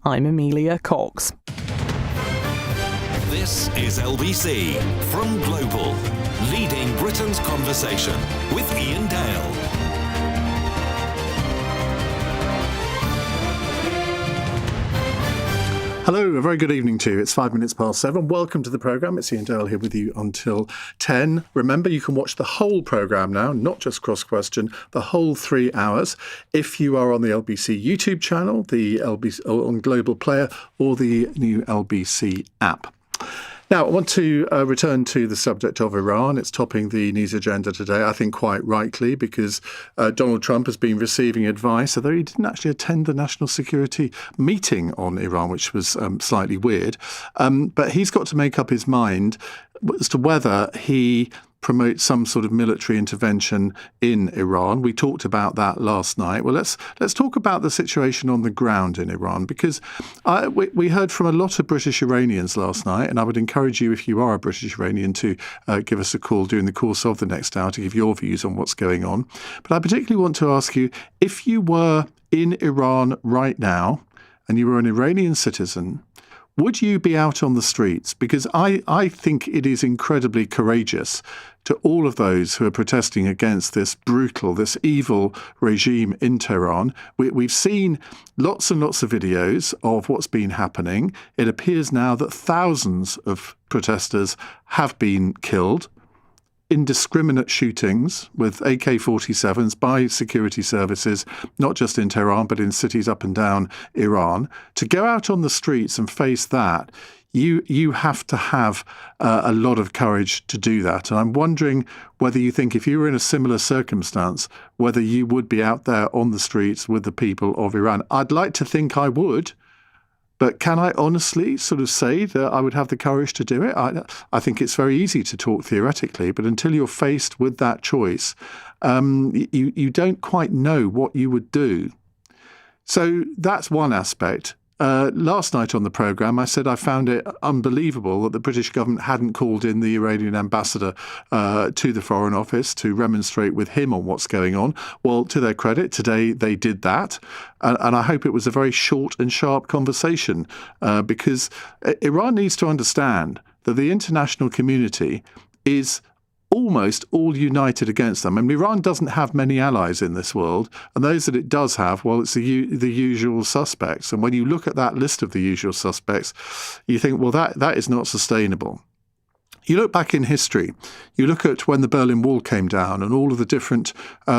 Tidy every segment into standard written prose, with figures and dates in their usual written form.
I'm Amelia Cox. This is LBC from Global, leading Britain's conversation with Iain Dale. Hello, a very good evening to you. It's 7:05. Welcome to the programme. It's Iain Dale here with you until 10. Remember, you can watch the whole programme now, not just Cross Question, the whole 3 hours, if you are on the LBC YouTube channel, the LBC on Global Player, or the new LBC app. Now, I want to return to the subject of Iran. It's topping the news agenda today, I think quite rightly, because Donald Trump has been receiving advice, although he didn't actually attend the national security meeting on Iran, which was slightly weird. But he's got to make up his mind as to whether he promote some sort of military intervention in Iran. We talked about that last night. Well, let's talk about the situation on the ground in Iran, because we heard from a lot of British Iranians last night, and I would encourage you, if you are a British Iranian, to give us a call during the course of the next hour to give your views on what's going on. But I particularly want to ask you, if you were in Iran right now and you were an Iranian citizen, would you be out on the streets? Because I think it is incredibly courageous to all of those who are protesting against this brutal, this evil regime in Tehran. We've seen lots and lots of videos of what's been happening. It appears now that thousands of protesters have been killed. Indiscriminate shootings with AK-47s by security services, not just in Tehran, but in cities up and down Iran. To go out on the streets and face that, you have to have a lot of courage to do that. And I'm wondering whether you think, if you were in a similar circumstance, whether you would be out there on the streets with the people of Iran. I'd like to think I would. But can I honestly sort of say that I would have the courage to do it? I think it's very easy to talk theoretically, but until you're faced with that choice, you don't quite know what you would do. So that's one aspect. Last night on the programme, I said I found it unbelievable that the British government hadn't called in the Iranian ambassador to the Foreign Office to remonstrate with him on what's going on. Well, to their credit, today they did that. And I hope it was a very short and sharp conversation, because Iran needs to understand that the international community is almost all united against them. I mean, Iran doesn't have many allies in this world, and those that it does have, well, it's the usual suspects. And when you look at that list of the usual suspects, you think, well, that is not sustainable. You look back in history, you look at when the Berlin Wall came down and all of the different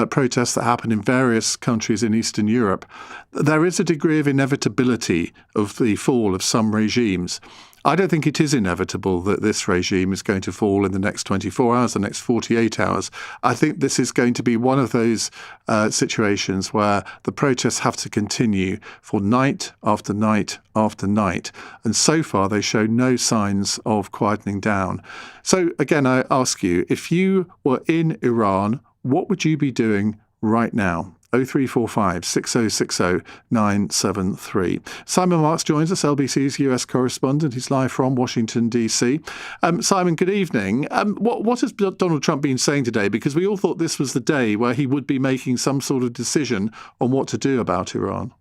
protests that happened in various countries in Eastern Europe, there is a degree of inevitability of the fall of some regimes. I don't think it is inevitable that this regime is going to fall in the next 24 hours, the next 48 hours. I think this is going to be one of those situations where the protests have to continue for night after night after night. And so far, they show no signs of quietening down. So again, I ask you, if you were in Iran, what would you be doing right now? 0345 6060 973. Simon Marks joins us, LBC's US correspondent. He's live from Washington, D.C. Simon, good evening. What has Donald Trump been saying today? Because we all thought this was the day where he would be making some sort of decision on what to do about Iran.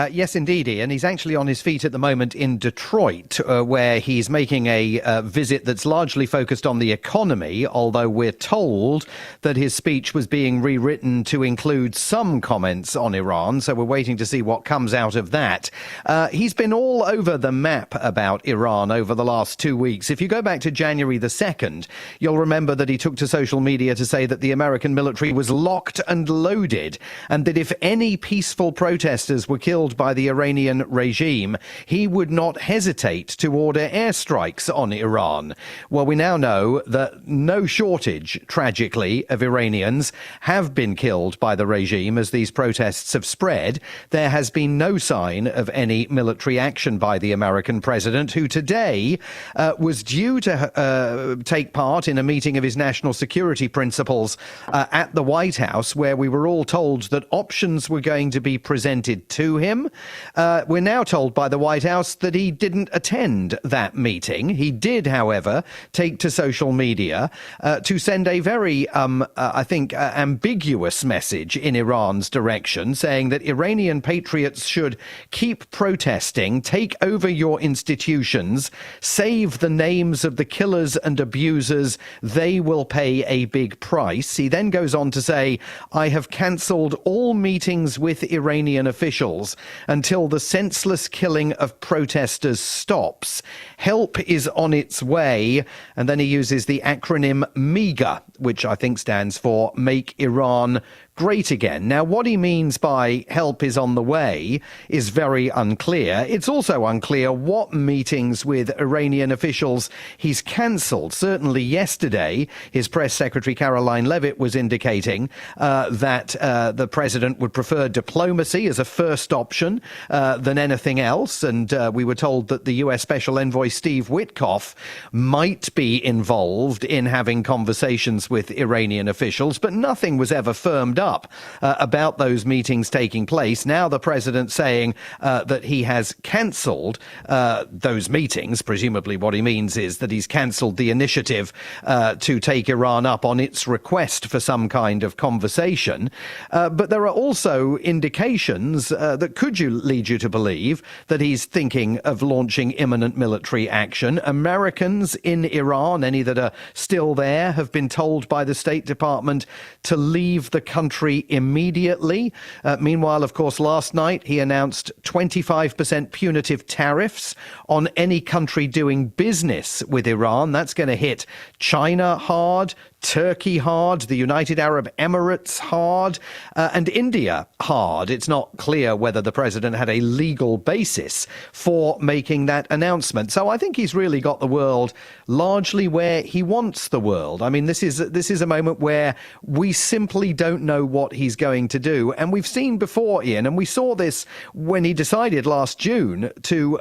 Yes, indeed, Ian. He's actually on his feet at the moment in Detroit, where he's making a visit that's largely focused on the economy, although we're told that his speech was being rewritten to include some comments on Iran. So we're waiting to see what comes out of that. He's been all over the map about Iran over the last 2 weeks. If you go back to January the 2nd, you'll remember that he took to social media to say that the American military was locked and loaded, and that if any peaceful protesters were killed by the Iranian regime, he would not hesitate to order airstrikes on Iran. Well, we now know that no shortage, tragically, of Iranians have been killed by the regime as these protests have spread. There has been no sign of any military action by the American president, who today was due to take part in a meeting of his national security principles at the White House, where we were all told that options were going to be presented to him. him. We're now told by the White House that he didn't attend that meeting. He did, however, take to social media to send a very, ambiguous message in Iran's direction, saying that Iranian patriots should keep protesting, take over your institutions, save the names of the killers and abusers. They will pay a big price. He then goes on to say, I have cancelled all meetings with Iranian officials until the senseless killing of protesters stops. Help is on its way. And then he uses the acronym MEGA, which I think stands for Make Iran Great Again. Now, what he means by help is on the way is very unclear. It's also unclear what meetings with Iranian officials he's cancelled. Certainly yesterday, his press secretary Caroline Levitt was indicating that the president would prefer diplomacy as a first option than anything else. And we were told that the US Special Envoy Steve Witkoff might be involved in having conversations with Iranian officials, but nothing was ever firmed up about those meetings taking place. Now the president saying that he has cancelled those meetings. Presumably what he means is that he's cancelled the initiative to take Iran up on its request for some kind of conversation. But there are also indications that could lead you to believe that he's thinking of launching imminent military action. Americans in Iran, any that are still there, have been told by the State Department to leave the country immediately. Meanwhile, of course, last night he announced 25% punitive tariffs on any country doing business with Iran. That's going to hit China hard, Turkey hard, the United Arab Emirates hard, and India hard. It's not clear whether the president had a legal basis for making that announcement. So I think he's really got the world largely where he wants the world. I mean, this is a moment where we simply don't know what he's going to do. And we've seen before, Ian, and we saw this when he decided last June to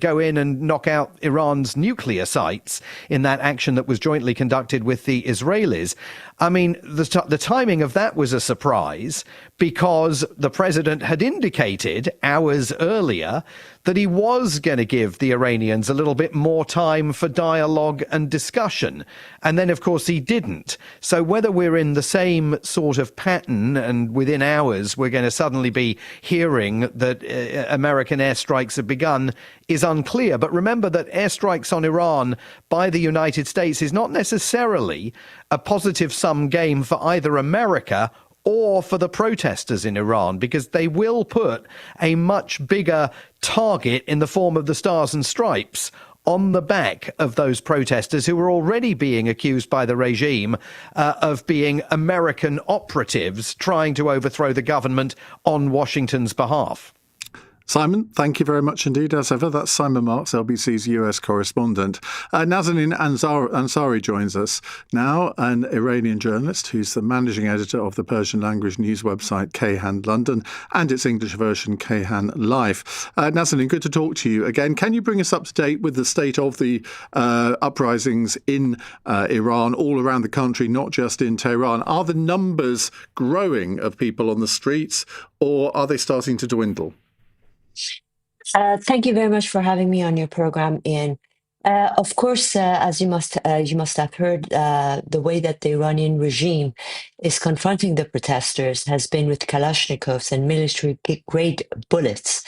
go in and knock out Iran's nuclear sites in that action that was jointly conducted with the Israelis. I mean, the timing of that was a surprise because the president had indicated hours earlier that he was going to give the Iranians a little bit more time for dialogue and discussion. And then, of course, he didn't. So whether we're in the same sort of pattern and within hours we're going to suddenly be hearing that American airstrikes have begun is unclear. But remember that airstrikes on Iran by the United States is not necessarily a positive sum game for either America or for the protesters in Iran, because they will put a much bigger target in the form of the Stars and Stripes on the back of those protesters who are already being accused by the regime of being American operatives trying to overthrow the government on Washington's behalf. Simon, thank you very much indeed, as ever. That's Simon Marks, LBC's US correspondent. Nazanin Ansari joins us now, an Iranian journalist who's the managing editor of the Persian language news website Kayhan London and its English version Kayhan Life. Nazanin, good to talk to you again. Can you bring us up to date with the state of the uprisings in Iran, all around the country, not just in Tehran? Are the numbers growing of people on the streets, or are they starting to dwindle? Thank you very much for having me on your program, Ian. Of course, as you must have heard, the way that the Iranian regime is confronting the protesters has been with Kalashnikovs and military-grade bullets.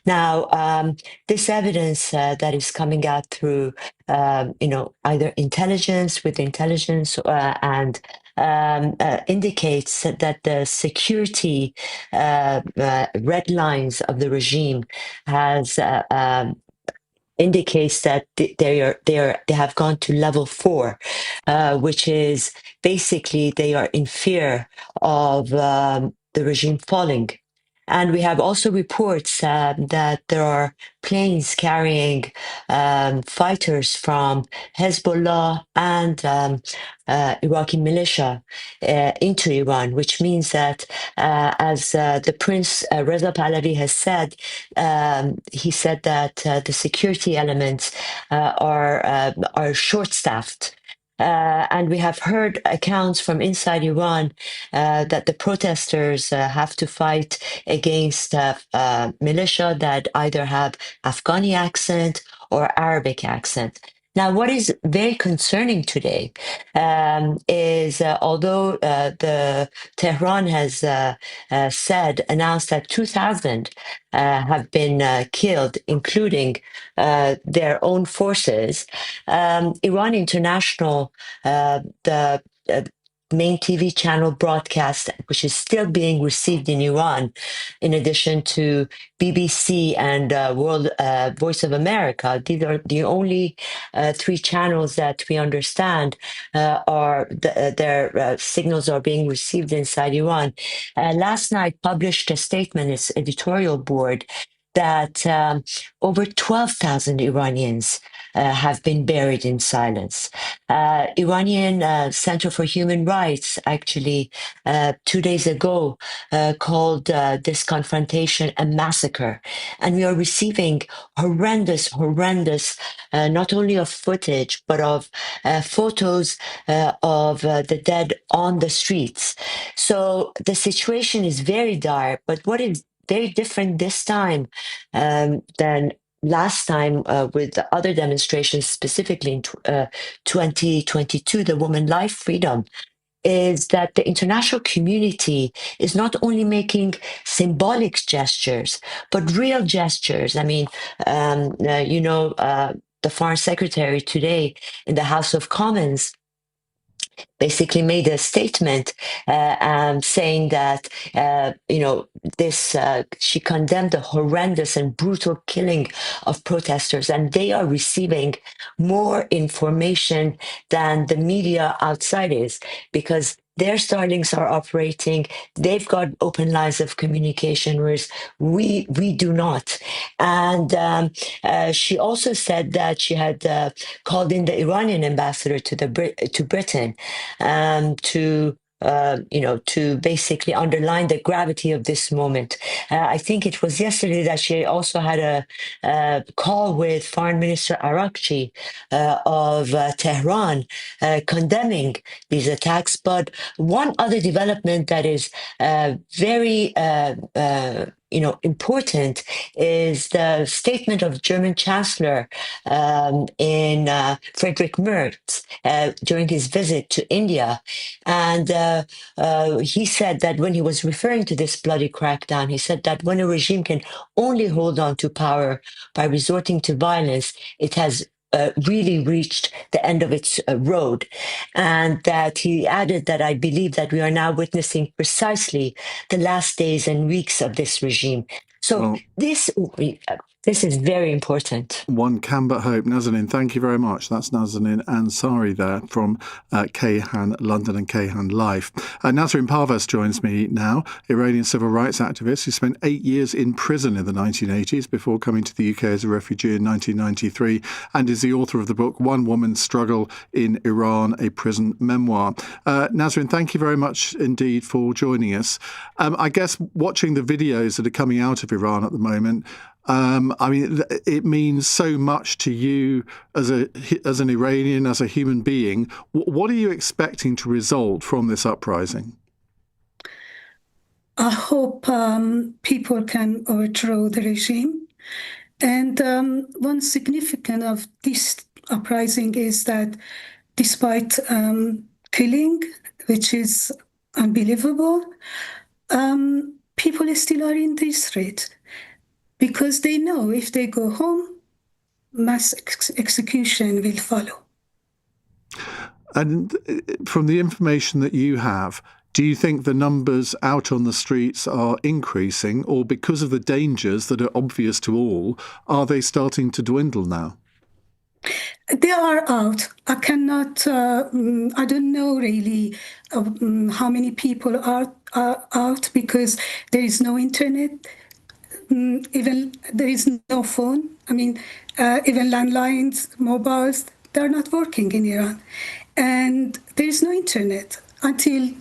Now, this evidence that is coming out through, either intelligence and indicates that the security red lines of the regime has indicates that they have gone to level 4, which is basically they are in fear of the regime falling. And we have also reports that there are planes carrying fighters from Hezbollah and Iraqi militia into Iran, which means that, as the Prince Reza Pahlavi has said, he said that the security elements are short-staffed. And we have heard accounts from inside Iran that the protesters have to fight against militia that either have Afghani accent or Arabic accent. Now, what is very concerning today is although the Tehran has announced that 2,000 have been killed, including their own forces, Iran International, the main TV channel broadcast, which is still being received in Iran, in addition to BBC and World Voice of America. These are the only three channels that we understand their signals are being received inside Iran. Last night published a statement, its editorial board, that over 12,000 Iranians have been buried in silence. Iranian Center for Human Rights actually 2 days ago called this confrontation a massacre. And we are receiving horrendous, not only of footage, but of photos of the dead on the streets. So the situation is very dire, but what is very different this time than last time with the other demonstrations, specifically in 2022, the Women Life Freedom, is that the international community is not only making symbolic gestures, but real gestures. I mean, the Foreign Secretary today in the House of Commons basically made a statement saying that, she condemned the horrendous and brutal killing of protesters, and they are receiving more information than the media outside is, because their Starlinks are operating. They've got open lines of communication, whereas we do not. And she also said that she had called in the Iranian ambassador to Britain to basically underline the gravity of this moment. I think it was yesterday that she also had a call with Foreign Minister Arakchi of Tehran, condemning these attacks. But one other development that is very important is the statement of German Chancellor in Friedrich Merz during his visit to India. And he said that when he was referring to this bloody crackdown, he said that when a regime can only hold on to power by resorting to violence, it has really reached the end of its road. And that he added that I believe that we are now witnessing precisely the last days and weeks of this regime. So this is very important. One can but hope. Nazanin, thank you very much. That's Nazanin Ansari there from Kayhan London and Kayhan Life. Nazrin Parvez joins me now, Iranian civil rights activist who spent 8 years in prison in the 1980s before coming to the UK as a refugee in 1993, and is the author of the book One Woman's Struggle in Iran, a Prison Memoir. Nazrin, thank you very much indeed for joining us. I guess watching the videos that are coming out of Iran at the moment, it means so much to you as an Iranian, as a human being. What are you expecting to result from this uprising? I hope people can overthrow the regime. And one significance of this uprising is that despite killing, which is unbelievable, people still are in the street, because they know if they go home, mass execution will follow. And from the information that you have, do you think the numbers out on the streets are increasing, or because of the dangers that are obvious to all, are they starting to dwindle now? They are out. I cannot, I don't know really how many people are out, because there is no internet. Even there is no phone. I mean, even landlines, mobiles, they're not working in Iran. And there is no internet until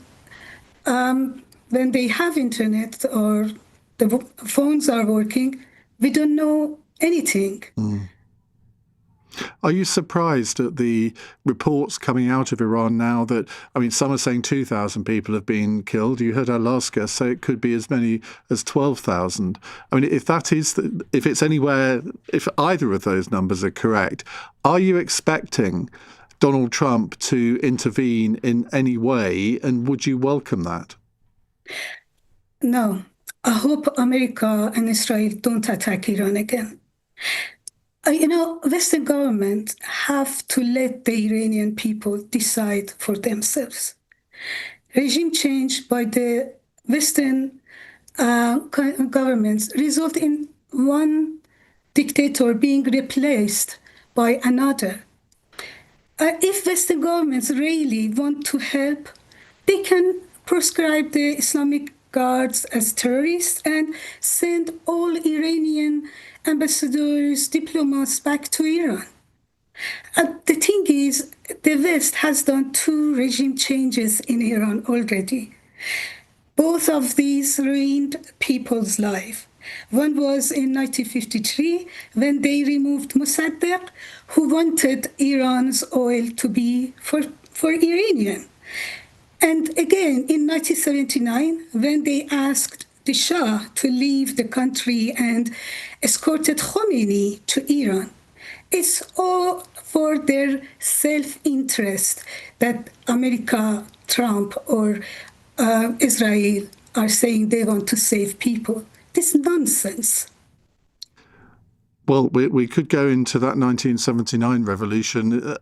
when they have internet or the phones are working, we don't know anything. Are you surprised at the reports coming out of Iran now that, I mean, some are saying 2,000 people have been killed. You heard our last guest say it could be as many as 12,000. I mean, if it's anywhere, if either of those numbers are correct, are you expecting Donald Trump to intervene in any way, and would you welcome that? No. I hope America and Israel don't attack Iran again. Western governments have to let the Iranian people decide for themselves. Regime change by the Western governments result in one dictator being replaced by another. If Western governments really want to help, they can proscribe the Islamic Guards as terrorists and send all Iranian ambassadors, diplomats back to Iran. The thing is, the West has done 2 regime changes in Iran already. Both of these ruined people's life. One was in 1953 when they removed Mossadegh, who wanted Iran's oil to be for Iranian. And again, in 1979, when they asked the Shah to leave the country and escorted Khomeini to Iran. It's all for their self-interest that America, Trump, or Israel are saying they want to save people. This is nonsense. Well, we could go into that 1979 revolution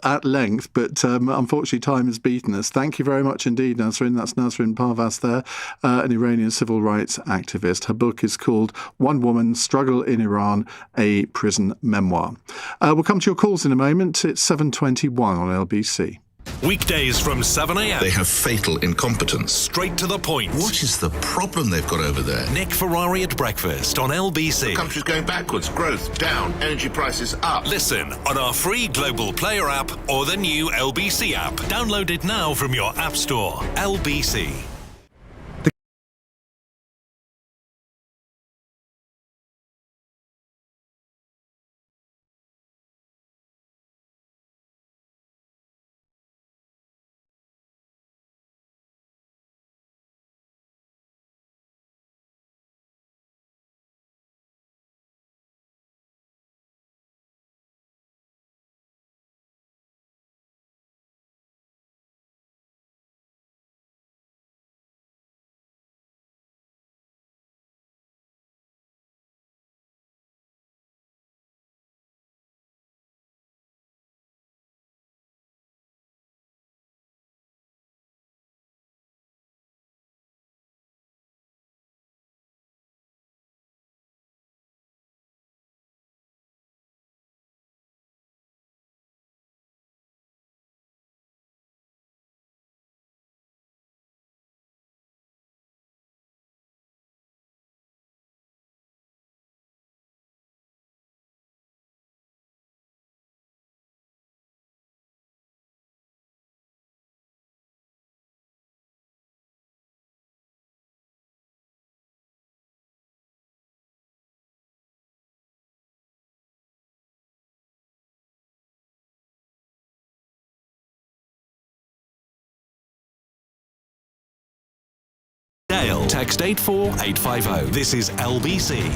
at length, but unfortunately time has beaten us. Thank you very much indeed, Nasrin. That's Nasrin Parvaz there, an Iranian civil rights activist. Her book is called One Woman, Struggle in Iran, a Prison Memoir. We'll come to your calls in a moment. It's 7:21 on LBC. Weekdays from 7 a.m. They have fatal incompetence. Straight to the point. What is the problem they've got over there? Nick Ferrari at breakfast on LBC. The country's going backwards. Growth down. Energy prices up. Listen on our free Global Player app or the new LBC app. Download it now from your app store. LBC. Dale. Text 84850. This is LBC.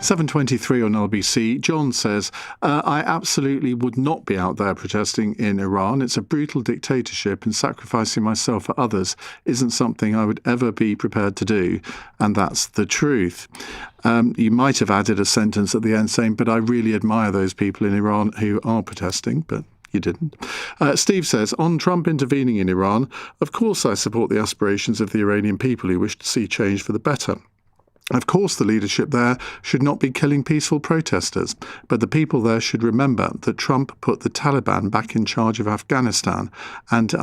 7:23 on LBC. John says, I absolutely would not be out there protesting in Iran. It's a brutal dictatorship, and sacrificing myself for others isn't something I would ever be prepared to do. And that's the truth. You might have added a sentence at the end saying, but I really admire those people in Iran who are protesting, but you didn't. Steve says, on Trump intervening in Iran, of course I support the aspirations of the Iranian people who wish to see change for the better. Of course, the leadership there should not be killing peaceful protesters, but the people there should remember that Trump put the Taliban back in charge of Afghanistan. And,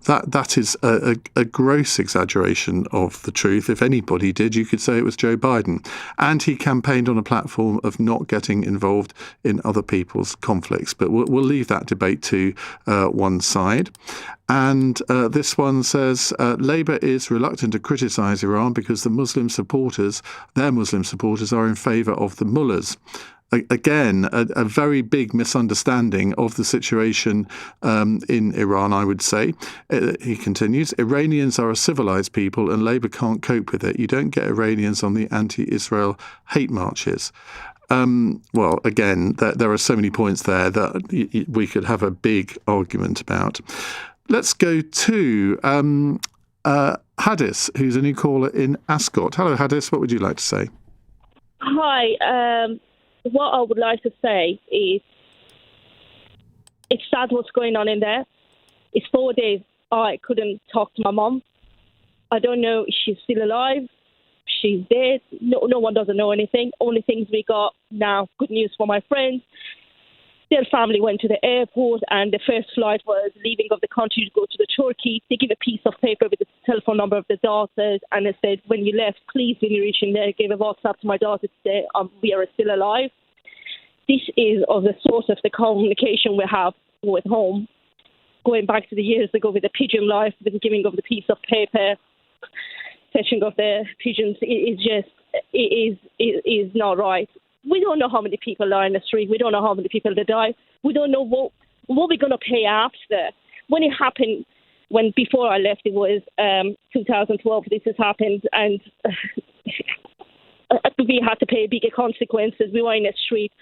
that is a gross exaggeration of the truth. If anybody did, you could say it was Joe Biden. And he campaigned on a platform of not getting involved in other people's conflicts. But we'll leave that debate to one side. And this one says, Labour is reluctant to criticise Iran because their Muslim supporters are in favour of the mullahs. again, a very big misunderstanding of the situation in Iran, I would say. He continues, Iranians are a civilized people and Labour can't cope with it. You don't get Iranians on the anti-Israel hate marches. Well, again, there are so many points there that we could have a big argument about. Let's go to Hadis, who's a new caller in Ascot. Hello, Hadis. What would you like to say? Hi. What I would like to say is it's sad what's going on in there. It's 4 days I couldn't talk to my mom. I don't know if she's still alive. She's dead. No one doesn't know anything. Only things we got now, good news for my friends. Their family went to the airport and the first flight was leaving of the country to go to the Turkey. They give a piece of paper with the telephone number of the daughters and they said, when you left, please, when you reach in there, give a WhatsApp to my daughter to say we are still alive. This is of the source of the communication we have with home. Going back to the years ago with the pigeon life, with the giving of the piece of paper, fetching of the pigeons, it is not right. We don't know how many people are in the street. We don't know how many people that die. We don't know what we're going to pay after. When it happened, before I left, it was 2012. This has happened, and we had to pay bigger consequences. We were in the street.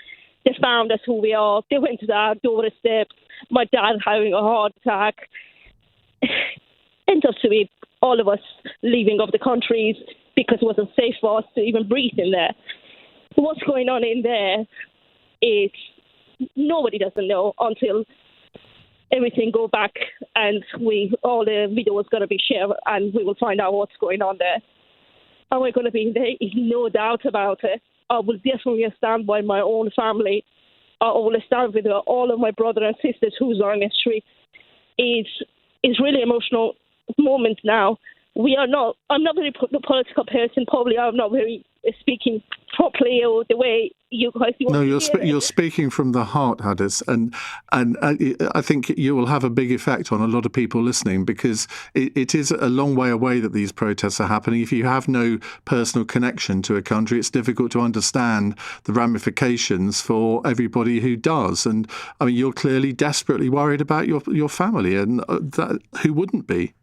They found us who we are. They went to our doorstep. My dad having a heart attack. Ended up to be all of us leaving of the countries because it wasn't safe for us to even breathe in there. What's going on in there is nobody doesn't know until everything go back and all the video is going to be shared and we will find out what's going on there. And we're going to be there, is no doubt about it. I will definitely stand by my own family. I will stand with all of my brothers and sisters who's on the street. It's really emotional moment now. I'm not a very political person. Probably I'm not very speaking properly or the way you guys. No, you're speaking from the heart, Hadis, and I think you will have a big effect on a lot of people listening because it is a long way away that these protests are happening. If you have no personal connection to a country, it's difficult to understand the ramifications for everybody who does. And I mean, you're clearly desperately worried about your family, and who wouldn't be?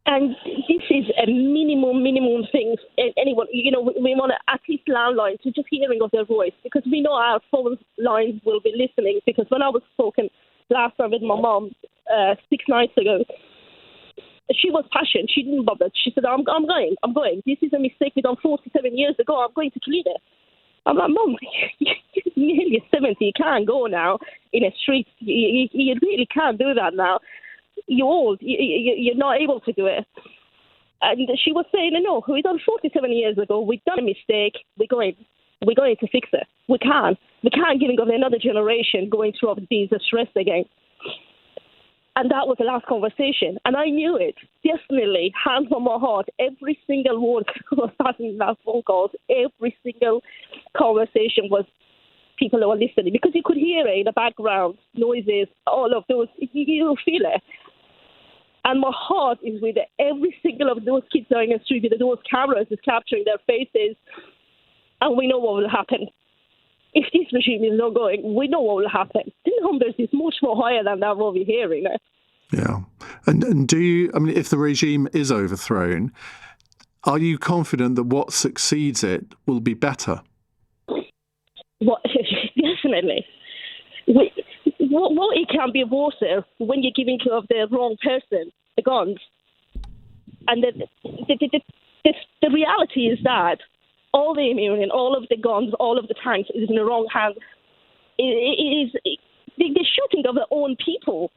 And this is a minimum thing. Anyone, we want to at least landlines, so just hearing of their voice, because we know our phone lines will be listening. Because when I was talking last time with my mom 6 nights ago, she was passionate. She didn't bother. She said, I'm going. This is a mistake we done 47 years ago. I'm going to Toledo. I'm like, Mom, you're nearly 70. You can't go now in a street. You really can't do that now. You're old. You're not able to do it. And she was saying, no, we done 47 years ago. We done a mistake. We're going to fix it. We can't give another generation going through these stress again. And that was the last conversation. And I knew it. Definitely, hands on my heart, every single word was passing in that phone calls. Every single conversation was people who were listening. Because you could hear it in the background, noises, all of those. You feel it. And my heart is with every single of those kids going in the street with those cameras is capturing their faces. And we know what will happen. If this regime is not going, we know what will happen. The numbers is much more higher than that what we're hearing. Yeah. And do you, I mean, if the regime is overthrown, are you confident that what succeeds it will be better? Well, definitely. Well, it can be worse when you're giving to the wrong person the guns. And the reality is that all the ammunition, all of the guns, all of the tanks is in the wrong hands. They're shooting of their own people.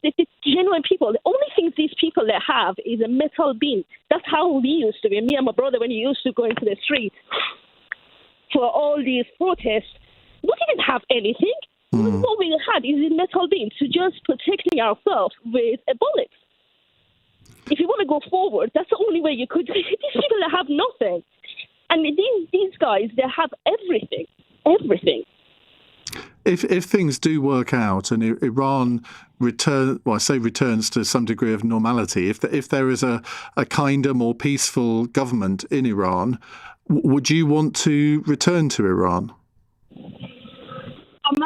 The genuine people. The only thing these people they have is a metal beam. That's how we used to be. Me and my brother, when we used to go into the street for all these protests, we didn't have anything. What we had is a metal beam to just protecting ourselves with a bullet. If you want to go forward, that's the only way you could. These people that have nothing. And these guys, they have everything. Everything. If things do work out and Iran returns to some degree of normality, if there is a kinder, more peaceful government in Iran, would you want to return to Iran?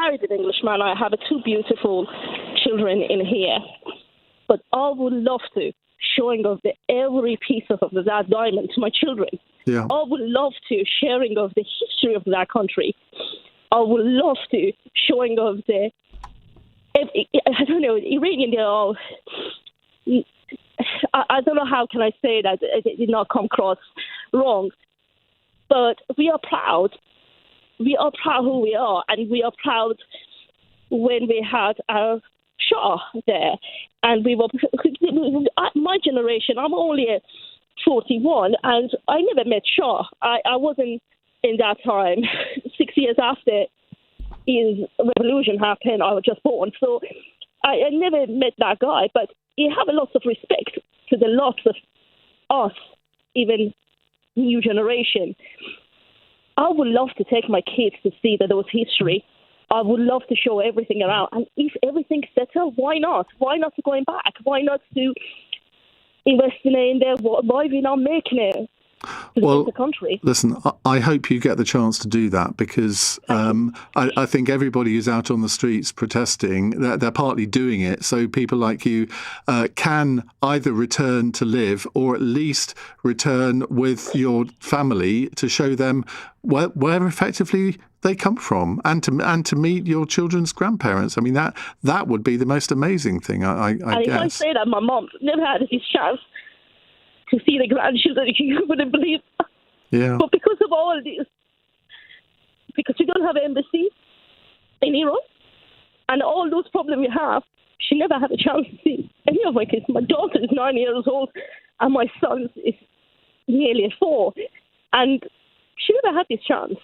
married an Englishman. I have two beautiful children in here. But I would love to showing of every piece of that diamond to my children. Yeah. I would love to sharing of the history of that country. I would love to showing of I don't know, Iranian, they are, I don't know how can I say that it did not come across wrong, but we are proud. We are proud who we are, and we are proud when we had our Shah there. And we were, my generation, I'm only 41, and I never met Shah. I wasn't in that time. 6 years after his revolution happened, I was just born. So I never met that guy, but he have a lot of respect to the lots of us, even new generation. I would love to take my kids to see those history. I would love to show everything around. And if everything's settled, why not? Why not going back? Why not to investing in there? Why are we not making it to the country? Listen, I hope you get the chance to do that, because I think everybody who's out on the streets protesting, they're partly doing it so people like you can either return to live or at least return with your family to show them where effectively they come from, and to meet your children's grandparents. I mean, that would be the most amazing thing, I guess. If I say that, my mom never had this chance to see the grandchildren, you wouldn't believe. Yeah. But because of all this, because we don't have an embassy in Iran, and all those problems we have, she never had a chance to see any of my kids. My daughter is 9 years old, and my son is nearly 4, and she never had this chance.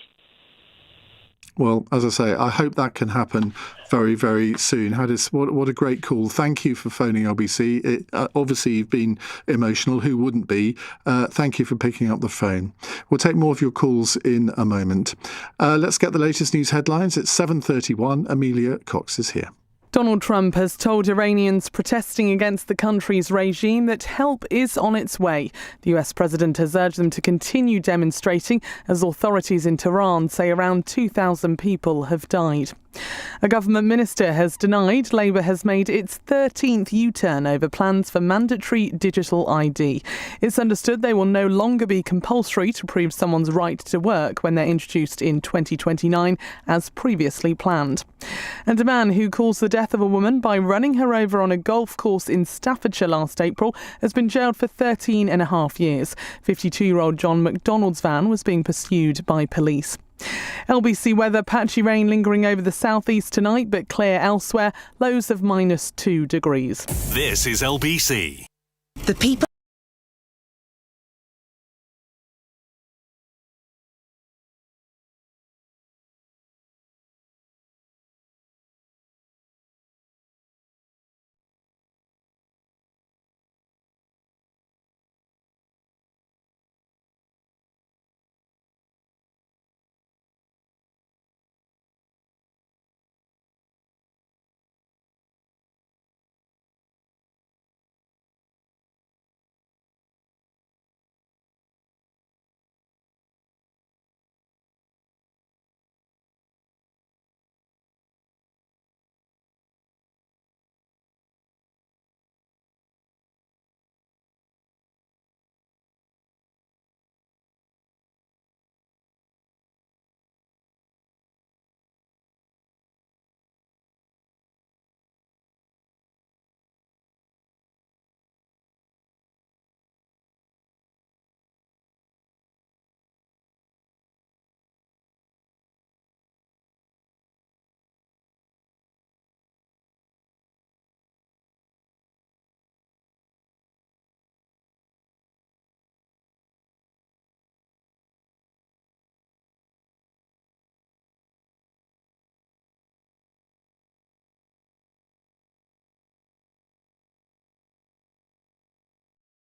Well, as I say, I hope that can happen very, very soon. What a great call. Thank you for phoning LBC. Obviously, you've been emotional. Who wouldn't be? Thank you for picking up the phone. We'll take more of your calls in a moment. Let's get the latest news headlines. It's 7:31. Amelia Cox is here. Donald Trump has told Iranians protesting against the country's regime that help is on its way. The US president has urged them to continue demonstrating as authorities in Tehran say around 2,000 people have died. A government minister has denied Labour has made its 13th U-turn over plans for mandatory digital ID. It's understood they will no longer be compulsory to prove someone's right to work when they're introduced in 2029, as previously planned. And a man who caused the death of a woman by running her over on a golf course in Staffordshire last April has been jailed for 13 and a half years. 52-year-old John McDonald's van was being pursued by police. LBC weather, patchy rain lingering over the southeast tonight, but clear elsewhere, lows of -2 degrees. This is LBC. The people.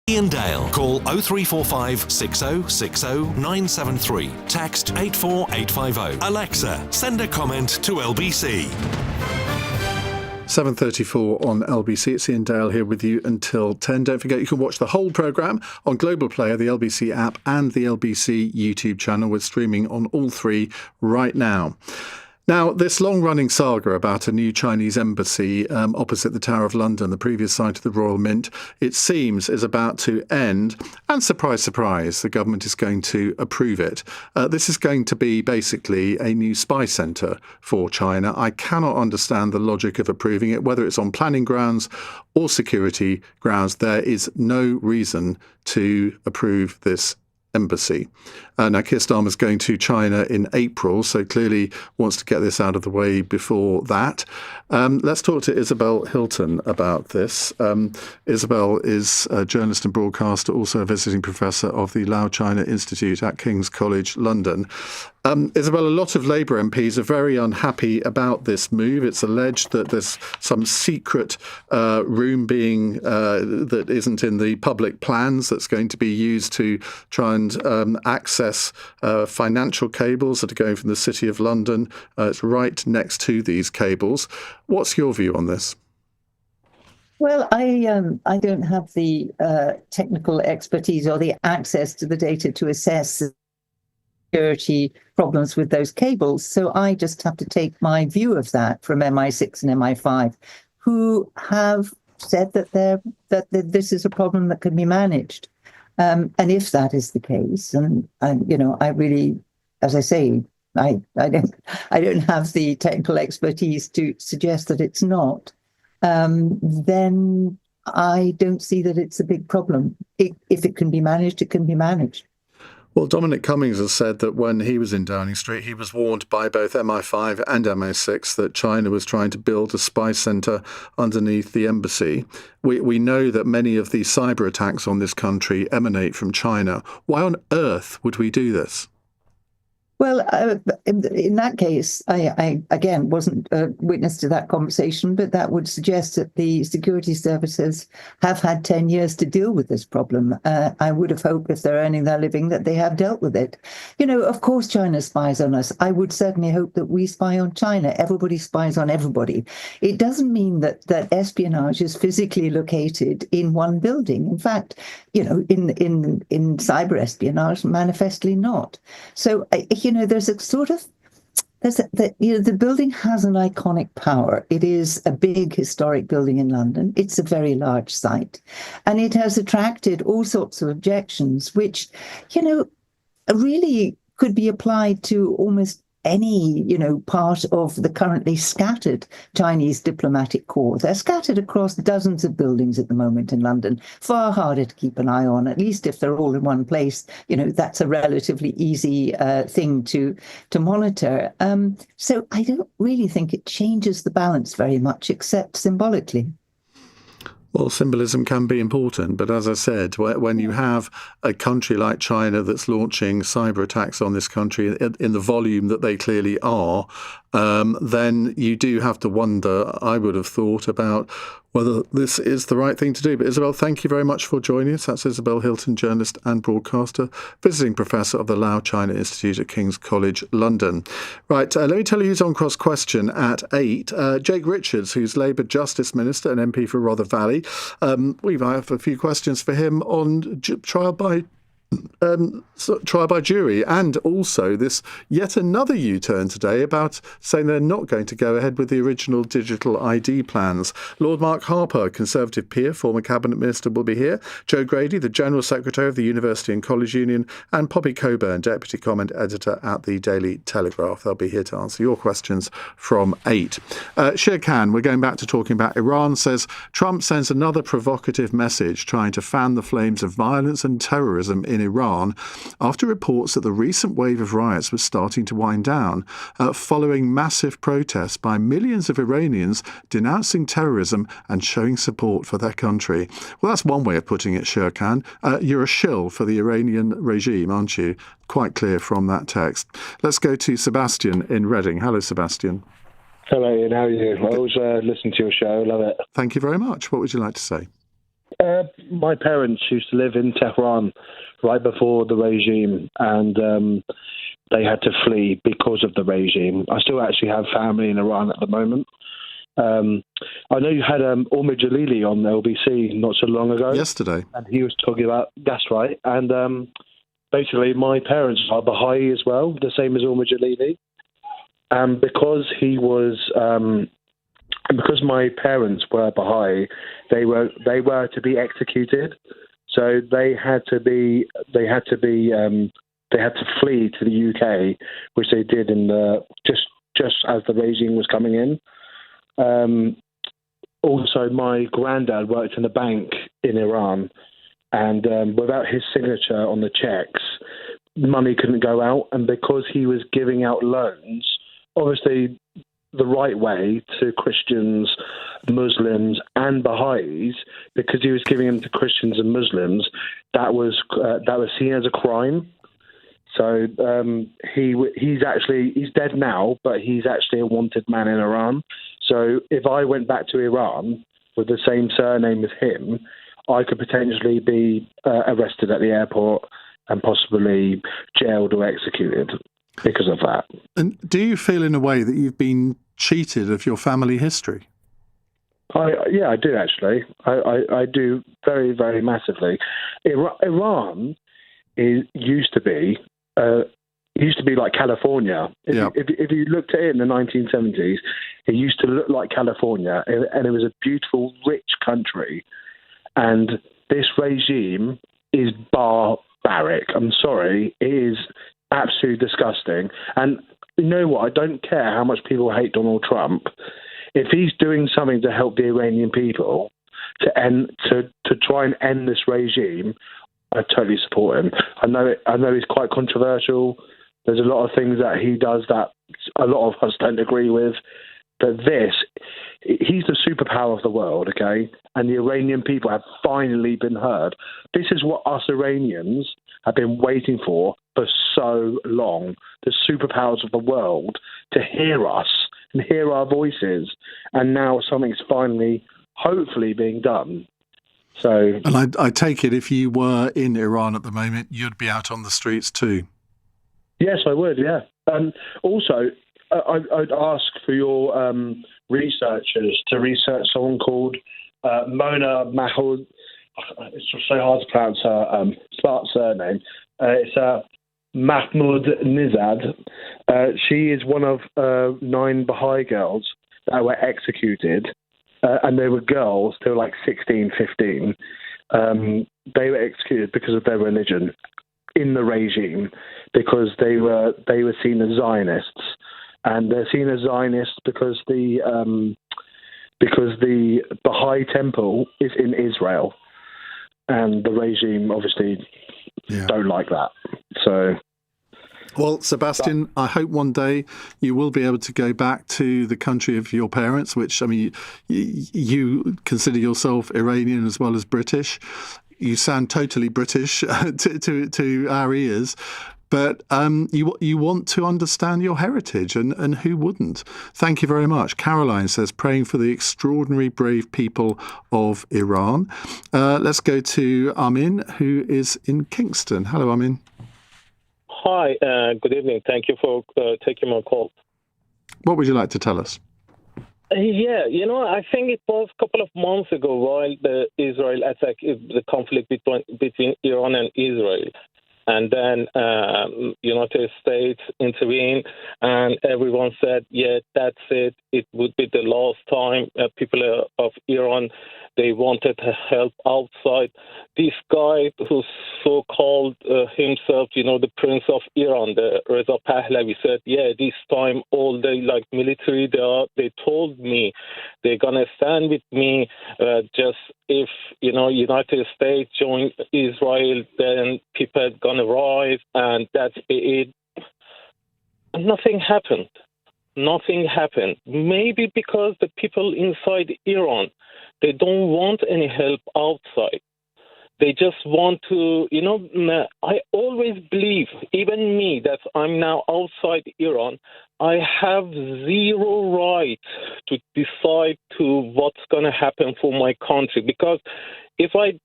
Iain Dale. Call 0345 6060 973. Text 84850. Alexa, send a comment to LBC. 7:34 on LBC. It's Iain Dale here with you until 10. Don't forget you can watch the whole programme on Global Player, the LBC app and the LBC YouTube channel. We're streaming on all three right now. Now, this long-running saga about a new Chinese embassy opposite the Tower of London, the previous site of the Royal Mint, it seems is about to end. And surprise, surprise, the government is going to approve it. This is going to be basically a new spy centre for China. I cannot understand the logic of approving it, whether it's on planning grounds or security grounds. There is no reason to approve this embassy. Now, Keir Starmer's going to China in April, so clearly wants to get this out of the way before that. Let's talk to Isabel Hilton about this. Isabel is a journalist and broadcaster, also a visiting professor of the Lao China Institute at King's College London. Isabel, a lot of Labour MPs are very unhappy about this move. It's alleged that there's some secret room being that isn't in the public plans that's going to be used to try and access financial cables that are going from the City of London. It's right next to these cables. What's your view on this? Well, I don't have the technical expertise or the access to the data to assess security problems with those cables. So I just have to take my view of that from MI6 and MI5, who have said that this is a problem that can be managed. And if that is the case, and I really, as I say, I don't have the technical expertise to suggest that it's not, then I don't see that it's a big problem. If it can be managed, it can be managed. Well, Dominic Cummings has said that when he was in Downing Street, he was warned by both MI5 and MI6 that China was trying to build a spy centre underneath the embassy. We know that many of the cyber attacks on this country emanate from China. Why on earth would we do this? Well, in that case, I again wasn't a witness to that conversation, but that would suggest that the security services have had 10 years to deal with this problem. I would have hoped if they're earning their living that they have dealt with it. Of course, China spies on us. I would certainly hope that we spy on China. Everybody spies on everybody. It doesn't mean that espionage is physically located in one building. In fact, in cyber espionage, manifestly not. So, there's a sort of, the building has an iconic power. It is a big historic building in London. It's a very large site. And it has attracted all sorts of objections, which, really could be applied to almost any, part of the currently scattered Chinese diplomatic corps. They're scattered across dozens of buildings at the moment in London. Far harder to keep an eye on, at least if they're all in one place. That's a relatively easy thing to monitor. So I don't really think it changes the balance very much, except symbolically. Well, symbolism can be important, but as I said, when you have a country like China that's launching cyber attacks on this country in the volume that they clearly are, then you do have to wonder, I would have thought, about whether this is the right thing to do. But Isabel, thank you very much for joining us. That's Isabel Hilton, journalist and broadcaster, visiting professor of the Lao China Institute at King's College London. Right, let me tell you who's on Cross Question at 8. Jake Richards, who's Labour Justice Minister and MP for Rother Valley. We might have a few questions for him on trial by jury, and also this yet another U-turn today about saying they're not going to go ahead with the original digital ID plans. Lord Mark Harper, Conservative peer, former Cabinet Minister, will be here. Joe Grady, the General Secretary of the University and College Union, and Poppy Coburn, Deputy Comment Editor at the Daily Telegraph. They'll be here to answer your questions from 8. Sher Khan, we're going back to talking about Iran, says Trump sends another provocative message trying to fan the flames of violence and terrorism in Iran after reports that the recent wave of riots was starting to wind down, following massive protests by millions of Iranians denouncing terrorism and showing support for their country. Well, that's one way of putting it, Sher Khan. You're a shill for the Iranian regime, aren't you? Quite clear from that text. Let's go to Sebastian in Reading. Hello, Sebastian. Hello, Ian. How are you? I always listen to your show. Love it. Thank you very much. What would you like to say? My parents used to live in Tehran right before the regime, and they had to flee because of the regime. I still actually have family in Iran at the moment. I know you had Omar Jalili on LBC not so long ago. Yesterday. And he was talking about, that's right, and basically my parents are Baha'i as well, the same as Omar Jalili. because he was, because my parents were Baha'i, they were to be executed. So they had to flee to the UK, which they did in just as the regime was coming in. Also, my granddad worked in a bank in Iran, and without his signature on the checks, money couldn't go out. And because he was giving out loans, obviously the right way, to Christians, Muslims, and Baha'is, because he was giving them to Christians and Muslims, that was seen as a crime. So he's dead now, but he's actually a wanted man in Iran. So if I went back to Iran with the same surname as him, I could potentially be arrested at the airport and possibly jailed or executed because of that. And do you feel in a way that you've been cheated of your family history? Yeah, I do actually. I do very, very massively. Iran used to be like California. If you looked at it in the 1970s, it used to look like California, and it was a beautiful, rich country. And this regime is barbaric. I'm sorry, it is absolutely disgusting. And you know what? I don't care how much people hate Donald Trump. If he's doing something to help the Iranian people to try and end this regime, I totally support him. I know he's quite controversial. There's a lot of things that he does that a lot of us don't agree with. But he's the superpower of the world, okay? And the Iranian people have finally been heard. This is what us Iranians have been waiting for so long. The superpowers of the world to hear us and hear our voices. And now something's finally, hopefully, being done. So, and I take it if you were in Iran at the moment, you'd be out on the streets too. Yes, I would, yeah. Also, I'd ask for your researchers to research someone called Mona Mahmoud. It's so hard to pronounce her surname. It's Mahmoud Nizad. She is one of 9 Baha'i girls that were executed. And they were girls, they were like 16, 15. They were executed because of their religion in the regime, because they were seen as Zionists. And they're seen as Zionists because the Baha'i temple is in Israel, and the regime obviously don't like that. So, well, Sebastian, I hope one day you will be able to go back to the country of your parents, which, I mean, you consider yourself Iranian as well as British. You sound totally British to our ears. But you want to understand your heritage, and who wouldn't? Thank you very much. Caroline says, praying for the extraordinary brave people of Iran. Let's go to Amin, who is in Kingston. Hello, Amin. Hi, good evening. Thank you for taking my call. What would you like to tell us? Yeah, I think it was a couple of months ago while the Israel attack, the conflict between Iran and Israel. And then United States intervened, and everyone said, yeah, that's it. It would be the last time people of Iran, they wanted help outside. This guy who's so-called himself, the Prince of Iran, the Reza Pahlavi, said, yeah, this time all the military, they told me they're going to stand with me. Just if, United States join Israel, then people are going to rise, and that's it. Nothing happened. Nothing happened. Maybe because the people inside Iran, they don't want any help outside. They just want to, I always believe, even me, that I'm now outside Iran, I have zero right to decide to what's going to happen for my country. Because if I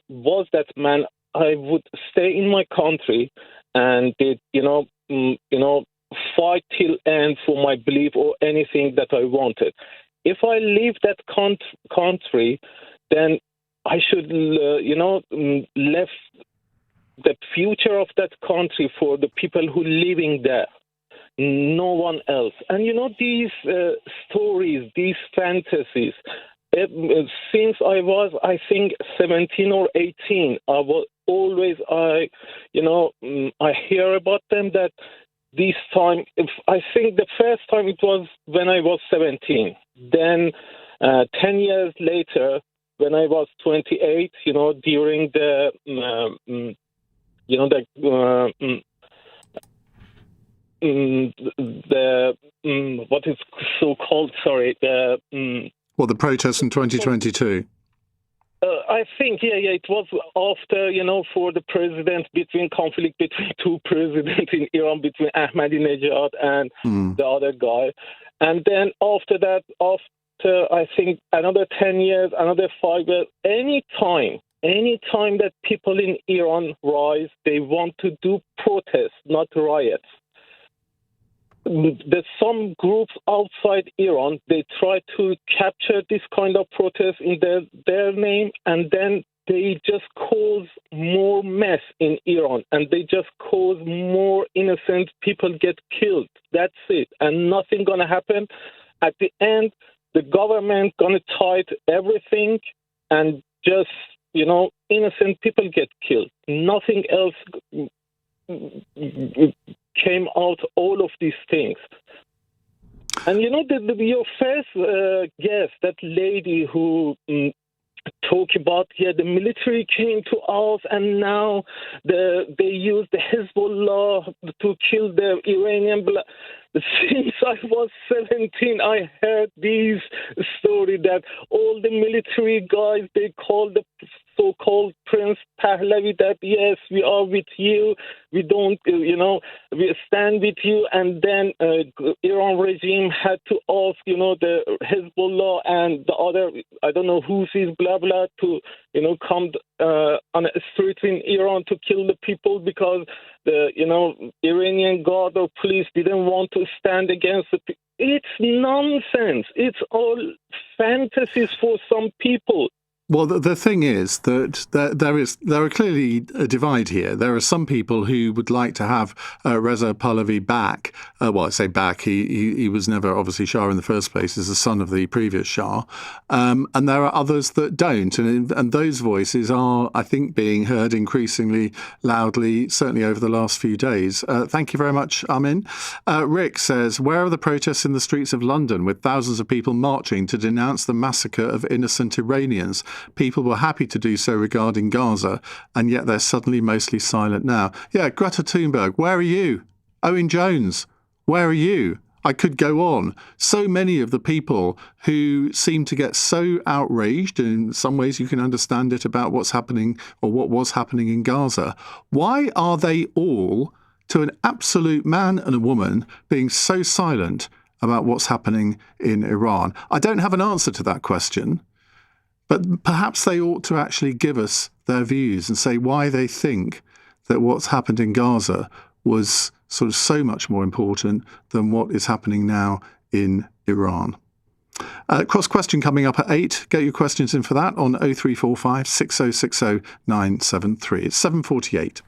was that man, I would stay in my country and fight till end for my belief or anything that I wanted. If I leave that country, then I should, left the future of that country for the people who living there. no one else. And these stories, these fantasies, since I was, I think, 17 or 18, I was always, I hear about them. That this time, I think the first time it was when I was 17. Then 10 years later, when I was 28, during the, what is so called? Sorry, the protests in 2022. I think, it was after, for the conflict between two presidents in Iran, between Ahmadinejad and the other guy. And then after that, I think another 10 years, another 5 years, any time that people in Iran rise, they want to do protests, not riots. There's some groups outside Iran, they try to capture this kind of protest in their name, and then they just cause more mess in Iran, and they just cause more innocent people get killed. That's it. And nothing going to happen. At the end, the government going to tight everything, and just, innocent people get killed. Nothing else came out, all of these things. And your first guest, that lady who talk about, the military came to us and now they use the Hezbollah to kill the Iranian. Since I was 17, I heard these stories that all the military guys, they call the so-called Prince Pahlavi that, yes, we are with you, we don't, we stand with you. And then Iran regime had to ask, the Hezbollah and the other, I don't know who's blah, blah, to, come on a street in Iran to kill the people because the, Iranian guard or police didn't want to stand against the people. It's nonsense. It's all fantasies for some people. Well, the thing is that there are clearly a divide here. There are some people who would like to have Reza Pahlavi back. Well, I say back. He was never obviously Shah in the first place. He's the son of the previous Shah, and there are others that don't. And those voices are, I think, being heard increasingly loudly, certainly over the last few days. Thank you very much, Amin. Rick says, where are the protests in the streets of London with thousands of people marching to denounce the massacre of innocent Iranians? People were happy to do so regarding Gaza, and yet they're suddenly mostly silent now. Yeah, Greta Thunberg, where are you? Owen Jones, where are you? I could go on. So many of the people who seem to get so outraged, and in some ways you can understand it, about what's happening or what was happening in Gaza. Why are they all, to an absolute man and a woman, being so silent about what's happening in Iran? I don't have an answer to that question. But perhaps they ought to actually give us their views and say why they think that what's happened in Gaza was sort of so much more important than what is happening now in Iran. Cross question coming up at 8. Get your questions in for that on 0345 6060 973. It's 7:48.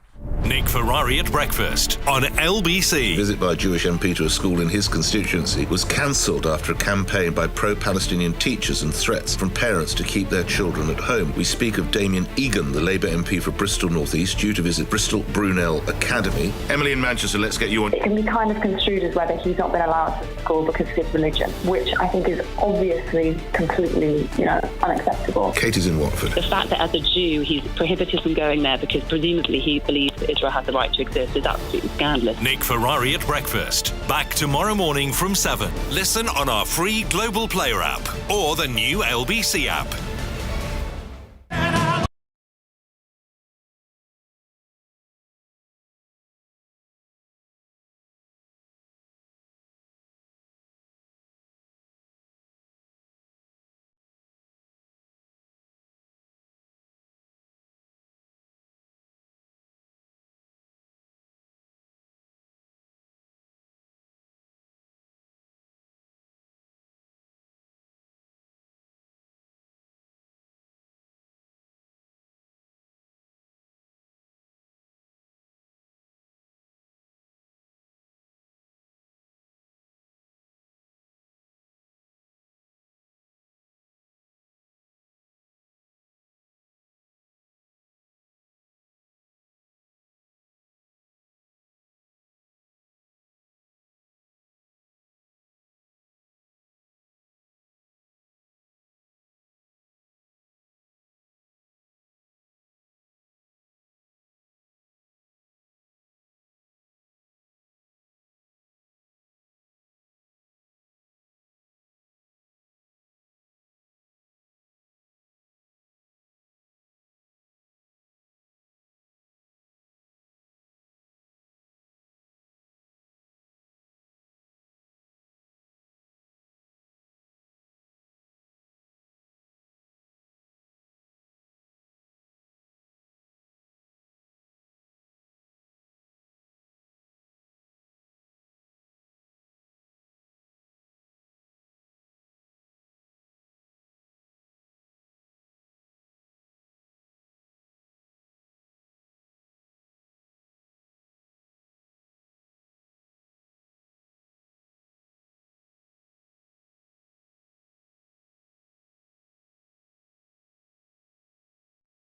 Nick Ferrari at breakfast on LBC. A visit by a Jewish MP to a school in his constituency was cancelled after a campaign by pro-Palestinian teachers and threats from parents to keep their children at home. We speak of Damien Egan, the Labour MP for Bristol North East, due to visit Bristol Brunel Academy. Emily in Manchester, let's get you on. It can be kind of construed as whether he's not been allowed to school because of his religion, which I think is obviously completely, unacceptable. Katie's in Watford. The fact that as a Jew he's prohibited from going there because presumably he believes that Israel has the right to exist is absolutely scandalous. Nick Ferrari at breakfast. Back tomorrow morning from 7. Listen on our free Global Player app or the new LBC app.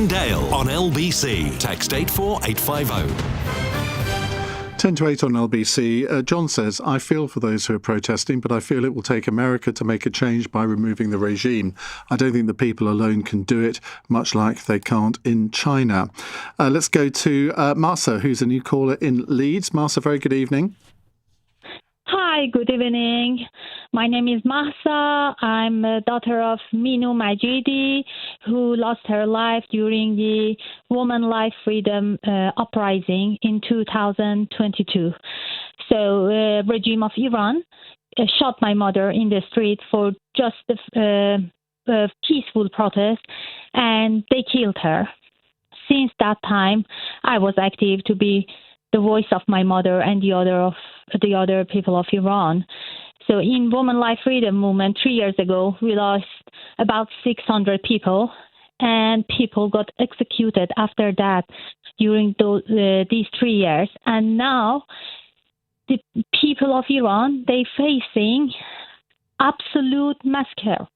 Dale on LBC. Text 84850. 10 to 8 on LBC. John says, I feel for those who are protesting, but I feel it will take America to make a change by removing the regime. I don't think the people alone can do it, much like they can't in China. Let's go to Marsa, who's a new caller in Leeds. Marsa, very good evening. Hi, good evening. My name is Mahsa. I'm a daughter of Minu Majidi, who lost her life during the Women Life Freedom Uprising in 2022. So, regime of Iran shot my mother in the street for just a peaceful protest, and they killed her. Since that time, I was active to be the voice of my mother and the other people of Iran. So in Women Life Freedom Movement 3 years ago, we lost about 600 people, and people got executed after that during these 3 years. And now the people of Iran, they facing absolute massacre.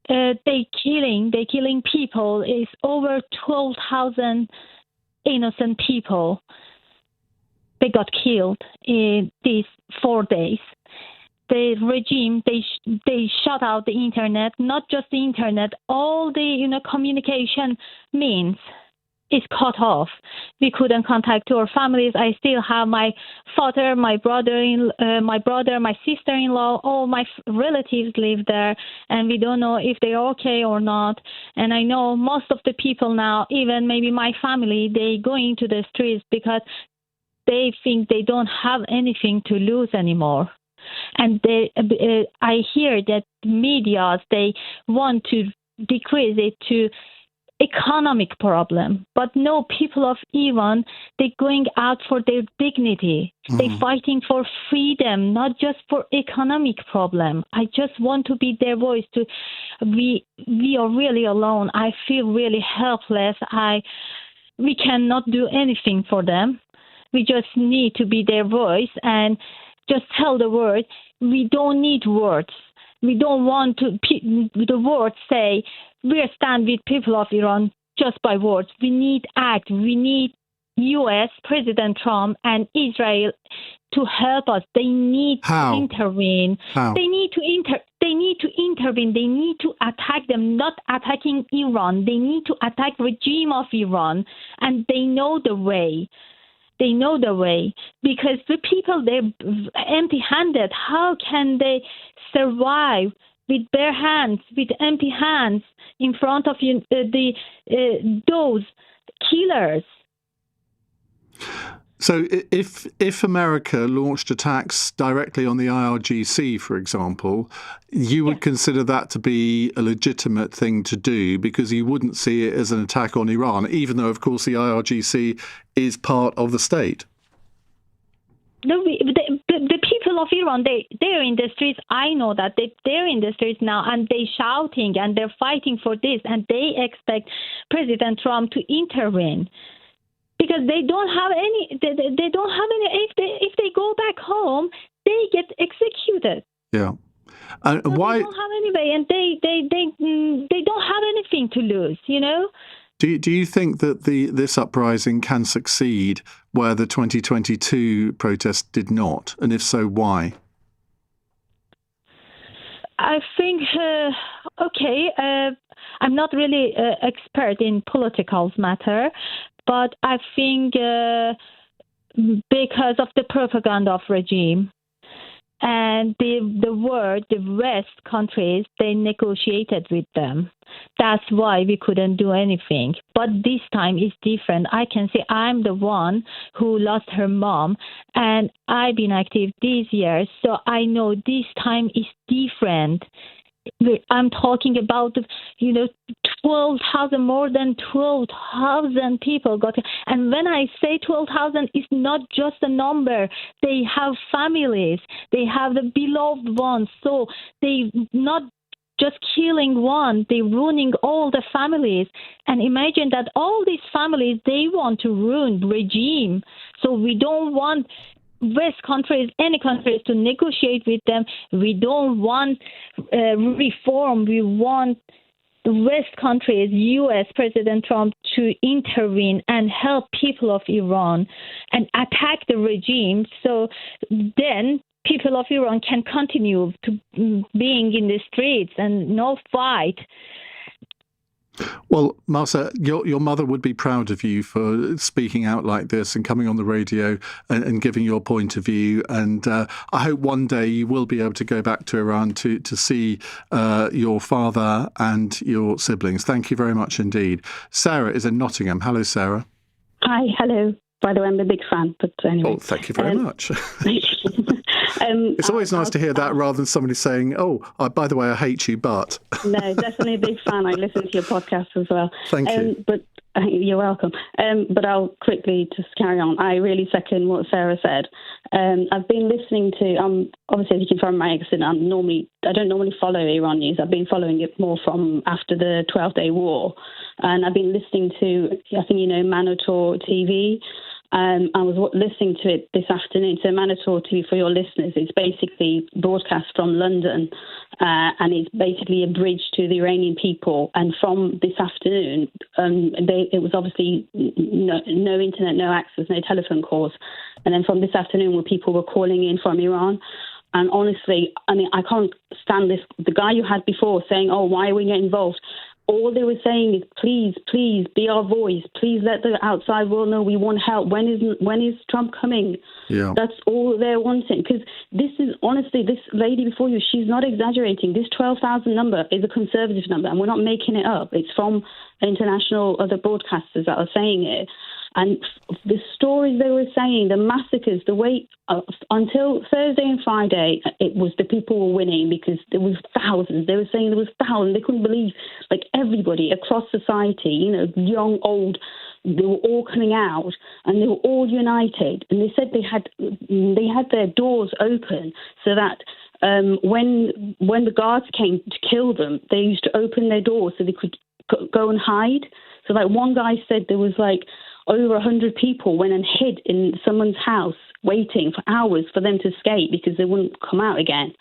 They killing people. Is over 12,000 innocent people. They got killed in these 4 days. The regime, they shut out the internet, not just the internet, all the communication means is cut off. We couldn't contact our families. I still have my father, my brother, my sister-in-law, all my relatives live there, and we don't know if they're okay or not. And I know most of the people now, even maybe my family, they go into the streets because they think they don't have anything to lose anymore. And I hear that media, they want to decrease it to economic problem, but no, people of Iran, they're going out for their dignity. They're fighting for freedom, not just for economic problem. I just want to be their voice. We are really alone. I feel really helpless. We cannot do anything for them. We just need to be their voice and just tell the world. We don't need words. We don't want the words say, we stand with people of Iran just by words. We need act. We need U.S. President Trump and Israel to help us. They need to intervene. How? They need to intervene. They need to attack them, not attacking Iran. They need to attack regime of Iran, and they know the way. They know the way, because the people, they're empty-handed. How can they survive with bare hands, with empty hands, in front of those killers? So if America launched attacks directly on the IRGC, for example, you would consider that to be a legitimate thing to do, because you wouldn't see it as an attack on Iran, even though, of course, the IRGC is part of the state. The people of Iran, they're in the streets. I know that they're in the streets now, and they're shouting and they're fighting for this, and they expect President Trump to intervene, because they don't have any. They don't have any. If they go back home, they get executed. Yeah. So why? They don't have anyway, and they don't have anything to lose. Do you think that this uprising can succeed where the 2022 protest did not? And if so, why? I think, I'm not really expert in political matter, but I think because of the propaganda of regime, and the West countries, they negotiated with them. That's why we couldn't do anything. But this time is different. I can say I'm the one who lost her mom, and I've been active these years, so I know this time is different. I'm talking about, 12,000, more than 12,000 people got. And when I say 12,000, it's not just a number. They have families. They have the beloved ones. So they not just killing one, they ruining all the families. And imagine that all these families, they want to ruin regime. So we don't want West countries, any countries, to negotiate with them. We don't want reform. We want the West countries, U.S. President Trump, to intervene and help people of Iran and attack the regime. So then people of Iran can continue to being in the streets and no fight. Well, Marsa, your mother would be proud of you for speaking out like this and coming on the radio and giving your point of view. And I hope one day you will be able to go back to Iran to see your father and your siblings. Thank you very much indeed. Sarah is in Nottingham. Hello, Sarah. Hi, hello. By the way, I'm a big fan, but anyway. Oh, thank you very much. It's always nice to hear that rather than somebody saying, by the way, I hate you, but... No, definitely a big fan. I listen to your podcast as well. Thank you. But you're welcome. But I'll quickly just carry on. I really second what Sarah said. I've been listening to, obviously as you can find my accent, I don't normally follow Iran news. I've been following it more from after the 12-day war. And I've been listening to, I think you know, Monitor TV. I was listening to it this afternoon. So Monitor TV, for your listeners, it's basically broadcast from London, and it's basically a bridge to the Iranian people. And from this afternoon, it was obviously no internet, no access, no telephone calls. And then from this afternoon, where people were calling in from Iran. And honestly, I mean, I can't stand this. The guy you had before saying, why are we getting involved? All they were saying is, please, please be our voice. Please let the outside world know we want help. When is Trump coming? Yeah. That's all they're wanting. Because this is, honestly, this lady before you, she's not exaggerating. This 12,000 number is a conservative number, and we're not making it up. It's from international other broadcasters that are saying it. And the stories they were saying, the massacres, the way until Thursday and Friday, it was the people were winning because there was thousands. They were saying there was thousands. They couldn't believe, like everybody across society, you know, young, old, they were all coming out and they were all united. And they said they had their doors open so that when the guards came to kill them, they used to open their doors so they could go and hide. So like one guy said there was like over 100 people went and hid in someone's house waiting for hours for them to escape because they wouldn't come out again.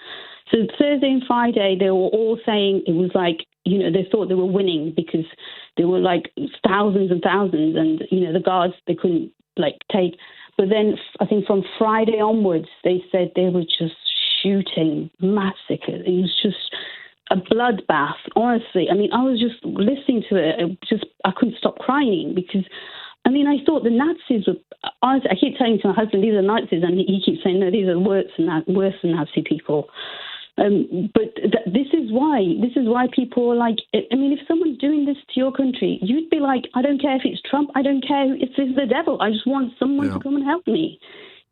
So Thursday and Friday, they were all saying it was like, you know, they thought they were winning because there were like thousands and thousands and, you know, the guards, they couldn't like take. But then I think from Friday onwards, they said they were just shooting massacres. It was just a bloodbath, honestly. I mean, I was just listening to it. I couldn't stop crying because, I mean, I thought the Nazis were, honestly, I keep telling to my husband, these are Nazis, and he keeps saying, no, these are worse than Nazi people. But this is why people are like, I mean, if someone's doing this to your country, you'd be like, I don't care if it's Trump, I don't care if it's the devil, I just want someone to come and help me.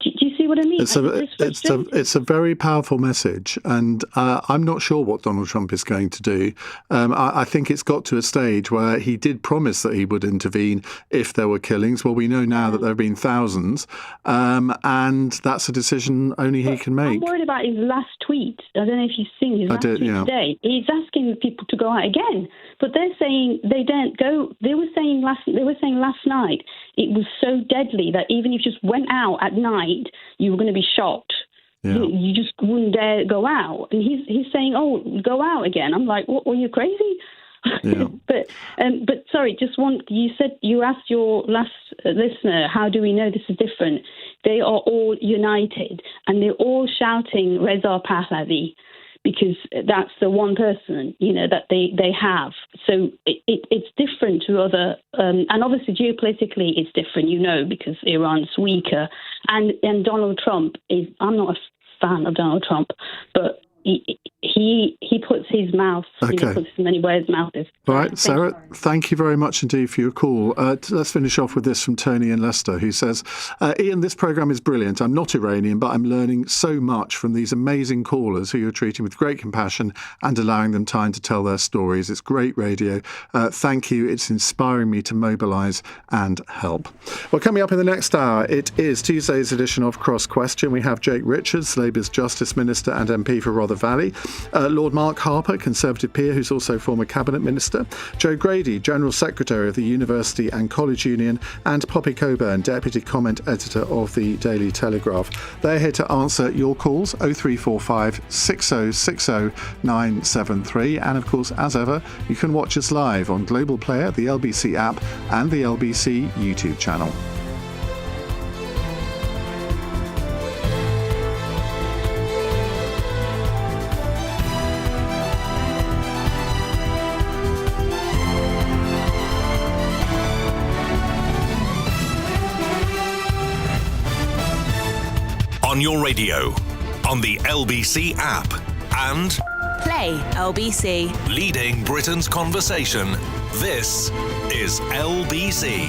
Do you see what I mean? It's a very powerful message, and I'm not sure what Donald Trump is going to do. I think it's got to a stage where he did promise that he would intervene if there were killings. Well, we know now that there have been thousands, and that's a decision only he can make. I'm worried about his last tweet. I don't know if you've seen his last tweet today. He's asking people to go out again, but they're saying they don't go. They were saying last night it was so deadly that even if you just went out at night, you were going to be shot. Yeah. You just wouldn't dare go out. And he's saying, go out again. I'm like, what, were you crazy? Yeah. But sorry, you asked your last listener, how do we know this is different? They are all united and they're all shouting Reza Pahlavi because that's the one person, you know, that they have. So it's different to other, and obviously geopolitically it's different, you know, because Iran's weaker. And Donald Trump is, I'm not a fan of Donald Trump, but he puts his mouth, he puts his money where his mouth is. All right, Sarah, thank you very much indeed for your call. Let's finish off with this from Tony in Leicester, who says, Iain, this programme is brilliant. I'm not Iranian, but I'm learning so much from these amazing callers who you're treating with great compassion and allowing them time to tell their stories. It's great radio. Thank you. It's inspiring me to mobilise and help. Well, coming up in the next hour, it is Tuesday's edition of Cross Question. We have Jake Richards, Labour's Justice Minister and MP for Rother Valley. Lord Mark Harper, Conservative peer who's also former Cabinet Minister, Joe Grady, General Secretary of the University and College Union, and Poppy Coburn, Deputy Comment Editor of the Daily Telegraph. They're here to answer your calls, 0345 6060 973. And of course, as ever, you can watch us live on Global Player, the LBC app, and the LBC YouTube channel. On your radio, on the LBC app, and Play LBC. leading Britain's conversation. This is LBC.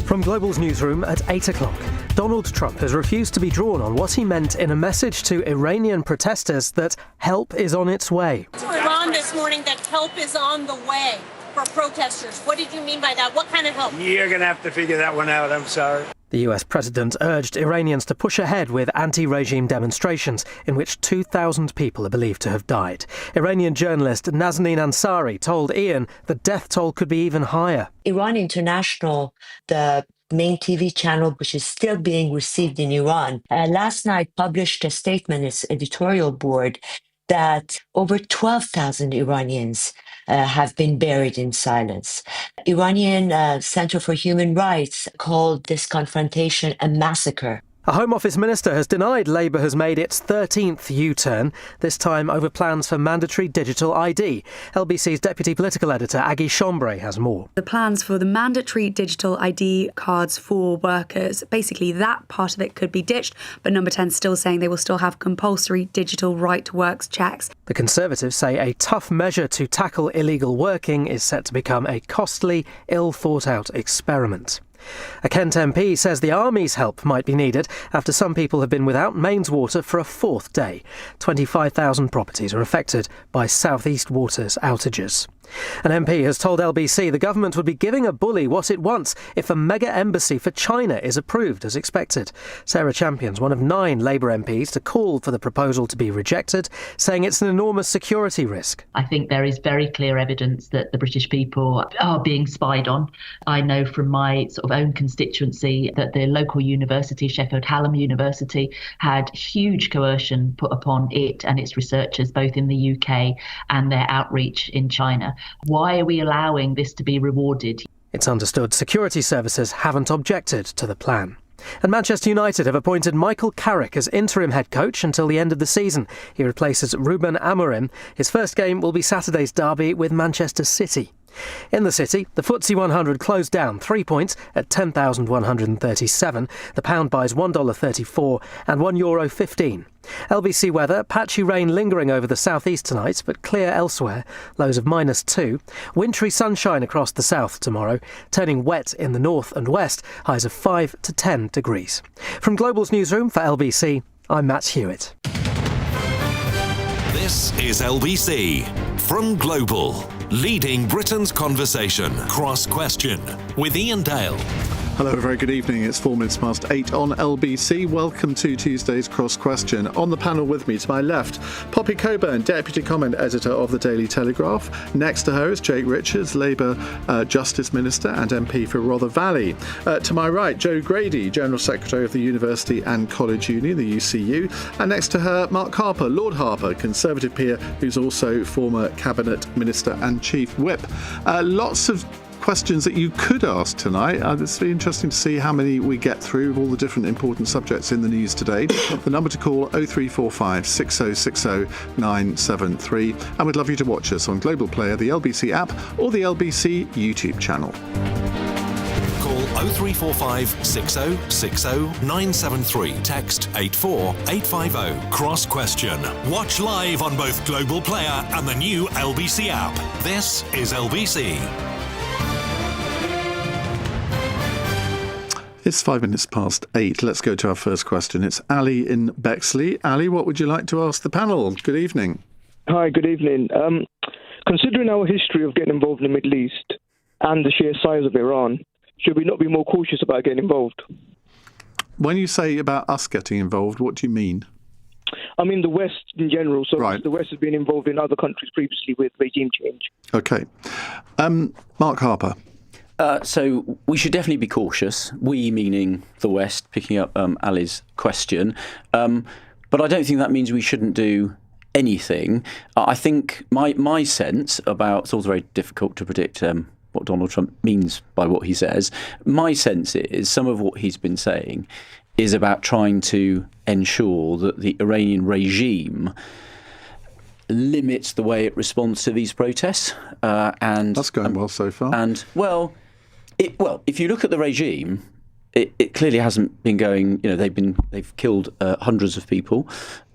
From Global's newsroom at 8 o'clock, Donald Trump has refused to be drawn on what he meant in a message to Iranian protesters that help is on its way. To Iran this morning that help is on the way for protesters. What did you mean by that? What kind of help? You're going to have to figure that one out, I'm sorry. The US president urged Iranians to push ahead with anti-regime demonstrations in which 2,000 people are believed to have died. Iranian journalist Nazanin Ansari told Iain the death toll could be even higher. Iran International, the main TV channel which is still being received in Iran, last night published a statement, its editorial board, that over 12,000 Iranians have been buried in silence. Iranian Center for Human Rights called this confrontation a massacre. A Home Office minister has denied Labour has made its 13th U-turn, this time over plans for mandatory digital ID. LBC's deputy political editor Aggie Chambray has more. The plans for the mandatory digital ID cards for workers, basically that part of it could be ditched, but Number 10 still saying they will still have compulsory digital right to work checks. The Conservatives say a tough measure to tackle illegal working is set to become a costly, ill-thought-out experiment. A Kent MP says the Army's help might be needed after some people have been without mains water for a fourth day. 25,000 properties are affected by South East Water's outages. An MP has told LBC the government would be giving a bully what it wants if a mega embassy for China is approved as expected. Sarah Champion's one of 9 Labour MPs to call for the proposal to be rejected, saying it's an enormous security risk. I think there is very clear evidence that the British people are being spied on. I know from my sort of own constituency that the local university, Sheffield Hallam University, had huge coercion put upon it and its researchers, both in the UK and their outreach in China. Why are we allowing this to be rewarded? It's understood security services haven't objected to the plan. And Manchester United have appointed Michael Carrick as interim head coach until the end of the season. He replaces Ruben Amorim. His first game will be Saturday's derby with Manchester City. In the city, the FTSE 100 closed down 3 points at 10,137. The pound buys $1.34 and €1.15. LBC weather, patchy rain lingering over the southeast tonight, but clear elsewhere, lows of -2. Wintry sunshine across the south tomorrow, turning wet in the north and west, highs of 5 to 10 degrees. From Global's newsroom for LBC, I'm Matt Hewitt. This is LBC from Global, leading Britain's conversation. Cross Question with Iain Dale. Hello, a very good evening. It's 4 minutes past 8 on LBC. Welcome to Tuesday's Cross Question. On the panel with me to my left, Poppy Coburn, Deputy Comment Editor of the Daily Telegraph. Next to her is Jake Richards, Labour Justice Minister and MP for Rother Valley. To my right, Joe Grady, General Secretary of the University and College Union, the UCU. And next to her, Mark Harper, Lord Harper, Conservative peer, who's also former Cabinet Minister and Chief Whip. Lots of questions that you could ask tonight. It's really interesting to see how many we get through of all the different important subjects in the news today. The number to call 0345 6060 973, and we'd love you to watch us on Global Player, the LBC app, or the LBC YouTube channel. Call 0345 6060 973. Text 84850. Cross Question. Watch live on both Global Player and the new LBC app. This is LBC. It's 5 minutes past 8. Let's go to our first question. It's Ali in Bexley. Ali, what would you like to ask the panel? Good evening. Hi, good evening. Considering our history of getting involved in the Middle East and the sheer size of Iran, should we not be more cautious about getting involved? When you say about us getting involved, what do you mean? I mean the West in general. So right. The West has been involved in other countries previously with regime change. Okay. Mark Harper. So we should definitely be cautious, we meaning the West, picking up Ali's question. But I don't think that means we shouldn't do anything. I think my sense about, it's also very difficult to predict what Donald Trump means by what he says. My sense is some of what he's been saying is about trying to ensure that the Iranian regime limits the way it responds to these protests. And that's going well so far. And if you look at the regime, it clearly hasn't been going. They've killed hundreds of people.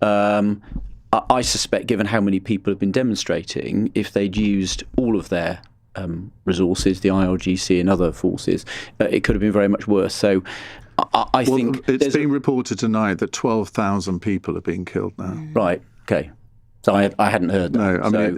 I suspect, given how many people have been demonstrating, if they'd used all of their resources, the IRGC and other forces, it could have been very much worse. So I think it's being reported tonight that 12,000 people are being killed now. Right. Okay. So I hadn't heard that. No, I mean,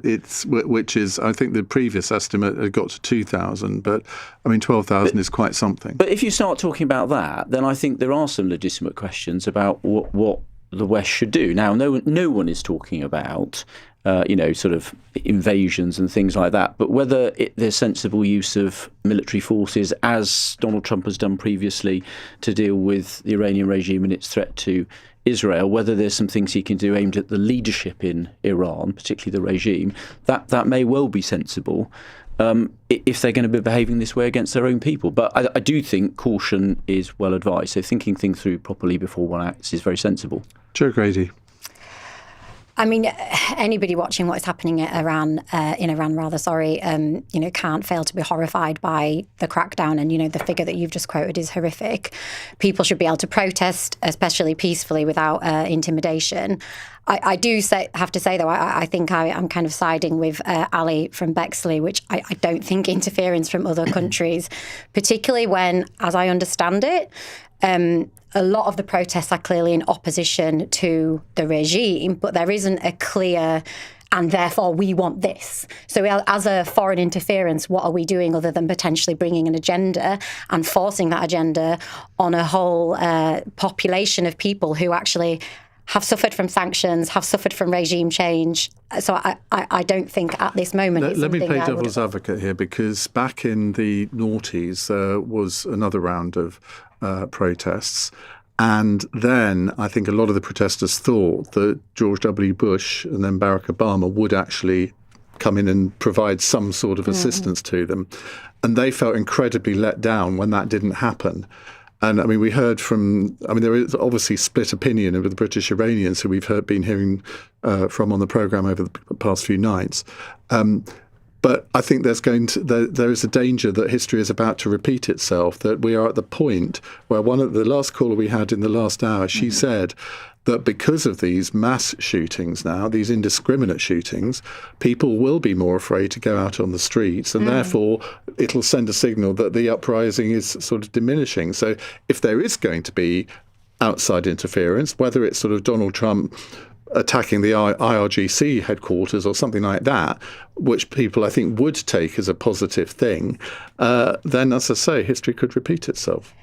which is, I think the previous estimate had got to 2,000, but I mean, 12,000 is quite something. But if you start talking about that, then I think there are some legitimate questions about what the West should do. Now, no one is talking about, sort of invasions and things like that, but whether there's sensible use of military forces, as Donald Trump has done previously, to deal with the Iranian regime and its threat to Israel, whether there's some things he can do aimed at the leadership in Iran, particularly the regime, that may well be sensible if they're going to be behaving this way against their own people. But I do think caution is well advised. So thinking things through properly before one acts is very sensible. Joe Grady. I mean, anybody watching what is happening in Iran, can't fail to be horrified by the crackdown. And, the figure that you've just quoted is horrific. People should be able to protest, especially peacefully, without intimidation. I have to say, though, I think I'm kind of siding with Ali from Bexley, which I don't think interference from other countries, particularly when, as I understand it, a lot of the protests are clearly in opposition to the regime, but there isn't a clear, and therefore we want this. So as a foreign interference, what are we doing other than potentially bringing an agenda and forcing that agenda on a whole population of people who actually have suffered from sanctions, have suffered from regime change. So I don't think at this moment Let me play devil's advocate here, because back in the noughties there was another round of protests. And then I think a lot of the protesters thought that George W. Bush and then Barack Obama would actually come in and provide some sort of assistance to them. And they felt incredibly let down when that didn't happen. And I mean, we heard there is obviously split opinion over the British Iranians who we've been hearing from on the programme over the past few nights. But I think there is a danger that history is about to repeat itself, that we are at the point where the last caller we had in the last hour, she said that because of these mass shootings now, these indiscriminate shootings, people will be more afraid to go out on the streets, and therefore it'll send a signal that the uprising is sort of diminishing. So if there is going to be outside interference, whether it's sort of Donald Trump attacking the IRGC headquarters or something like that, which people I think would take as a positive thing, then, as I say, history could repeat itself.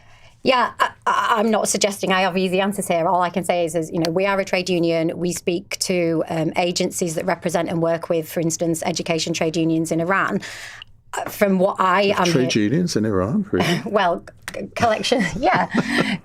Yeah, I'm not suggesting I have easy answers here. All I can say is we are a trade union. We speak to agencies that represent and work with, for instance, education trade unions in Iran. From what I am trade unions in Iran, really? Well, collection, yeah.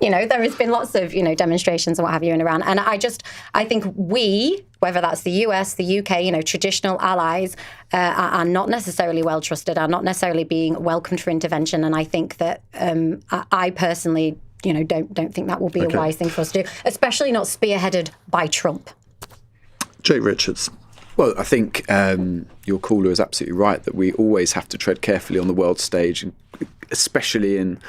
There has been lots of demonstrations and what have you in Iran, and I think we, whether that's the US, the UK, traditional allies, are not necessarily well trusted, are not necessarily being welcomed for intervention, and I think that I personally, don't think that will be a wise thing for us to do, especially not spearheaded by Trump. Jake Richards. Well, I think your caller is absolutely right that we always have to tread carefully on the world stage, especially in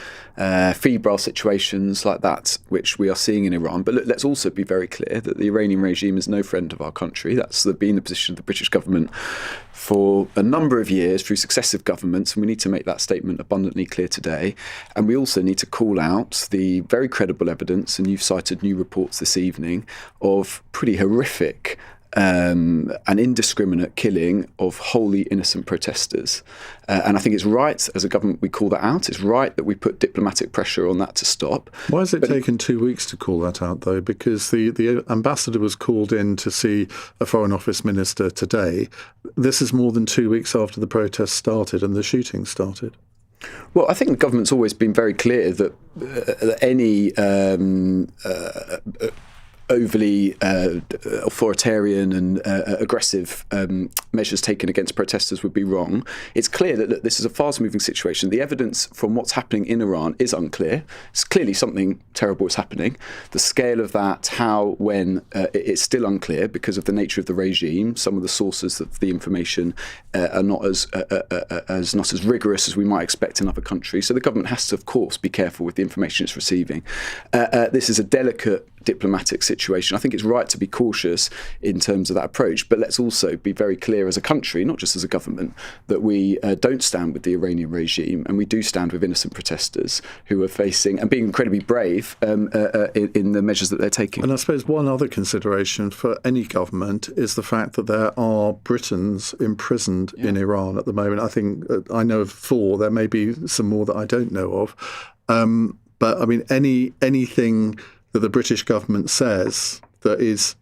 febrile situations like that, which we are seeing in Iran. But look, let's also be very clear that the Iranian regime is no friend of our country. That's been the position of the British government for a number of years through successive governments, and we need to make that statement abundantly clear today. And we also need to call out the very credible evidence, and you've cited new reports this evening, of pretty horrific an indiscriminate killing of wholly innocent protesters. And I think it's right, as a government, we call that out. It's right that we put diplomatic pressure on that to stop. Why has it taken 2 weeks to call that out, though? Because the ambassador was called in to see a Foreign Office minister today. This is more than 2 weeks after the protests started and the shooting started. Well, I think the government's always been very clear that any overly authoritarian and aggressive measures taken against protesters would be wrong. It's clear that this is a fast-moving situation. The evidence from what's happening in Iran is unclear. It's clearly something terrible is happening. The scale of that, how, when, it's still unclear because of the nature of the regime. Some of the sources of the information are not as rigorous as we might expect in other countries. So the government has to, of course, be careful with the information it's receiving. This is a delicate diplomatic situation. I think it's right to be cautious in terms of that approach, but let's also be very clear as a country, not just as a government, that we don't stand with the Iranian regime, and we do stand with innocent protesters who are facing and being incredibly brave in the measures that they're taking. And I suppose one other consideration for any government is the fact that there are Britons imprisoned in Iran at the moment. I think I know of 4. There may be some more that I don't know of. But I mean, anything that the British government says that is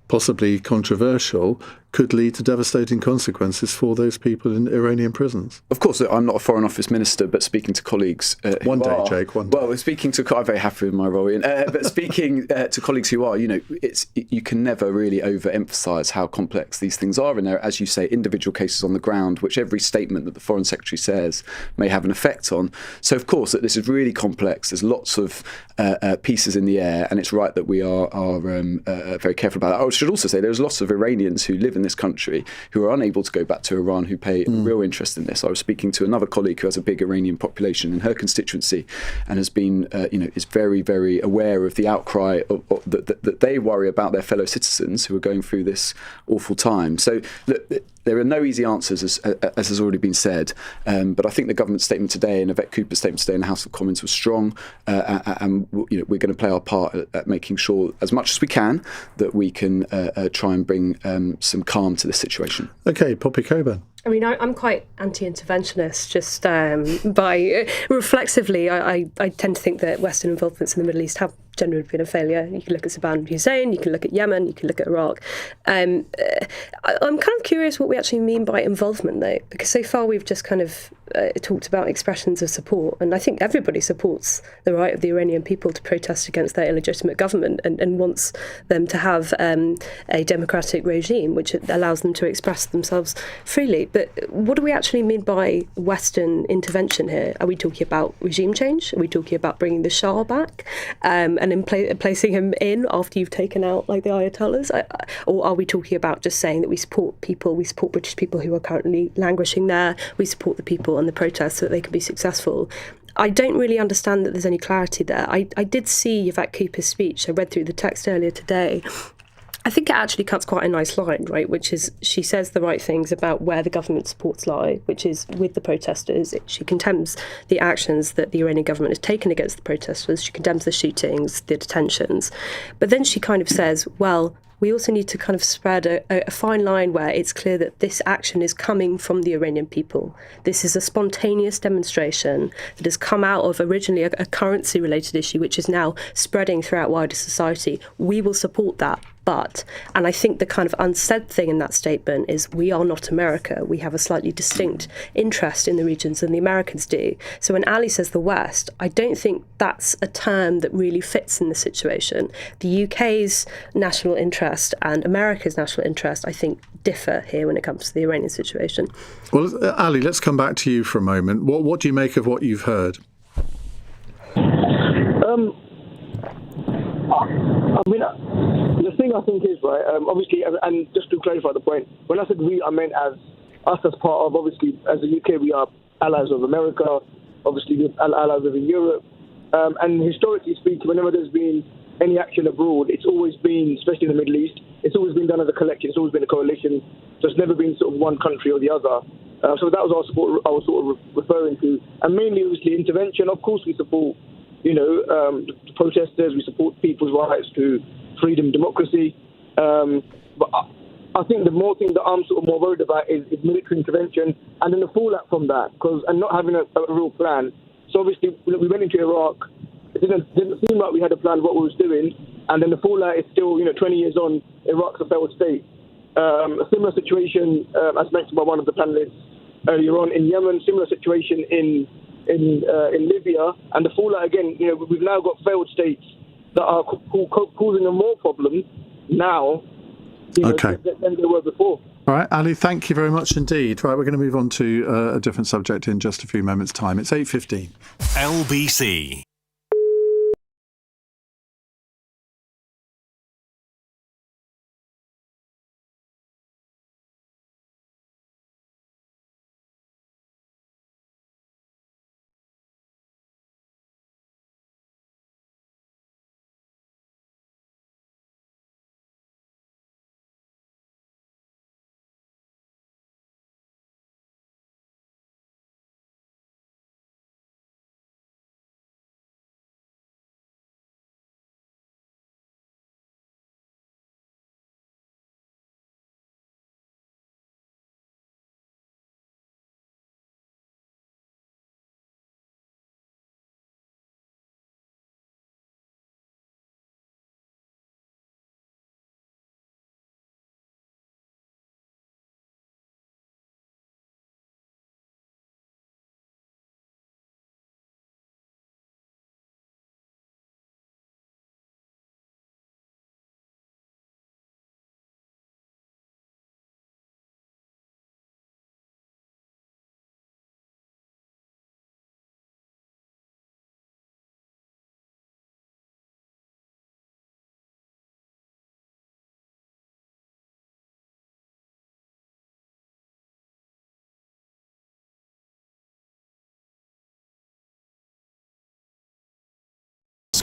possibly controversial could lead to devastating consequences for those people in Iranian prisons. Of course, I'm not a Foreign Office minister, but speaking to colleagues... one day, Jake. I'm very happy with my role, Ian. But speaking to colleagues who are, you can never really overemphasise how complex these things are. And there are, as you say, individual cases on the ground, which every statement that the Foreign Secretary says may have an effect on. So, of course, that this is really complex. There's lots of pieces in the air, and it's right that we are very careful about that. I should also say there's lots of Iranians who live in this country who are unable to go back to Iran, who pay real interest in this. I was speaking to another colleague who has a big Iranian population in her constituency and has been, is very, very aware of the outcry that they worry about their fellow citizens who are going through this awful time. So there are no easy answers, as has already been said. But I think the government statement today and Yvette Cooper's statement today in the House of Commons was strong. And we're going to play our part at making sure, as much as we can, that we can try and bring some calm to the situation. OK, Poppy Coburn. I mean, I'm quite anti-interventionist, just by reflexively, I tend to think that Western involvements in the Middle East have generally been a failure. You can look at Saddam Hussein, you can look at Yemen, you can look at Iraq. I'm kind of curious what we actually mean by involvement, though, because so far we've just kind of talked about expressions of support, and I think everybody supports the right of the Iranian people to protest against their illegitimate government and wants them to have a democratic regime which allows them to express themselves freely. But what do we actually mean by Western intervention here? Are we talking about regime change? Are we talking about bringing the Shah back and placing him in after you've taken out like the Ayatollahs? Or are we talking about just saying that we support people, we support British people who are currently languishing there, we support the people and the protests so that they can be successful? I don't really understand that there's any clarity there. I did see Yvette Cooper's speech. I read through the text earlier today. I think it actually cuts quite a nice line, right, which is she says the right things about where the government supports lie, which is with the protesters. She condemns the actions that the Iranian government has taken against the protesters. She condemns the shootings, the detentions. But then she kind of says, well, we also need to kind of spread a fine line where it's clear that this action is coming from the Iranian people. This is a spontaneous demonstration that has come out of originally a currency-related issue, which is now spreading throughout wider society. We will support that. But, and I think the kind of unsaid thing in that statement is we are not America. We have a slightly distinct interest in the regions than the Americans do. So when Ali says the West, I don't think that's a term that really fits in the situation. The UK's national interest and America's national interest, I think, differ here when it comes to the Iranian situation. Well, Ali, let's come back to you for a moment. What do you make of what you've heard? I mean, the thing I think is, right, obviously, and just to clarify the point, when I said we, I meant as us as part of, obviously, as the UK, we are allies of America, obviously, we're allies within Europe. And historically speaking, whenever there's been any action abroad, it's always been, especially in the Middle East, it's always been done as a collective, it's always been a coalition, so it's never been sort of one country or the other. So that was I was sort of referring to. And mainly, obviously, intervention. Of course, we support the protesters, we support people's rights to freedom, democracy. But I think the more thing that I'm sort of more worried about is military intervention and then the fallout from that, and not having a real plan. So obviously we went into Iraq. It didn't seem like we had a plan of what we was doing, and then the fallout is still 20 years on. Iraq's a failed state. A similar situation, as mentioned by one of the panelists earlier on, in Yemen. Similar situation in Libya, and the fallout again. We've now got failed states that are causing a more problem now than there were before. All right, Ali, thank you very much indeed. Right, we're going to move on to a different subject in just a few moments' time. It's 8:15. LBC.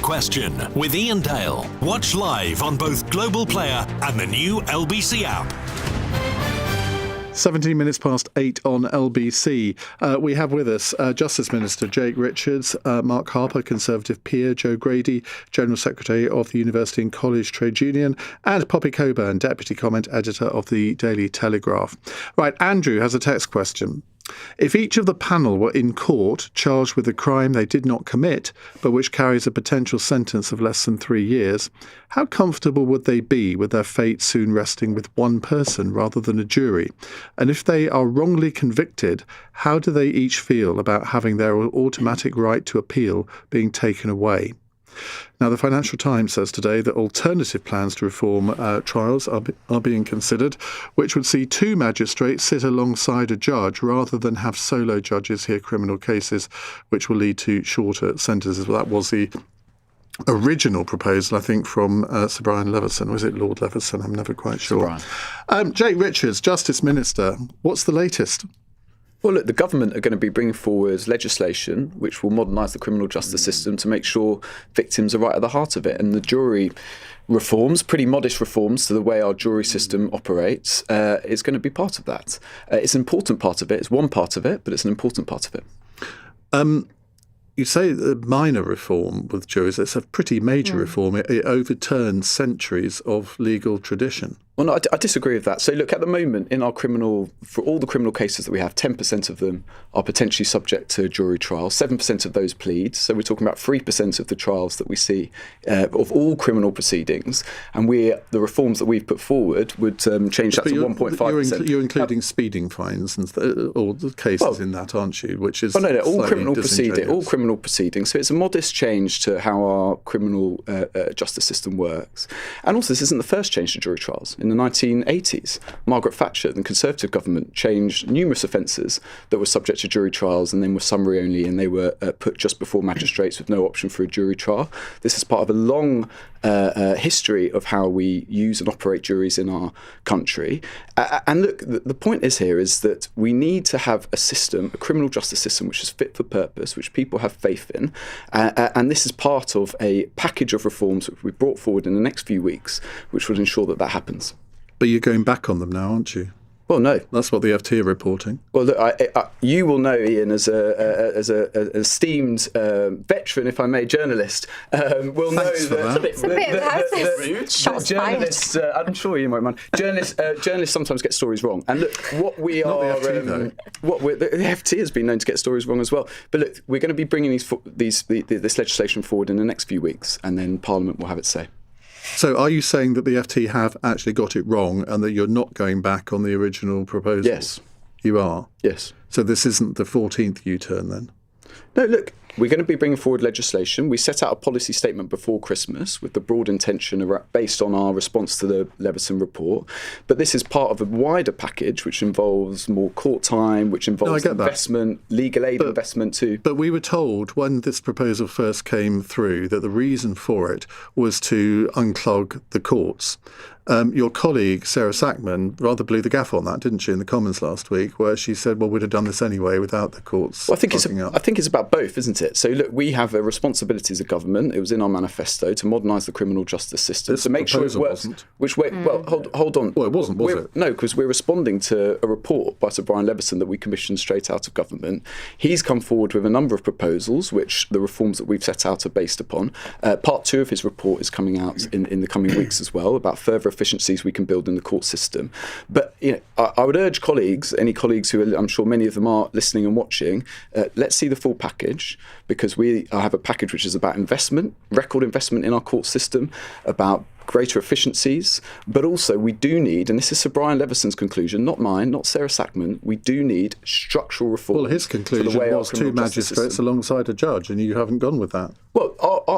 Question with Iain Dale. Watch live on both Global Player and the new LBC app. 17 minutes past 8 on LBC. We have with us Justice Minister Jake Richards, Mark Harper, Conservative peer, Joe Grady, General Secretary of the University and College Trade Union, and Poppy Coburn, Deputy Comment Editor of the Daily Telegraph. Right, Andrew has a text question. If each of the panel were in court charged with a crime they did not commit, but which carries a potential sentence of less than 3 years, how comfortable would they be with their fate soon resting with one person rather than a jury? And if they are wrongly convicted, how do they each feel about having their automatic right to appeal being taken away? Now, the Financial Times says today that alternative plans to reform trials are being considered, which would see two magistrates sit alongside a judge rather than have solo judges hear criminal cases, which will lead to shorter sentences. Well, that was the original proposal, I think, from Sir Brian Leveson. Was it Lord Leveson? I'm never quite sure. Jake Richards, Justice Minister, what's the latest? Well, look, the government are going to be bringing forward legislation which will modernise the criminal justice system to make sure victims are right at the heart of it. And the jury reforms, pretty modest reforms to the way our jury system operates, is going to be part of that. It's an important part of it. It's one part of it, but it's an important part of it. You say a minor reform with juries. It's a pretty major reform. It overturns centuries of legal tradition. Well, no, I disagree with that. So look, at the moment in our for all the criminal cases that we have, 10% of them are potentially subject to jury trial. 7% of those plead. So we're talking about 3% of the trials that we see of all criminal proceedings. And the reforms that we've put forward would change that to 1.5%. You're including speeding fines and all the cases in that, aren't you? Which is all criminal proceedings. So it's a modest change to how our criminal justice system works. And also, this isn't the first change to jury trials. In the 1980s, Margaret Thatcher, the Conservative government, changed numerous offences that were subject to jury trials and then were summary only, and they were put just before magistrates with no option for a jury trial. This is part of a long history of how we use and operate juries in our country. And look, the point is that we need to have a system, a criminal justice system, which is fit for purpose, which people have faith in. And this is part of a package of reforms which we brought forward in the next few weeks, which would ensure that happens. But you're going back on them now, aren't you? Well, no. That's what the FT are reporting. Well, look, you will know, Ian, as an esteemed veteran, if I may, journalist, will know that. It's a bit of journalists. I'm sure you might mind. Journalists sometimes get stories wrong, and look, what we Not are. the FT, though. The FT has been known to get stories wrong as well. But look, we're going to be bringing this legislation forward in the next few weeks, and then Parliament will have its say. So are you saying that the FT have actually got it wrong and that you're not going back on the original proposals? Yes. You are? Yes. So this isn't the 14th U-turn then? No, look, we're going to be bringing forward legislation. We set out a policy statement before Christmas with the broad intention based on our response to the Leveson report. But this is part of a wider package which involves more court time, which involves investment, legal aid investment too. But we were told when this proposal first came through that the reason for it was to unclog the courts. Your colleague, Sarah Sackman, rather blew the gaff on that, didn't she, in the Commons last week, where she said, well, we'd have done this anyway without the courts. Well, I think it's about both, isn't it? So, look, we have a responsibility as a government, it was in our manifesto, to modernise the criminal justice system, to make sure it works. Well, hold on. Well, it wasn't, was it? No, because we're responding to a report by Sir Brian Leveson that we commissioned straight out of government. He's come forward with a number of proposals, which the reforms that we've set out are based upon. Part 2 of his report is coming out in the coming weeks as well, about further efficiencies we can build in the court system. But I would urge colleagues, any colleagues who I'm sure many of them are listening and watching, let's see the full package, because we have a package which is about investment, record investment in our court system, about greater efficiencies, but also we do need, and this is Sir Brian Leveson's conclusion, not mine, not Sarah Sackman, we do need structural reform. Well, his conclusion was 2 magistrates alongside a judge, and you haven't gone with that. Well,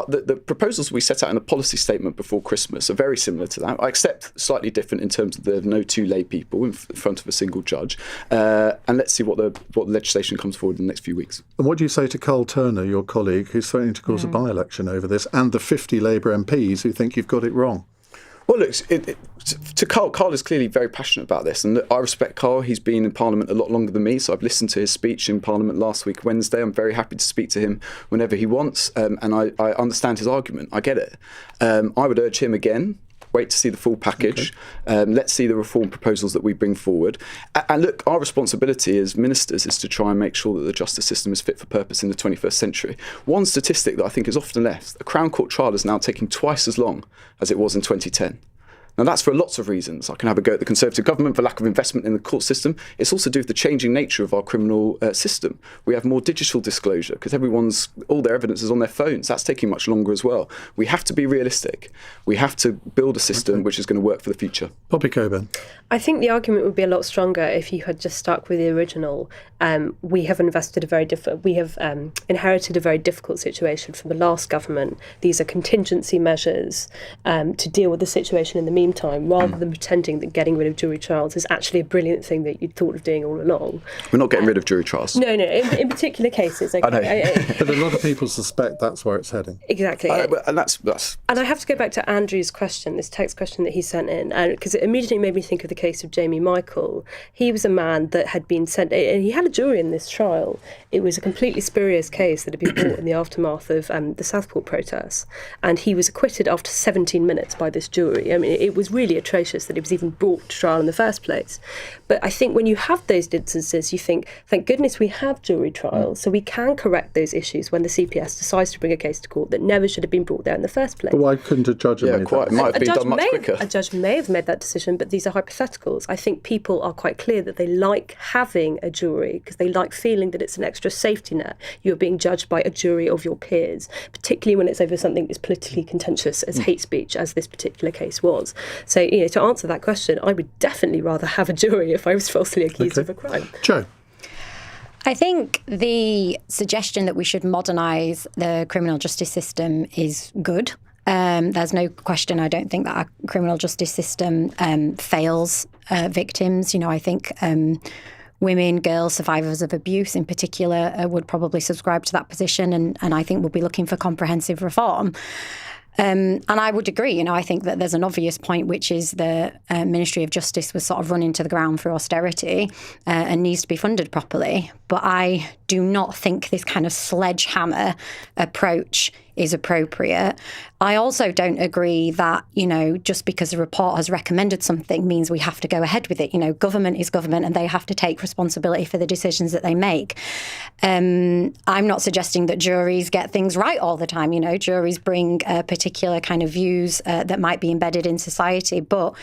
the proposals we set out in the policy statement before Christmas are very similar to that. I accept slightly different in terms of there are no 2 lay people in front of a single judge. And let's see what the legislation comes forward in the next few weeks. And what do you say to Carl Turner, your colleague, who's threatening to cause a by-election over this, and the 50 Labour MPs who think you've got it wrong? Well, look, to Carl is clearly very passionate about this, and I respect Carl. He's been in Parliament a lot longer than me, so I've listened to his speech in Parliament last week, Wednesday. I'm very happy to speak to him whenever he wants, and I understand his argument. I get it. I would urge him again, wait to see the full package. Okay. Let's see the reform proposals that we bring forward. And look, our responsibility as ministers is to try and make sure that the justice system is fit for purpose in the 21st century. One statistic that I think is often left, a Crown Court trial is now taking twice as long as it was in 2010. Now, that's for lots of reasons. I can have a go at the Conservative government for lack of investment in the court system. It's also to do with the changing nature of our criminal system. We have more digital disclosure because all their evidence is on their phones. That's taking much longer as well. We have to be realistic. We have to build a system which is going to work for the future. Poppy Coburn. I think the argument would be a lot stronger if you had just stuck with the original. We have inherited a very difficult situation from the last government. These are contingency measures to deal with the situation in the meantime, rather than pretending that getting rid of jury trials is actually a brilliant thing that you'd thought of doing all along. We're not getting rid of jury trials. No, in particular cases. Okay. I know. But a lot of people suspect that's where it's heading. Exactly. And that's. And I have to go back to Andrew's question, this text question that he sent in, because it immediately made me think of the case of Jamie Michael. He was a man that had been sent, and he had a jury in this trial. It was a completely spurious case that had been brought in the aftermath of the Southport protests, and he was acquitted after 17 minutes by this jury. I mean, it was really atrocious that it was even brought to trial in the first place. But I think when you have those instances, you think, thank goodness we have jury trials, so we can correct those issues when the CPS decides to bring a case to court that never should have been brought there in the first place. But why couldn't a judge have made that? It might have been done much quicker. A judge may have made that decision, but these are hypotheticals. I think people are quite clear that they like having a jury because they like feeling that it's an extra safety net. You're being judged by a jury of your peers, particularly when it's over something that's politically contentious as hate speech, as this particular case was. So, to answer that question, I would definitely rather have a jury if I was falsely accused of a crime. Jo. I think the suggestion that we should modernise the criminal justice system is good. There's no question, I don't think that our criminal justice system fails victims. I think women, girls, survivors of abuse in particular would probably subscribe to that position, and I think we'll be looking for comprehensive reform. And I would agree, I think that there's an obvious point, which is the Ministry of Justice was sort of run into the ground through austerity and needs to be funded properly. But I do not think this kind of sledgehammer approach is appropriate. I also don't agree that, just because a report has recommended something means we have to go ahead with it. Government is government and they have to take responsibility for the decisions that they make. I'm not suggesting that juries get things right all the time. Juries bring particular kind of views that might be embedded in society, but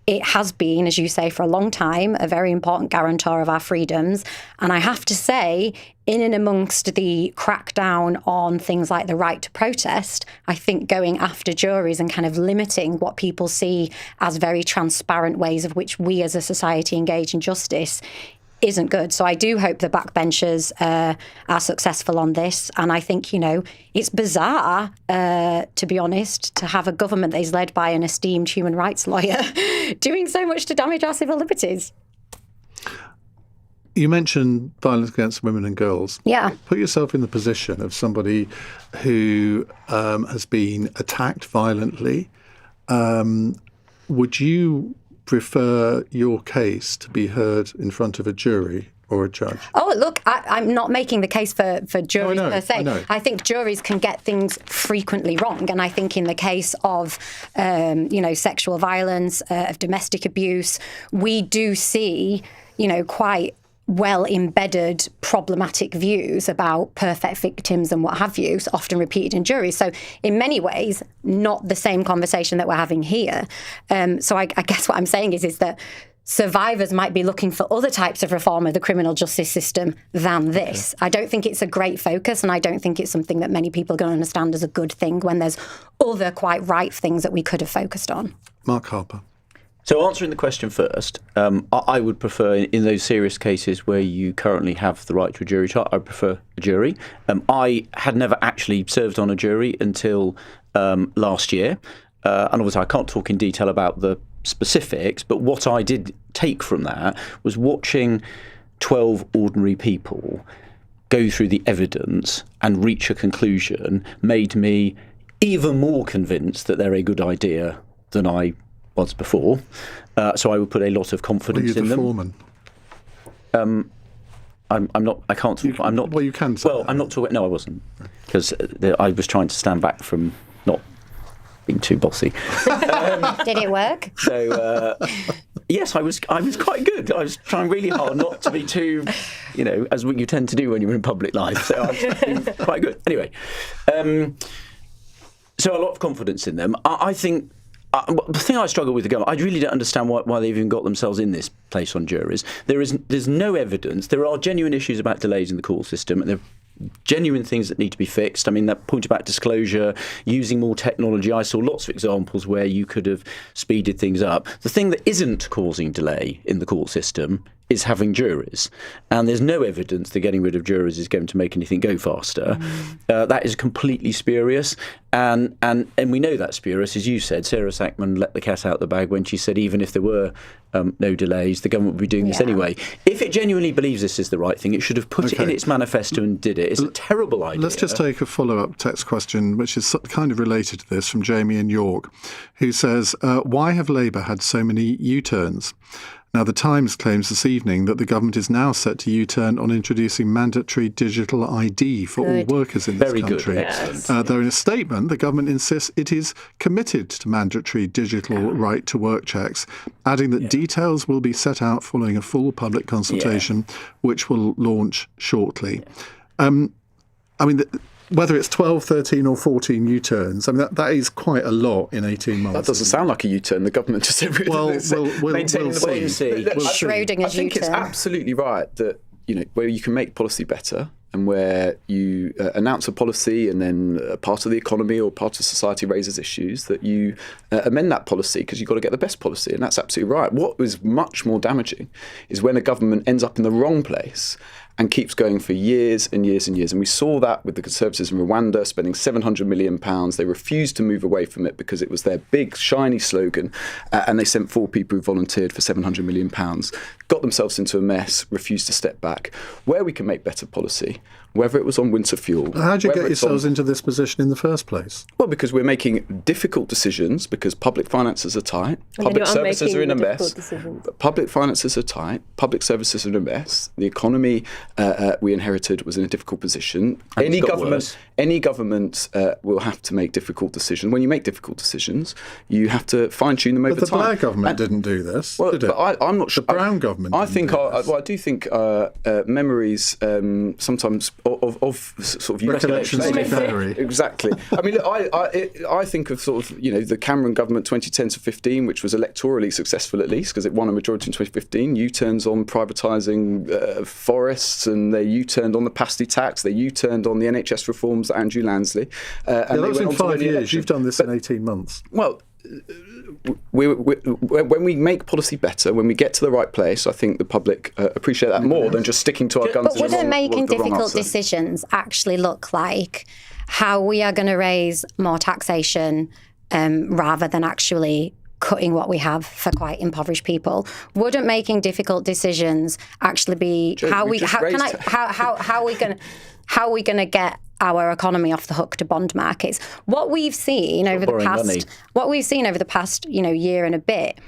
it has been, as you say, for a long time, a very important guarantor of our freedoms. And I have to say, in and amongst the crackdown on things like the right to protest, I think going after juries and kind of limiting what people see as very transparent ways of which we as a society engage in justice isn't good. So I do hope the backbenchers are successful on this. And I think, it's bizarre, to be honest, to have a government that is led by an esteemed human rights lawyer doing so much to damage our civil liberties. You mentioned violence against women and girls. Yeah. Put yourself in the position of somebody who has been attacked violently. Would you prefer your case to be heard in front of a jury or a judge? Oh, look, I'm not making the case for juries per se. I know. I think juries can get things frequently wrong. And I think in the case of, sexual violence, of domestic abuse, we do see, quite well embedded problematic views about perfect victims and what have you, so often repeated in juries. So in many ways, not the same conversation that we're having here. So I guess what I'm saying is that survivors might be looking for other types of reform of the criminal justice system than this. Okay. I don't think it's a great focus, and I don't think it's something that many people are going to understand as a good thing when there's other quite right things that we could have focused on. Mark Harper. So answering the question first, I would prefer in those serious cases where you currently have the right to a jury trial, I prefer a jury. I had never actually served on a jury until last year. And obviously I can't talk in detail about the specifics, but what I did take from that was watching 12 ordinary people go through the evidence and reach a conclusion made me even more convinced that they're a good idea than I was before. So I would put a lot of confidence in them. Foreman? I'm not. I can't talk. I'm not. Well, you can say. Well, I'm not talking. No, I wasn't, because I was trying to stand back from not being too bossy. Did it work? So yes, I was quite good. I was trying really hard not to be too, as what you tend to do when you're in public life. So I was being quite good. Anyway, so a lot of confidence in them. I think. The thing I struggle with the government, I really don't understand why they've even got themselves in this place on juries. There's no evidence. There are genuine issues about delays in the court system, and there are genuine things that need to be fixed. I mean, that point about disclosure, using more technology, I saw lots of examples where you could have speeded things up. The thing that isn't causing delay in the court system is having juries. And there's no evidence that getting rid of juries is going to make anything go faster. That is completely spurious. And we know that's spurious. As you said, Sarah Sackman let the cat out of the bag when she said even if there were no delays, the government would be doing this anyway. If it genuinely believes this is the right thing, it should have put it in its manifesto and did it. It's a terrible idea. Let's just take a follow-up text question, which is kind of related to this, from Jamie in York, who says, why have Labour had so many U-turns? Now, the Times claims this evening that the government is now set to U-turn on introducing mandatory digital ID for all workers in this country. Yes. Though in a statement, the government insists it is committed to mandatory digital right-to-work checks, adding that details will be set out following a full public consultation, which will launch shortly. Whether it's 12, 13 or 14 U-turns, that is quite a lot in 18 months. That doesn't sound like a U-turn. The government just said we'll see. Schrodinger's I think it's absolutely right that, where you can make policy better and where you announce a policy and then part of the economy or part of society raises issues, that you amend that policy because you've got to get the best policy, and that's absolutely right. What was much more damaging is when a government ends up in the wrong place and keeps going for years and years and years. And we saw that with the Conservatives in Rwanda spending £700 million. They refused to move away from it because it was their big, shiny slogan. And they sent 4 people who volunteered for £700 million, got themselves into a mess, refused to step back. Where we can make better policy, whether it was on winter fuel. How did you get yourselves into this position in the first place? Well, because we're making difficult decisions, because public finances are tight, public services are in a mess. Public finances are tight, public services are in a mess. The economy we inherited was in a difficult position. And Any any government will have to make difficult decisions. When you make difficult decisions, you have to fine-tune them over time. But the Blair government didn't do this, did it? But I'm not sure. The Brown government I do think memories sometimes of sort of recollections may vary. Exactly. I mean, look, I think of sort of, the Cameron government 2010 to 15, which was electorally successful at least because it won a majority in 2015. U-turns on privatising forests, and they U-turned on the pasty tax. They U-turned on the NHS reforms that Andrew Lansley. That was in 5 years. You've done this in 18 months. Well, when we make policy better, when we get to the right place, I think the public appreciate that more than just sticking to our guns. But wouldn't making difficult decisions actually look like how we are going to raise more taxation rather than actually cutting what we have for quite impoverished people? Wouldn't making difficult decisions actually be how are we going to get our economy off the hook to bond markets? What we've seen over the past, year and a bit,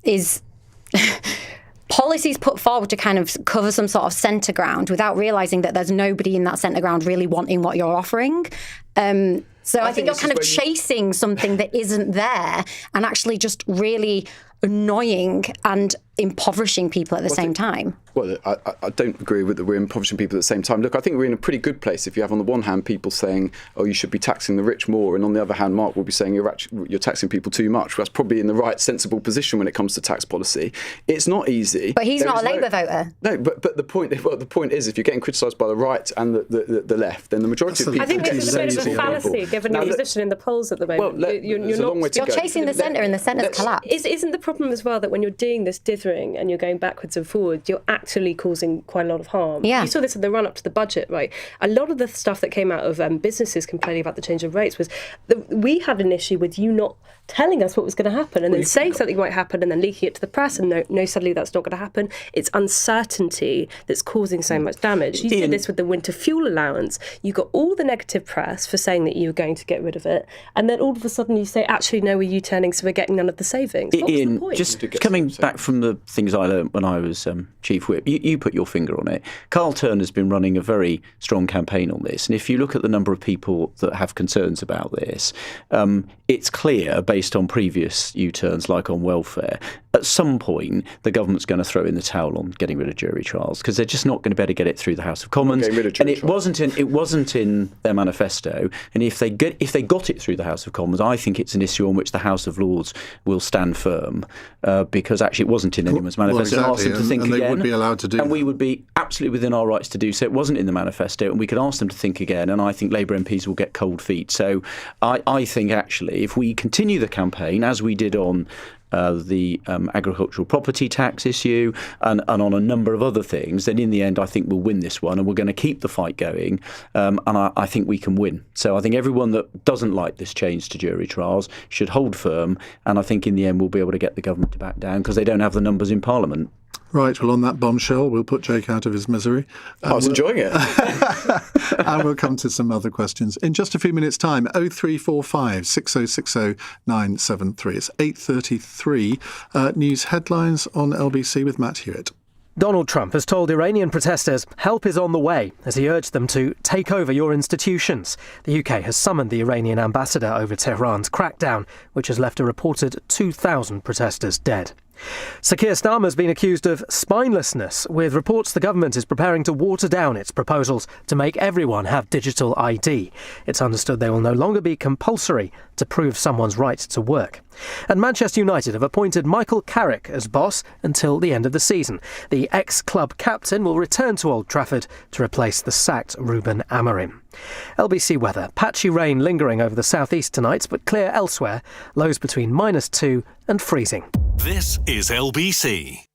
is policies put forward to kind of cover some sort of centre ground without realising that there's nobody in that centre ground really wanting what you're offering. So I think you're kind of chasing something that isn't there and actually just really annoying and impoverishing people at the same time. Well, I don't agree with that we're impoverishing people at the same time. Look, I think we're in a pretty good place if you have on the one hand people saying, oh, you should be taxing the rich more, and on the other hand Mark will be saying you're taxing people too much. Well, that's probably in the right sensible position when it comes to tax policy. It's not easy. But he's not a Labour voter. No, but the point is if you're getting criticised by the right and the left, then the majority of people... I think this is a bit of a fallacy given your position in the polls at the moment. Well, you're chasing the centre and the centre's collapse. Isn't the problem as well that when you're doing this dithering and you're going backwards and forwards, you're actually causing quite a lot of harm? Yeah. You saw this in the run-up to the budget, right? A lot of the stuff that came out of businesses complaining about the change of rates was that we had an issue with you not telling us what was going to happen and then saying something might happen and then leaking it to the press and no, suddenly that's not going to happen. It's uncertainty that's causing so much damage. You did this with the winter fuel allowance. You got all the negative press for saying that you were going to get rid of it, and then all of a sudden you say, actually, no, we're U-turning, so we're getting none of the savings. What was the point? Just coming back from the things I learned when I was Chief Whip, you put your finger on it. Carl Turner's been running a very strong campaign on this, and if you look at the number of people that have concerns about this, it's clear, based on previous U-turns like on welfare, at some point the government's going to throw in the towel on getting rid of jury trials because they're just not going to be able to get it through the House of Commons. And it wasn't in their manifesto. And if they got it through the House of Commons, I think it's an issue on which the House of Lords will stand firm because actually it wasn't in anyone's manifesto. Well, exactly. Ask them to think and again. They would be allowed to do and that. we would be absolutely within our rights to do so. It wasn't in the manifesto, and we could ask them to think again. And I think Labour MPs will get cold feet. So I think actually, if we continue the campaign as we did on the agricultural property tax issue and on a number of other things, then in the end I think we'll win this one and we're going to keep the fight going and I think we can win. So I think everyone that doesn't like this change to jury trials should hold firm, and I think in the end we'll be able to get the government to back down because they don't have the numbers in Parliament. Right, well, on that bombshell, we'll put Jake out of his misery. I was enjoying it. And we'll come to some other questions in just a few minutes' time. 0345 6060 973. It's 8:33. News headlines on LBC with Matt Hewitt. Donald Trump has told Iranian protesters help is on the way as he urged them to take over your institutions. The UK has summoned the Iranian ambassador over Tehran's crackdown, which has left a reported 2,000 protesters dead. Sir Keir Starmer's been accused of spinelessness, with reports the government is preparing to water down its proposals to make everyone have digital ID. It's understood they will no longer be compulsory to prove someone's right to work. And Manchester United have appointed Michael Carrick as boss until the end of the season. The ex-club captain will return to Old Trafford to replace the sacked Ruben Amorim. LBC weather. Patchy rain lingering over the southeast tonight, but clear elsewhere. Lows between -2 and freezing. This is LBC.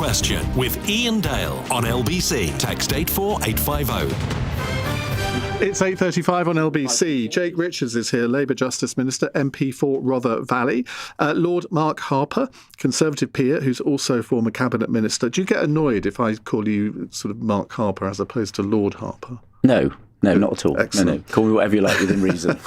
Question with Iain Dale on LBC. Text 84850. It's 8:35 on LBC. Jake Richards is here, Labour Justice Minister, MP for Rother Valley. Lord Mark Harper, Conservative peer, who's also former Cabinet Minister. Do you get annoyed if I call you sort of Mark Harper as opposed to Lord Harper? No, not at all. Excellent. No. Call me whatever you like within reason.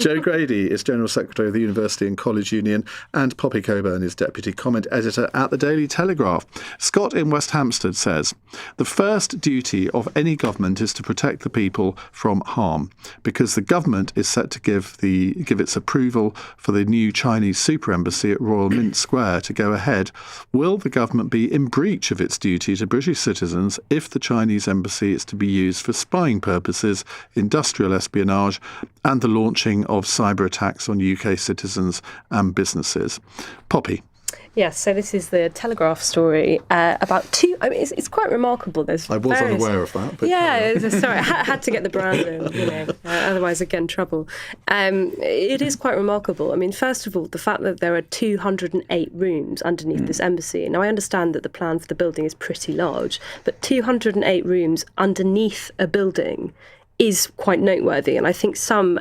Joe Grady is General Secretary of the University and College Union, and Poppy Coburn is Deputy Comment Editor at the Daily Telegraph. Scott in West Hampstead says, the first duty of any government is to protect the people from harm, because the government is set to give its approval for the new Chinese super embassy at Royal Mint Square to go ahead. Will the government be in breach of its duty to British citizens if the Chinese embassy is to be used for spying purposes, industrial espionage, and the launching of cyber attacks on UK citizens and businesses? Poppy. Yes, so this is the Telegraph story about two. I mean, it's quite remarkable. I was unaware of that. But sorry, I had to get the brand in, otherwise I'd get in trouble. It is quite remarkable. I mean, first of all, the fact that there are 208 rooms underneath this embassy. Now, I understand that the plan for the building is pretty large, but 208 rooms underneath a building is quite noteworthy. And I think some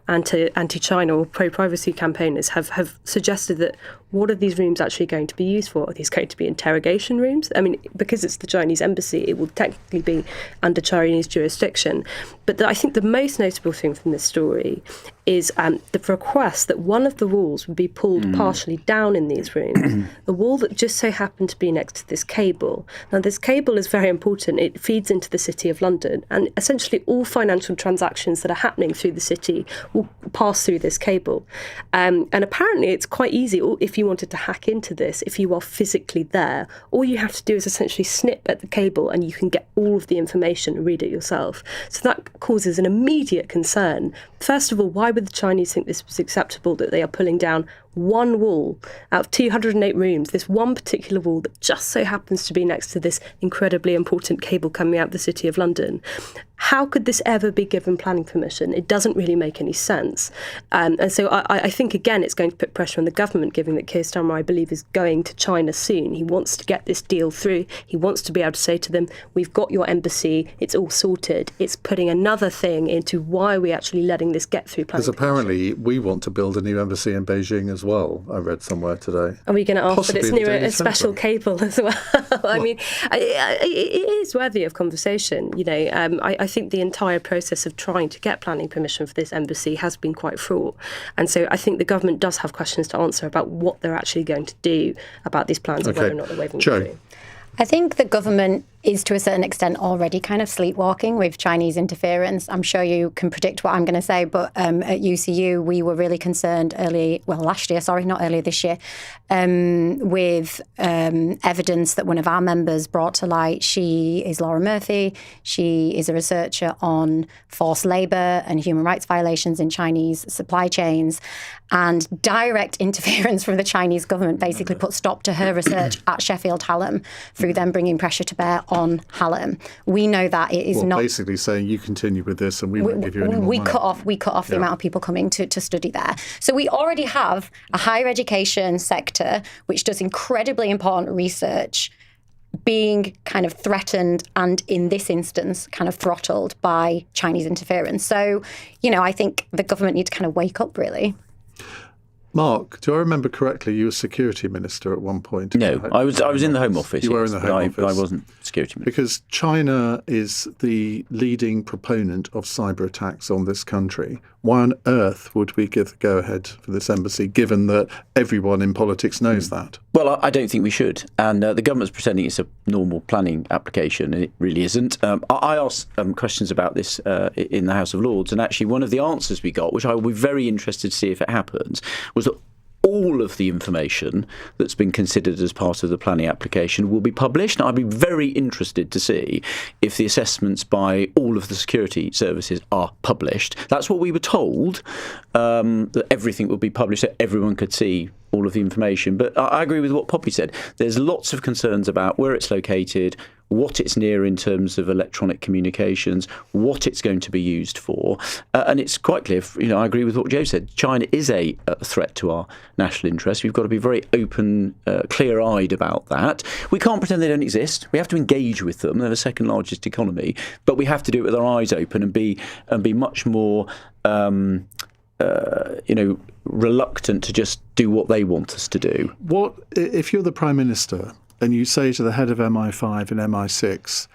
anti-China or pro-privacy campaigners have suggested that what are these rooms actually going to be used for? Are these going to be interrogation rooms? I mean, because it's the Chinese embassy, it will technically be under Chinese jurisdiction. But I think the most notable thing from this story is the request that one of the walls would be pulled partially down in these rooms, the wall that just so happened to be next to this cable. Now, this cable is very important. It feeds into the City of London, and essentially all financial transactions that are happening through the city will pass through this cable. And apparently it's quite easy, if you wanted to hack into this, if you are physically there, all you have to do is essentially snip at the cable and you can get all of the information and read it yourself. So that causes an immediate concern. First of all, why would the Chinese think this was acceptable, that they are pulling down one wall out of 208 rooms, this one particular wall that just so happens to be next to this incredibly important cable coming out of the City of London? How could this ever be given planning permission? It doesn't really make any sense. And so I think, again, it's going to put pressure on the government, given that Keir Starmer, I believe, is going to China soon. He wants to get this deal through. He wants to be able to say to them, we've got your embassy, it's all sorted. It's putting another thing into why are we actually letting this get through planning Because apparently we want to build a new embassy in Beijing as well, I read somewhere today. Are we going to ask that it's near a special cable as well? I mean, it is worthy of conversation. I think the entire process of trying to get planning permission for this embassy has been quite fraught. And so I think the government does have questions to answer about what they're actually going to do about these plans and whether or not they're waving them through. I think the government is to a certain extent already kind of sleepwalking with Chinese interference. I'm sure you can predict what I'm going to say, but at UCU we were really concerned last year, not earlier this year, with evidence that one of our members brought to light. She is Laura Murphy. She is a researcher on forced labour and human rights violations in Chinese supply chains, and direct interference from the Chinese government basically put stop to her research at Sheffield Hallam through them bringing pressure to bear on Hallam. We know that it is not basically saying you continue with this and we won't give you any more money. We cut off the amount of people coming to study there. So we already have a higher education sector which does incredibly important research being kind of threatened and in this instance kind of throttled by Chinese interference. So, I think the government needs to kind of wake up really. Mark, do I remember correctly you were security minister at one point? No, I was in the Home Office. You were in the Home Office. I wasn't security minister. Because China is the leading proponent of cyber attacks on this country. Why on earth would we give the go-ahead for this embassy, given that everyone in politics knows that? Well, I don't think we should. And the government's pretending it's a normal planning application, and it really isn't. I asked questions about this in the House of Lords, and actually one of the answers we got, which I will be very interested to see if it happens, was that all of the information that's been considered as part of the planning application will be published. Now, I'd be very interested to see if the assessments by all of the security services are published. That's what we were told, that everything would be published so everyone could see all of the information. But I agree with what Poppy said. There's lots of concerns about where it's located, what it's near in terms of electronic communications, what it's going to be used for. And it's quite clear, I agree with what Joe said, China is a threat to our national interest. We've got to be very open, clear-eyed about that. We can't pretend they don't exist. We have to engage with them. They're the second largest economy, but we have to do it with our eyes open and be much more reluctant to just do what they want us to do. What if you're the Prime Minister and you say to the head of MI5 and MI6,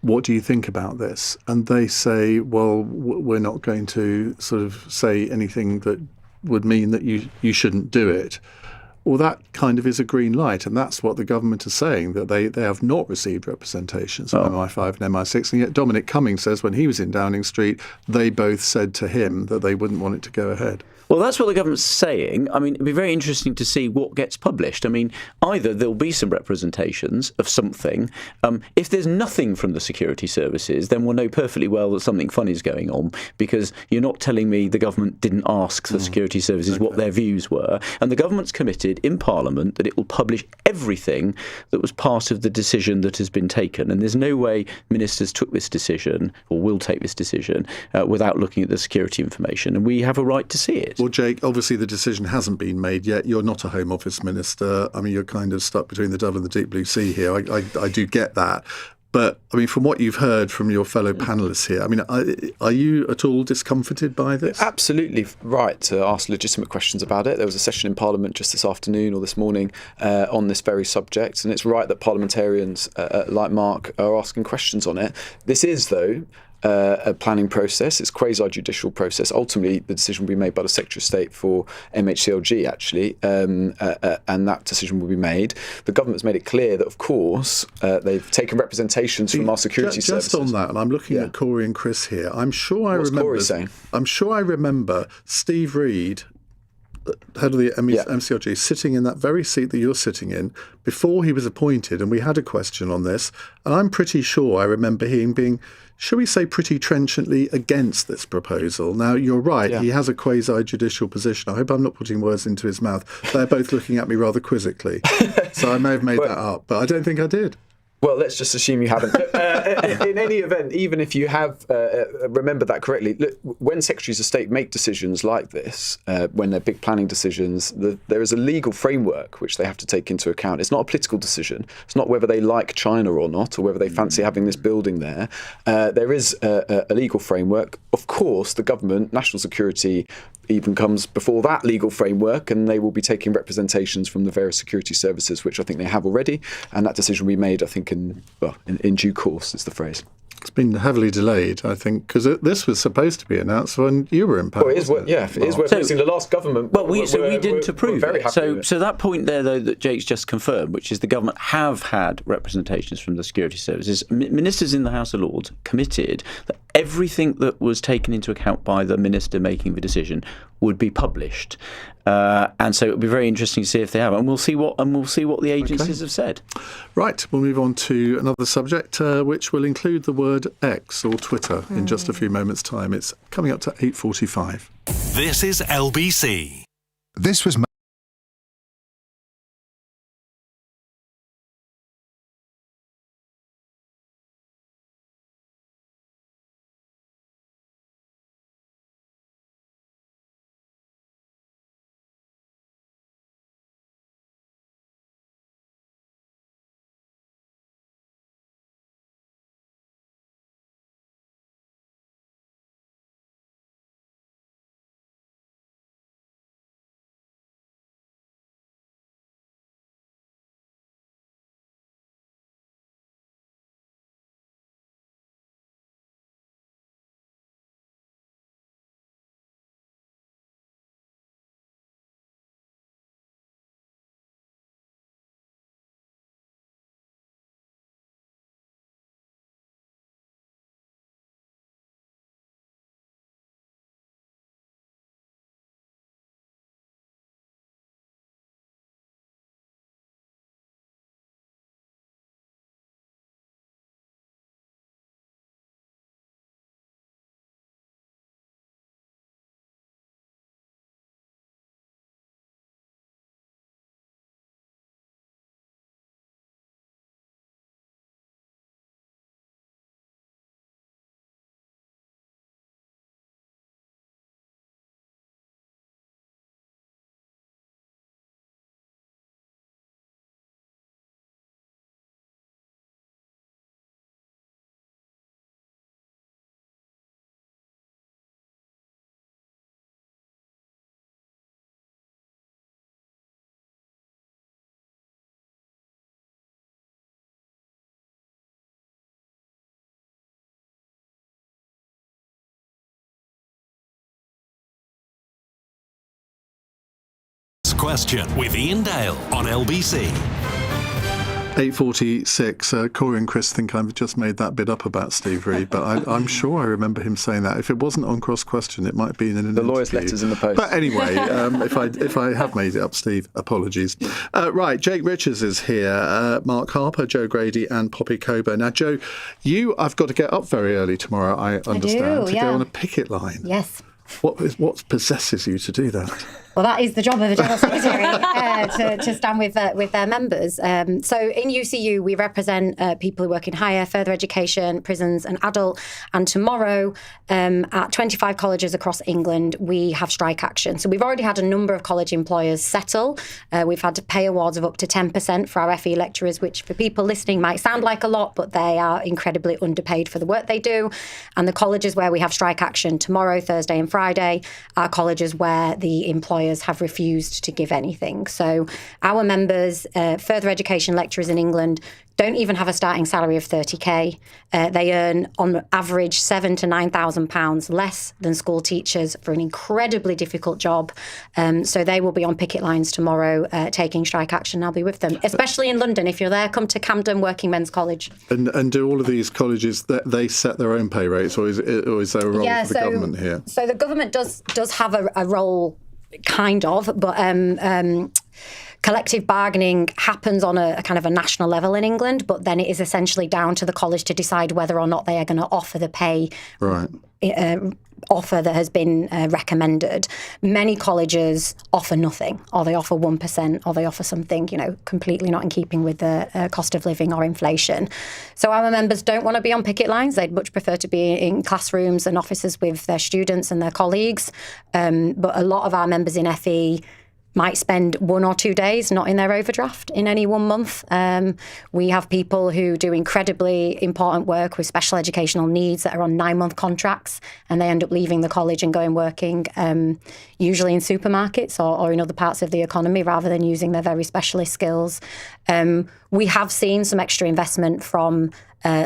what do you think about this? And they say, well, we're not going to sort of say anything that would mean that you shouldn't do it. Well, that kind of is a green light, and that's what the government is saying, that they have not received representations from MI5 and MI6, and yet Dominic Cummings says when he was in Downing Street, they both said to him that they wouldn't want it to go ahead. Well, that's what the government's saying. I mean, it'd be very interesting to see what gets published. I mean, either there'll be some representations of something. If there's nothing from the security services, then we'll know perfectly well that something funny is going on, because you're not telling me the government didn't ask the security services what their views were. And the government's committed in Parliament that it will publish everything that was part of the decision that has been taken. And there's no way ministers took this decision or will take this decision without looking at the security information. And we have a right to see it. Well, Jake, obviously the decision hasn't been made yet. You're not a Home Office minister. I mean, you're kind of stuck between the dove and the deep blue sea here. I do get that. But, I mean, from what you've heard from your fellow panellists here, I mean, are you at all discomforted by this? You're absolutely right to ask legitimate questions about it. There was a session in Parliament just this afternoon or this morning on this very subject, and it's right that parliamentarians like Mark are asking questions on it. This is, though, a planning process. It's quasi-judicial process. Ultimately, the decision will be made by the Secretary of State for MHCLG, actually, and that decision will be made. The government's made it clear that, of course, they've taken representations from our security services. Just on that, and I'm looking at Corey and Chris here. I'm sure I remember Steve Reed, head of the MCLG, sitting in that very seat that you're sitting in before he was appointed, and we had a question on this, and I'm pretty sure I remember him being, shall we say, pretty trenchantly against this proposal. Now, you're right, he has a quasi-judicial position. I hope I'm not putting words into his mouth. They're both looking at me rather quizzically, so I may have made that up, but I don't think I did. Well, let's just assume you haven't. In any event, even if you have remembered that correctly, look, when Secretaries of State make decisions like this, when they're big planning decisions, there is a legal framework which they have to take into account. It's not a political decision. It's not whether they like China or not, or whether they fancy having this building there. There is a legal framework. Of course, the government, national security, even comes before that legal framework, and they will be taking representations from the various security services, which I think they have already, and that decision will be made, I think, in due course is the phrase. It's been heavily delayed, I think, because this was supposed to be announced when you were in power. Well, it is worth noting the last government. Well, we didn't approve it. So that point there, though, that Jake's just confirmed, which is the government have had representations from the security services. Ministers in the House of Lords committed that everything that was taken into account by the minister making the decision would be published. And so it would be very interesting to see if they have, and we'll see what the agencies have said. Right, we'll move on to another subject, which will include the word X or Twitter in just a few moments' time. It's coming up to 8:45. This is LBC. This was Question with Iain Dale on LBC. 8:46. Corey and Chris think I've just made that bit up about Steve Reed, but I'm sure I remember him saying that. If it wasn't on Cross Question, it might have been in an the lawyer's interview. letters in the post. But anyway, if I have made it up, Steve, apologies. Right, Jake Richards is here, Mark Harper, Joe Grady and Poppy Coburn. Now, Joe, I've got to get up very early tomorrow, I understand, to go on a picket line. Yes. What possesses you to do that? Well, that is the job of a General Secretary, to stand with their members. So in UCU, we represent people who work in higher, further education, prisons and adult. And tomorrow, at 25 colleges across England, we have strike action. So we've already had a number of college employers settle. We've had pay awards of up to 10% for our FE lecturers, which for people listening might sound like a lot, but they are incredibly underpaid for the work they do. And the colleges where we have strike action tomorrow, Thursday and Friday, are colleges where the employers have refused to give anything. So our members, further education lecturers in England, don't even have a starting salary of 30k. They earn on average £7,000 to £9,000 less than school teachers for an incredibly difficult job. So they will be on picket lines tomorrow taking strike action. I'll be with them, especially in London. If you're there, come to Camden Working Men's College. And do all of these colleges, they set their own pay rates, or is there a role for the government here? So the government does have a role, kind of, but collective bargaining happens on a kind of a national level in England, but then it is essentially down to the college to decide whether or not they are going to offer the pay offer that has been recommended. Many colleges offer nothing, or they offer 1%, or they offer something, completely not in keeping with the cost of living or inflation. So our members don't want to be on picket lines. They'd much prefer to be in classrooms and offices with their students and their colleagues. But a lot of our members in FE might spend 1 or 2 days not in their overdraft in any 1 month. We have people who do incredibly important work with special educational needs that are on 9-month contracts, and they end up leaving the college and going working usually in supermarkets or in other parts of the economy rather than using their very specialist skills. We have seen some extra investment from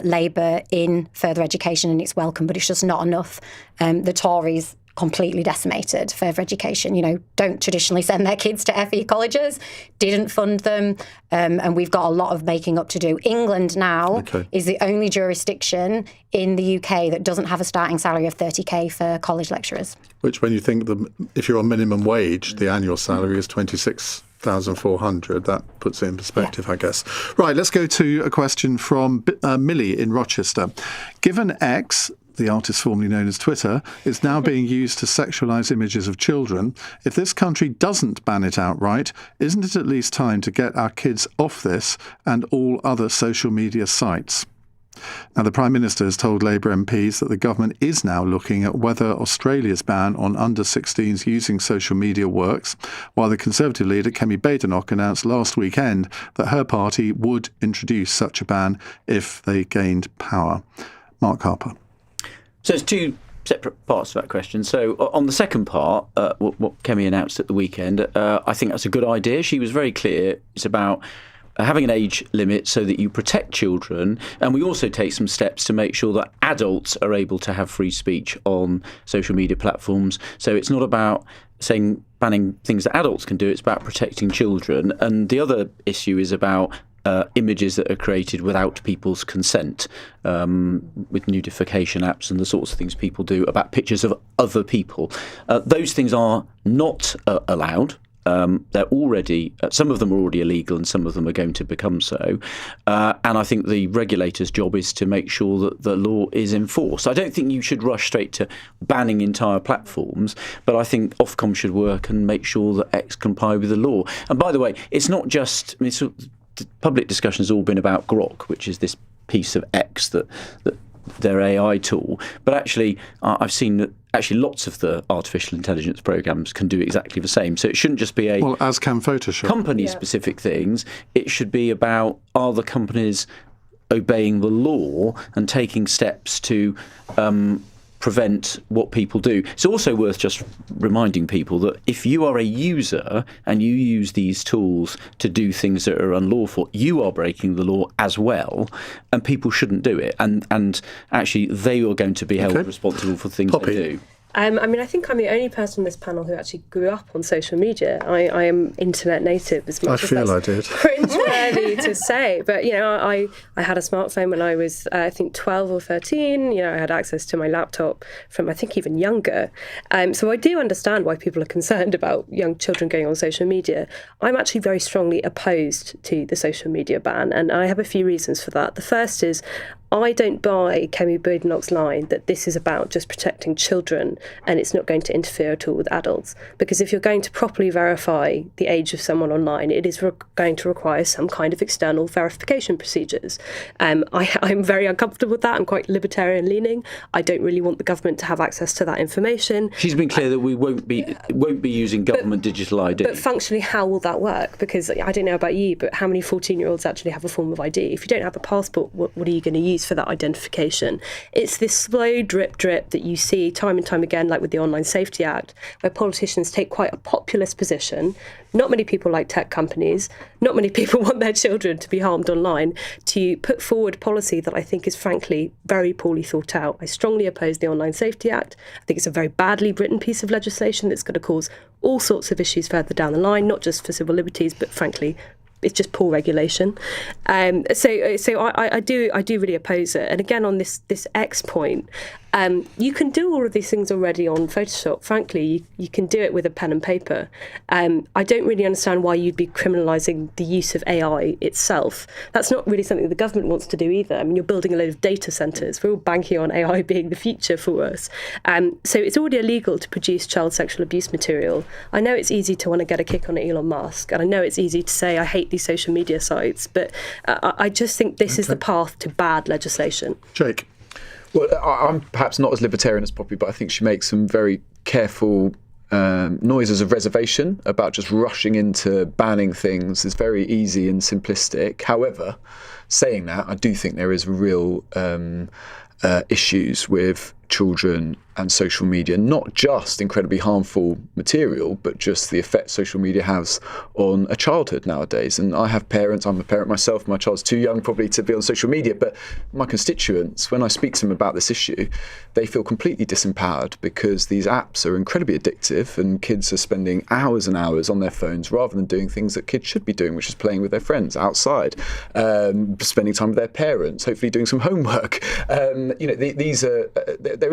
Labour in further education, and it's welcome, but it's just not enough. The Tories completely decimated further education, don't traditionally send their kids to FE colleges, didn't fund them, and we've got a lot of making up to do. England now is the only jurisdiction in the UK that doesn't have a starting salary of 30k for college lecturers. Which, when you think if you're on minimum wage, the annual salary is 26,400. That puts it in perspective, I guess. Right, let's go to a question from Millie in Rochester. Given X, the artist formerly known as Twitter, is now being used to sexualise images of children, if this country doesn't ban it outright, isn't it at least time to get our kids off this and all other social media sites? Now, the Prime Minister has told Labour MPs that the government is now looking at whether Australia's ban on under-16s using social media works, while the Conservative leader, Kemi Badenoch, announced last weekend that her party would introduce such a ban if they gained power. Mark Harper. So it's two separate parts to that question. So on the second part, what Kemi announced at the weekend, I think that's a good idea. She was very clear. It's about having an age limit so that you protect children, and we also take some steps to make sure that adults are able to have free speech on social media platforms. So it's not about banning things that adults can do, it's about protecting children. And the other issue is about images that are created without people's consent, with nudification apps and the sorts of things people do about pictures of other people. Those things are not allowed. They're already, some of them are already illegal and some of them are going to become so. And I think the regulator's job is to make sure that the law is enforced. I don't think you should rush straight to banning entire platforms, but I think Ofcom should work and make sure that X comply with the law. And by the way, it's not just, the public discussion has all been about Grok, which is this piece of X that their AI tool. But actually, I've seen that lots of the artificial intelligence programs can do exactly the same. So it shouldn't just be as can Photoshop. Company-specific things. It should be about, are the companies obeying the law and taking steps to prevent what people do. It's also worth just reminding people that if you are a user and you use these tools to do things that are unlawful, you are breaking the law as well, and people shouldn't do it. And actually, they are going to be held responsible for things they do. I mean, I think I'm the only person on this panel who actually grew up on social media. I am internet native as much I feel I did. cringe-worthy to say. But, I had a smartphone when I was, I think, 12 or 13. I had access to my laptop from, I think, even younger. So I do understand why people are concerned about young children going on social media. I'm actually very strongly opposed to the social media ban, and I have a few reasons for that. The first is I don't buy Kemi Badenoch's line that this is about just protecting children and it's not going to interfere at all with adults. Because if you're going to properly verify the age of someone online, it is going to require some kind of external verification procedures. I'm very uncomfortable with that. I'm quite libertarian leaning. I don't really want the government to have access to that information. She's been clear that we won't be using government digital ID. But functionally, how will that work? Because I don't know about you, but how many 14-year-olds actually have a form of ID? If you don't have a passport, what are you going to use for that identification? It's this slow drip that you see time and time again, like with the Online Safety Act, where politicians take quite a populist position. Not many people like tech companies. Not many people want their children to be harmed online, to put forward policy that I think is frankly very poorly thought out. I strongly oppose the Online Safety Act. I think it's a very badly written piece of legislation that's going to cause all sorts of issues further down the line, not just for civil liberties, but frankly, it's just poor regulation. So I do really oppose it. And again, on this X point, you can do all of these things already on Photoshop. Frankly, you can do it with a pen and paper. I don't really understand why you'd be criminalising the use of AI itself. That's not really something the government wants to do either. I mean, you're building a load of data centres. We're all banking on AI being the future for us. So it's already illegal to produce child sexual abuse material. I know it's easy to want to get a kick on Elon Musk, and I know it's easy to say I hate these social media sites, but I just think this is the path to bad legislation. Jake? Well, I'm perhaps not as libertarian as Poppy, but I think she makes some very careful noises of reservation about just rushing into banning things. Is very easy and simplistic. However, saying that, I do think there is real issues with children and social media, not just incredibly harmful material, but just the effect social media has on a childhood nowadays. And I have parents, I'm a parent myself, my child's too young probably to be on social media, but my constituents, when I speak to them about this issue, they feel completely disempowered because these apps are incredibly addictive and kids are spending hours and hours on their phones rather than doing things that kids should be doing, which is playing with their friends outside, spending time with their parents, hopefully doing some homework. There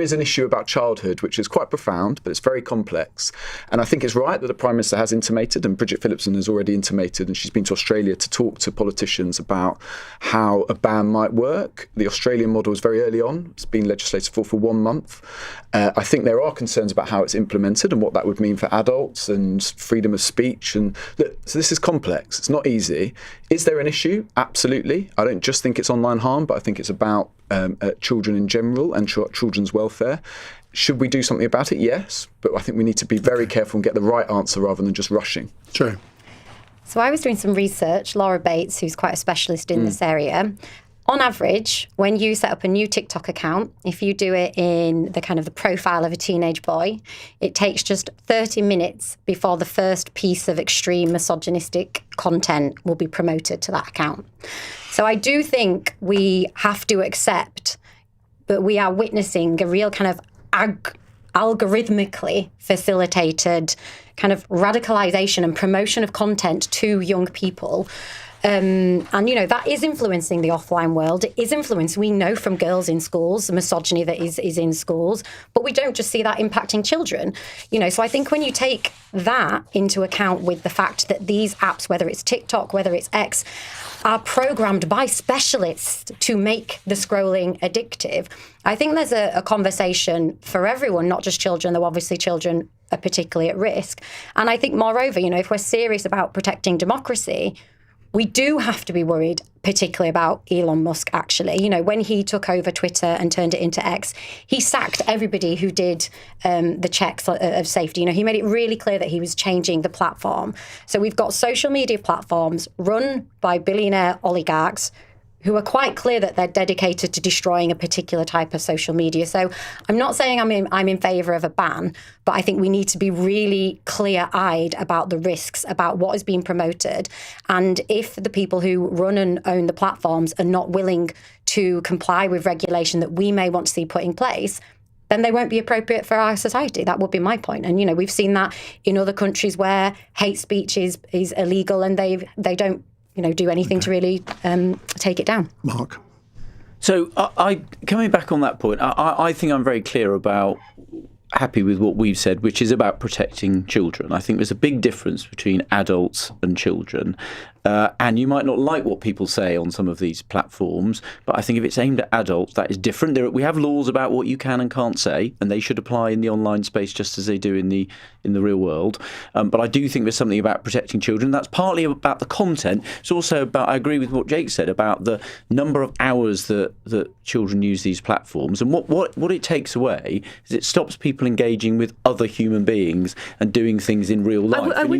is an issue about childhood which is quite profound, but it's very complex. And I think it's right that the Prime Minister has intimated, and Bridget Phillipson has already intimated, and she's been to Australia to talk to politicians about how a ban might work. The Australian model is very early on. It's been legislated for 1 month. I think there are concerns about how it's implemented and what that would mean for adults and freedom of speech. And look, so this is complex. It's not easy. Is there an issue? Absolutely. I don't just think it's online harm, but I think it's about children in general and children's welfare. Should we do something about it? Yes, but I think we need to be very careful and get the right answer rather than just rushing. True. So I was doing some research. Laura Bates, who's quite a specialist in this area, on average, when you set up a new TikTok account, if you do it in the kind of the profile of a teenage boy, it takes just 30 minutes before the first piece of extreme misogynistic content will be promoted to that account. So I do think we have to accept that we are witnessing a real kind of algorithmically facilitated kind of radicalization and promotion of content to young people. And, that is influencing the offline world. It is influenced. We know from girls in schools, the misogyny that is in schools, but we don't just see that impacting children. So I think when you take that into account with the fact that these apps, whether it's TikTok, whether it's X, are programmed by specialists to make the scrolling addictive, I think there's a conversation for everyone, not just children, though obviously children are particularly at risk. And I think, moreover, if we're serious about protecting democracy, we do have to be worried, particularly about Elon Musk, actually. When he took over Twitter and turned it into X, he sacked everybody who did the checks of safety. He made it really clear that he was changing the platform. So we've got social media platforms run by billionaire oligarchs who are quite clear that they're dedicated to destroying a particular type of social media. So I'm not saying I'm in favour of a ban, but I think we need to be really clear-eyed about the risks, about what is being promoted. And if the people who run and own the platforms are not willing to comply with regulation that we may want to see put in place, then they won't be appropriate for our society. That would be my point. And, we've seen that in other countries where hate speech is illegal and they don't, do anything to really take it down. Mark? So I coming back on that point, I think I'm very clear about happy with what we've said, which is about protecting children. I think there's a big difference between adults and children. And you might not like what people say on some of these platforms, but I think if it's aimed at adults, that is different. We have laws about what you can and can't say, and they should apply in the online space just as they do in the real world. But I do think there's something about protecting children. That's partly about the content. It's also about, I agree with what Jake said, about the number of hours that children use these platforms. And what it takes away is it stops people engaging with other human beings and doing things in real life. And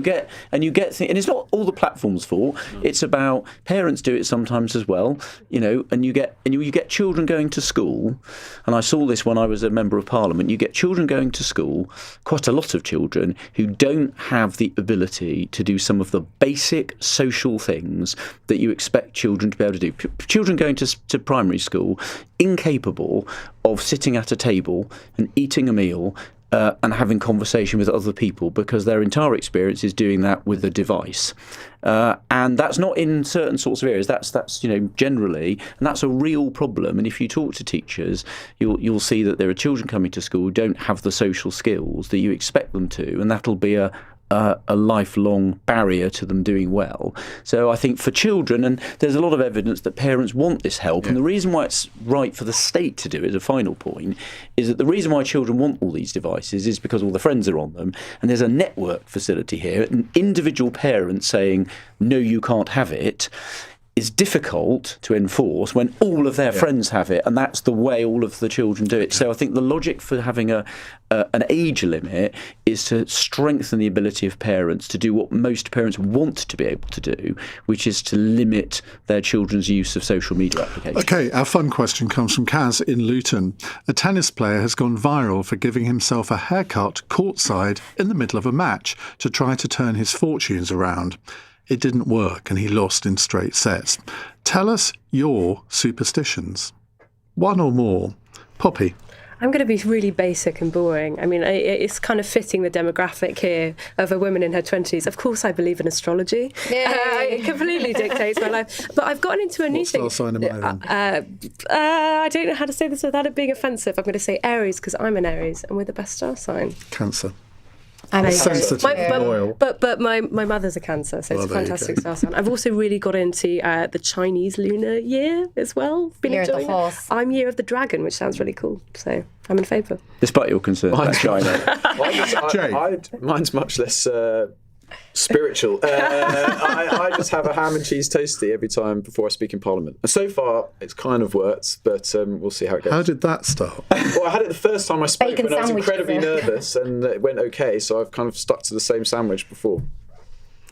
you get and it's not all the platforms' fault. It's about parents do it sometimes as well, and you get children going to school. And I saw this when I was a member of Parliament. You get children going to school, quite a lot of children who don't have the ability to do some of the basic social things that you expect children to be able to do. Children going to primary school, incapable of sitting at a table and eating a meal and having conversation with other people because their entire experience is doing that with a device. And that's not in certain sorts of areas. That's generally, and that's a real problem. And if you talk to teachers, you'll see that there are children coming to school who don't have the social skills that you expect them to, and that'll be a lifelong barrier to them doing well. So I think for children, and there's a lot of evidence that parents want this help, and the reason why it's right for the state to do it, as a final point, is that the reason why children want all these devices is because all the friends are on them, and there's a network facility here. An individual parent saying, no, you can't have it, is difficult to enforce when all of their friends have it, and that's the way all of the children do it. So I think the logic for having an age limit is to strengthen the ability of parents to do what most parents want to be able to do, which is to limit their children's use of social media applications. OK, our fun question comes from Kaz in Luton. A tennis player has gone viral for giving himself a haircut courtside in the middle of a match to try to turn his fortunes around. It didn't work and he lost in straight sets. Tell us your superstitions. One or more. Poppy. I'm going to be really basic and boring. I mean, it's kind of fitting the demographic here of a woman in her 20s. Of course, I believe in astrology. It completely dictates my life. But I've gotten into a new thing. What star sign am I then? I don't know how to say this without it being offensive. I'm going to say Aries because I'm an Aries and we're the best star sign. Cancer. I'm sensitive and loyal. But my mother's a Cancer, so it's a fantastic star sign. I've also really got into the Chinese lunar year as well. Year of the horse. I'm Year of the Dragon, which sounds really cool. So I'm in favour. Despite your concerns about China. Mine's much less spiritual. I just have a ham and cheese toastie every time before I speak in Parliament. And so far, it's kind of worked, but we'll see how it goes. How did that start? Well, I had it the first time I spoke Bacon when I was incredibly sandwiches. nervous, and it went okay, so I've kind of stuck to the same sandwich before.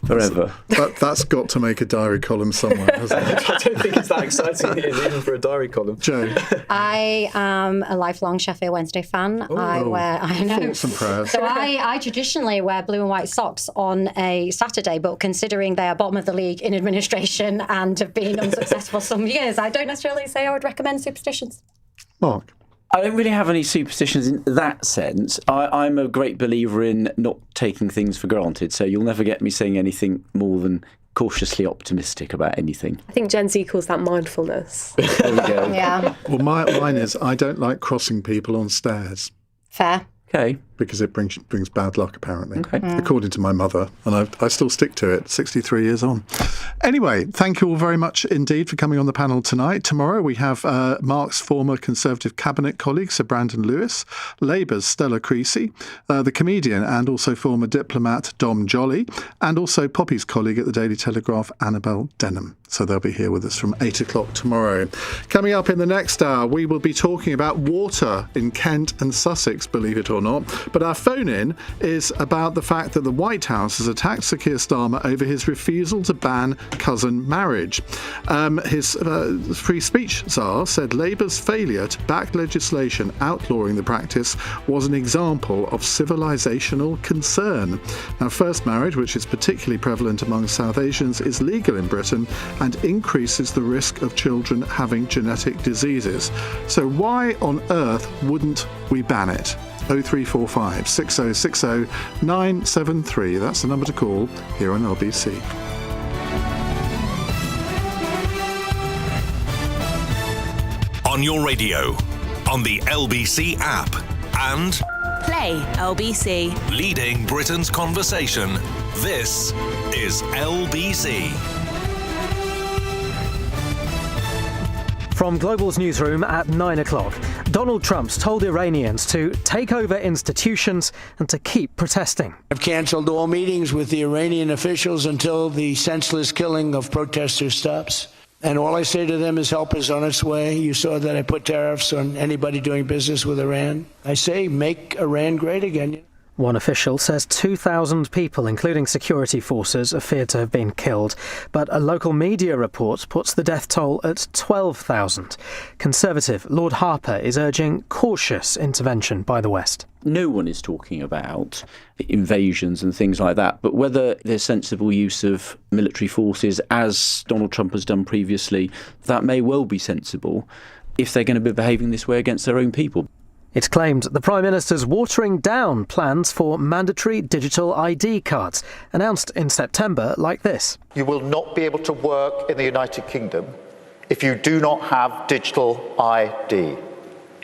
Forever. That's got to make a diary column somewhere, hasn't it? I don't think it's that exciting even for a diary column. Joe. I am a lifelong Sheffield Wednesday fan. I know. Thoughts and prayers. So I traditionally wear blue and white socks on a Saturday, but considering they are bottom of the league in administration and have been unsuccessful some years, I don't necessarily say I would recommend superstitions. Mark. I don't really have any superstitions in that sense. I'm a great believer in not taking things for granted, so you'll never get me saying anything more than cautiously optimistic about anything. I think Gen Z calls that mindfulness. There we go. Yeah. Well, mine is I don't like crossing people on stairs. Fair. Okay. Because it brings bad luck, apparently, Okay. according to my mother. And I still stick to it, 63 years on. Anyway, thank you all very much indeed for coming on the panel tonight. Tomorrow we have Mark's former Conservative Cabinet colleague, Sir Brandon Lewis, Labour's Stella Creasy, the comedian and also former diplomat Dom Jolly, and also Poppy's colleague at the Daily Telegraph, Annabel Denham. So they'll be here with us from 8 o'clock tomorrow. Coming up in the next hour, we will be talking about water in Kent and Sussex, believe it or not. But our phone-in is about the fact that the White House has attacked Sir Keir Starmer over his refusal to ban cousin marriage. His free speech czar said Labour's failure to back legislation outlawing the practice was an example of civilisational concern. Now, first marriage, which is particularly prevalent among South Asians, is legal in Britain and increases the risk of children having genetic diseases. So why on earth wouldn't we ban it? 0345 6060 973. That's the number to call here on LBC. On your radio, on the LBC app, and Play LBC. leading Britain's conversation. This is LBC. From Global's newsroom at 9 o'clock, Donald Trump's told Iranians to take over institutions and to keep protesting. I've cancelled all meetings with the Iranian officials until the senseless killing of protesters stops. And all I say to them is help is on its way. You saw that I put tariffs on anybody doing business with Iran. I say make Iran great again. One official says 2,000 people, including security forces, are feared to have been killed. But a local media report puts the death toll at 12,000. Conservative Lord Harper is urging cautious intervention by the West. No one is talking about invasions and things like that, but whether there's sensible use of military forces, as Donald Trump has done previously, that may well be sensible if they're going to be behaving this way against their own people. It's claimed the Prime Minister's watering down plans for mandatory digital ID cards, announced in September like this. You will not be able to work in the United Kingdom if you do not have digital ID.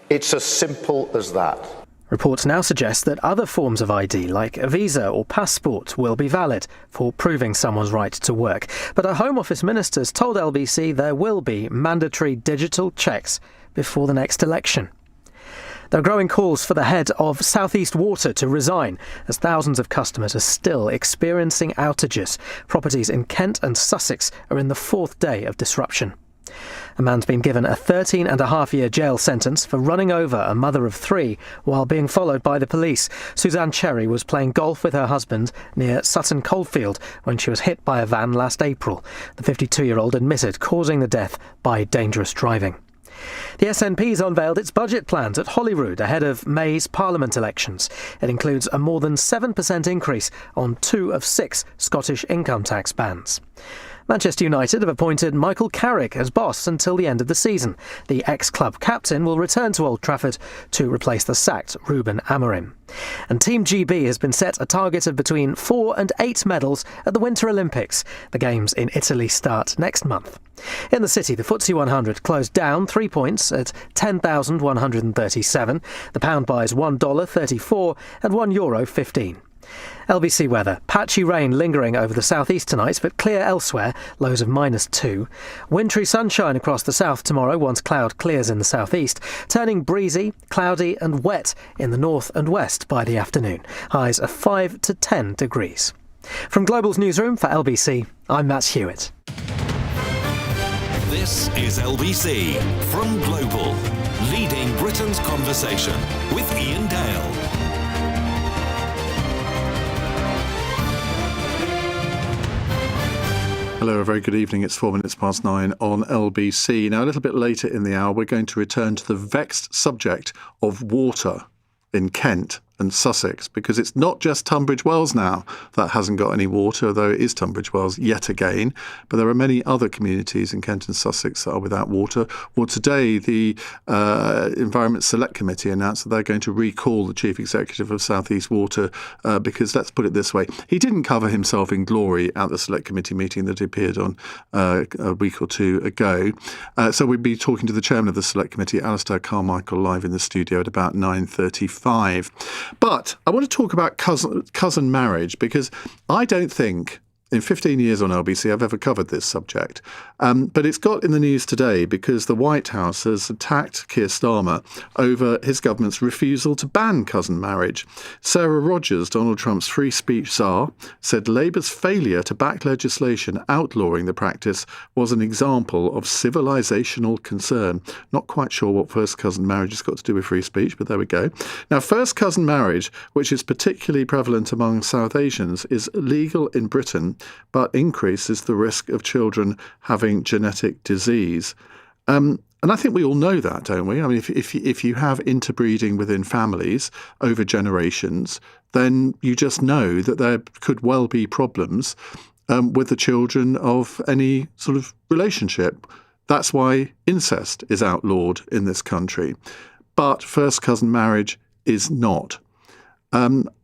It's as simple as that. Reports now suggest that other forms of ID, like a visa or passport, will be valid for proving someone's right to work. But our Home Office ministers told LBC there will be mandatory digital checks before the next election. There are growing calls for the head of South East Water to resign, as thousands of customers are still experiencing outages. Properties in Kent and Sussex are in the fourth day of disruption. A man's been given a 13-and-a-half-year jail sentence for running over a mother of three while being followed by the police. Suzanne Cherry was playing golf with her husband near Sutton Coldfield when she was hit by a van last April. The 52-year-old admitted causing the death by dangerous driving. The SNP's unveiled its budget plans at Holyrood ahead of May's Parliament elections. It includes a more than 7% increase on 2 of 6 Scottish income tax bands. Manchester United have appointed Michael Carrick as boss until the end of the season. The ex-club captain will return to Old Trafford to replace the sacked Ruben Amorim. And Team GB has been set a target of between 4 and 8 medals at the Winter Olympics. The Games in Italy start next month. In the city, the FTSE 100 closed down 3 points at 10,137. The pound buys $1.34 and €1.15. LBC weather. Patchy rain lingering over the southeast tonight, but clear elsewhere, lows of -2. Wintry sunshine across the south tomorrow once cloud clears in the southeast, turning breezy, cloudy and wet in the north and west by the afternoon. Highs of 5 to 10 degrees. From Global's newsroom for LBC, I'm Matt Hewitt. This is LBC from Global, leading Britain's conversation with Iain Dale. Hello, a very good evening. It's 4 minutes past 9 on LBC. Now, a little bit later in the hour, we're going to return to the vexed subject of water in Kent and Sussex, because it's not just Tunbridge Wells now that hasn't got any water, though it is Tunbridge Wells yet again. But there are many other communities in Kent and Sussex that are without water. Well, today, the Environment Select Committee announced that they're going to recall the Chief Executive of South East Water because, let's put it this way, he didn't cover himself in glory at the Select Committee meeting that he appeared on a week or two ago. So we'll be talking to the Chairman of the Select Committee, Alistair Carmichael, live in the studio at about 9:35. But I want to talk about cousin marriage, because I don't think in 15 years on LBC I've ever covered this subject. But it's got in the news today because the White House has attacked Keir Starmer over his government's refusal to ban cousin marriage. Sarah Rogers, Donald Trump's free speech czar, said Labour's failure to back legislation outlawing the practice was an example of civilisational concern. Not quite sure what first cousin marriage has got to do with free speech, but there we go. Now, first cousin marriage, which is particularly prevalent among South Asians, is legal in Britain, but increases the risk of children having genetic disease. And I think we all know that, don't we? I mean, if you have interbreeding within families over generations, then you just know that there could well be problems with the children of any sort of relationship. That's why incest is outlawed in this country. But first cousin marriage is not.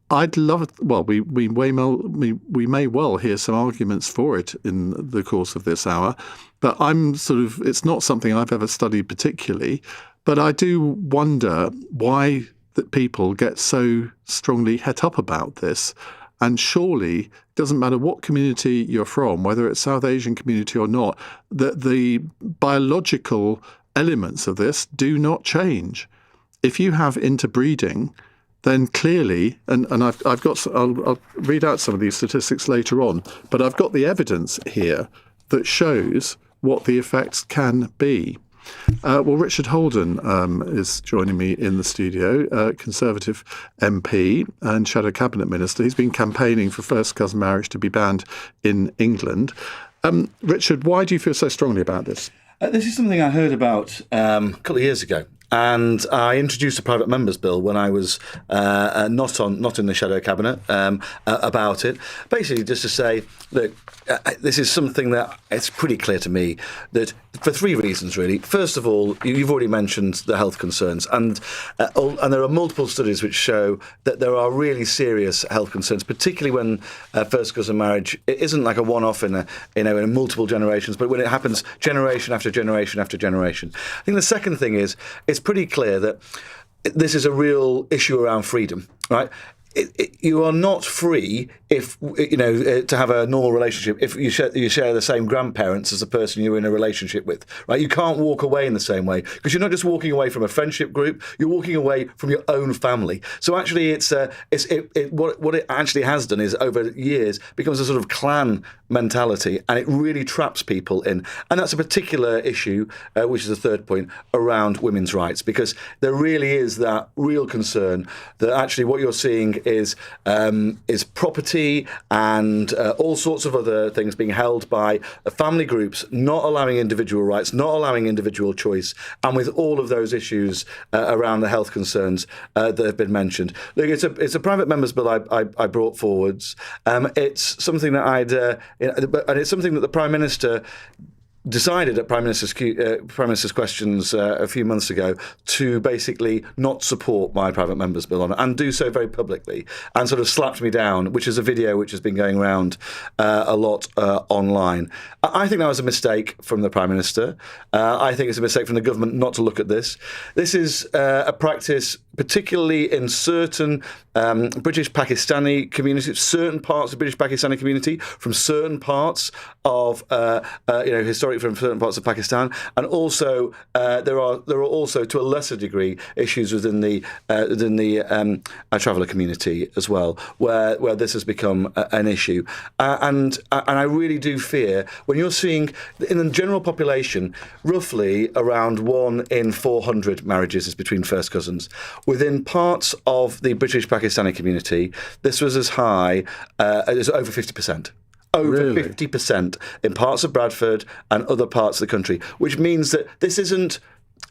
I'd love it. Well, we may well hear some arguments for it in the course of this hour, but it's not something I've ever studied particularly. But I do wonder why that people get so strongly het up about this. And surely it doesn't matter what community you're from, whether it's South Asian community or not, that the biological elements of this do not change. If you have interbreeding, then clearly, and I'll read out some of these statistics later on, but I've got the evidence here that shows what the effects can be. Well, Richard Holden is joining me in the studio, Conservative MP and Shadow Cabinet Minister. He's been campaigning for first cousin marriage to be banned in England. Richard, why do you feel so strongly about this? This is something I heard about a couple of years ago. And I introduced a private members bill when I was not in the shadow cabinet about it. Basically, just to say, look, this is something that it's pretty clear to me that for three reasons, really. First of all, you've already mentioned the health concerns, and there are multiple studies which show that there are really serious health concerns, particularly when first cousin marriage it isn't like a one-off in multiple generations, but when it happens generation after generation after generation. I think the second thing is it's pretty clear that this is a real issue around freedom, right? You are not free if to have a normal relationship if you share the same grandparents as the person you're in a relationship with, right? You can't walk away in the same way because you're not just walking away from a friendship group; you're walking away from your own family. So actually, what it actually has done is over years becomes a sort of clan mentality, and it really traps people in. And that's a particular issue, which is the third point around women's rights, because there really is that real concern that actually what you're seeing is property and all sorts of other things being held by family groups, not allowing individual rights, not allowing individual choice, and with all of those issues around the health concerns that have been mentioned. Look, it's a private members bill I brought forwards. It's something that and it's something that the Prime Minister decided at Prime Minister's Questions a few months ago to basically not support my private members bill on it, and do so very publicly, and sort of slapped me down, which is a video which has been going around a lot online. I think that was a mistake from the Prime Minister. I think it's a mistake from the government not to look at this. This is a practice particularly in certain British Pakistani communities, certain parts of British Pakistani community, from certain parts of historic from certain parts of Pakistan, and also there are also to a lesser degree issues within the traveller community as well, where this has become an issue, and I really do fear when you're seeing in the general population roughly around 1 in 400 marriages is between first cousins. Within parts of the British Pakistani community, this was as high as over 50%. Over 50% in parts of Bradford and other parts of the country, which means that this isn't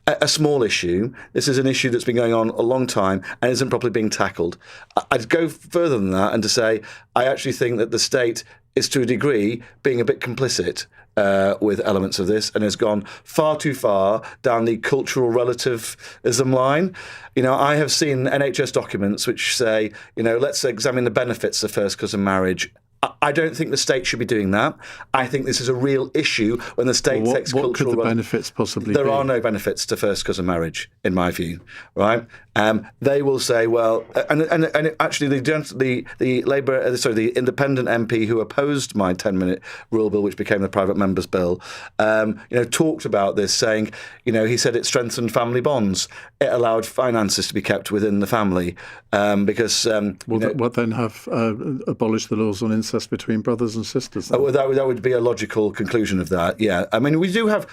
a small issue. This is an issue that's been going on a long time and isn't properly being tackled. I'd go further than that and to say I actually think that the state is to a degree being a bit complicit with elements of this, and has gone far too far down the cultural relativism line. I have seen NHS documents which say, let's examine the benefits of first cousin marriage I don't think the state should be doing that. I think this is a real issue when the state takes cultural... What could the benefits possibly be? There are no benefits to first cousin marriage, in my view, right? They will say, well, and actually the Labour, the independent MP who opposed my 10-minute rule bill, which became the private members bill, talked about this, saying, he said it strengthened family bonds. It allowed finances to be kept within the family because... what then have abolished the laws on incest between brothers and sisters? Well, that would be a logical conclusion of that. Yeah, I mean, we do have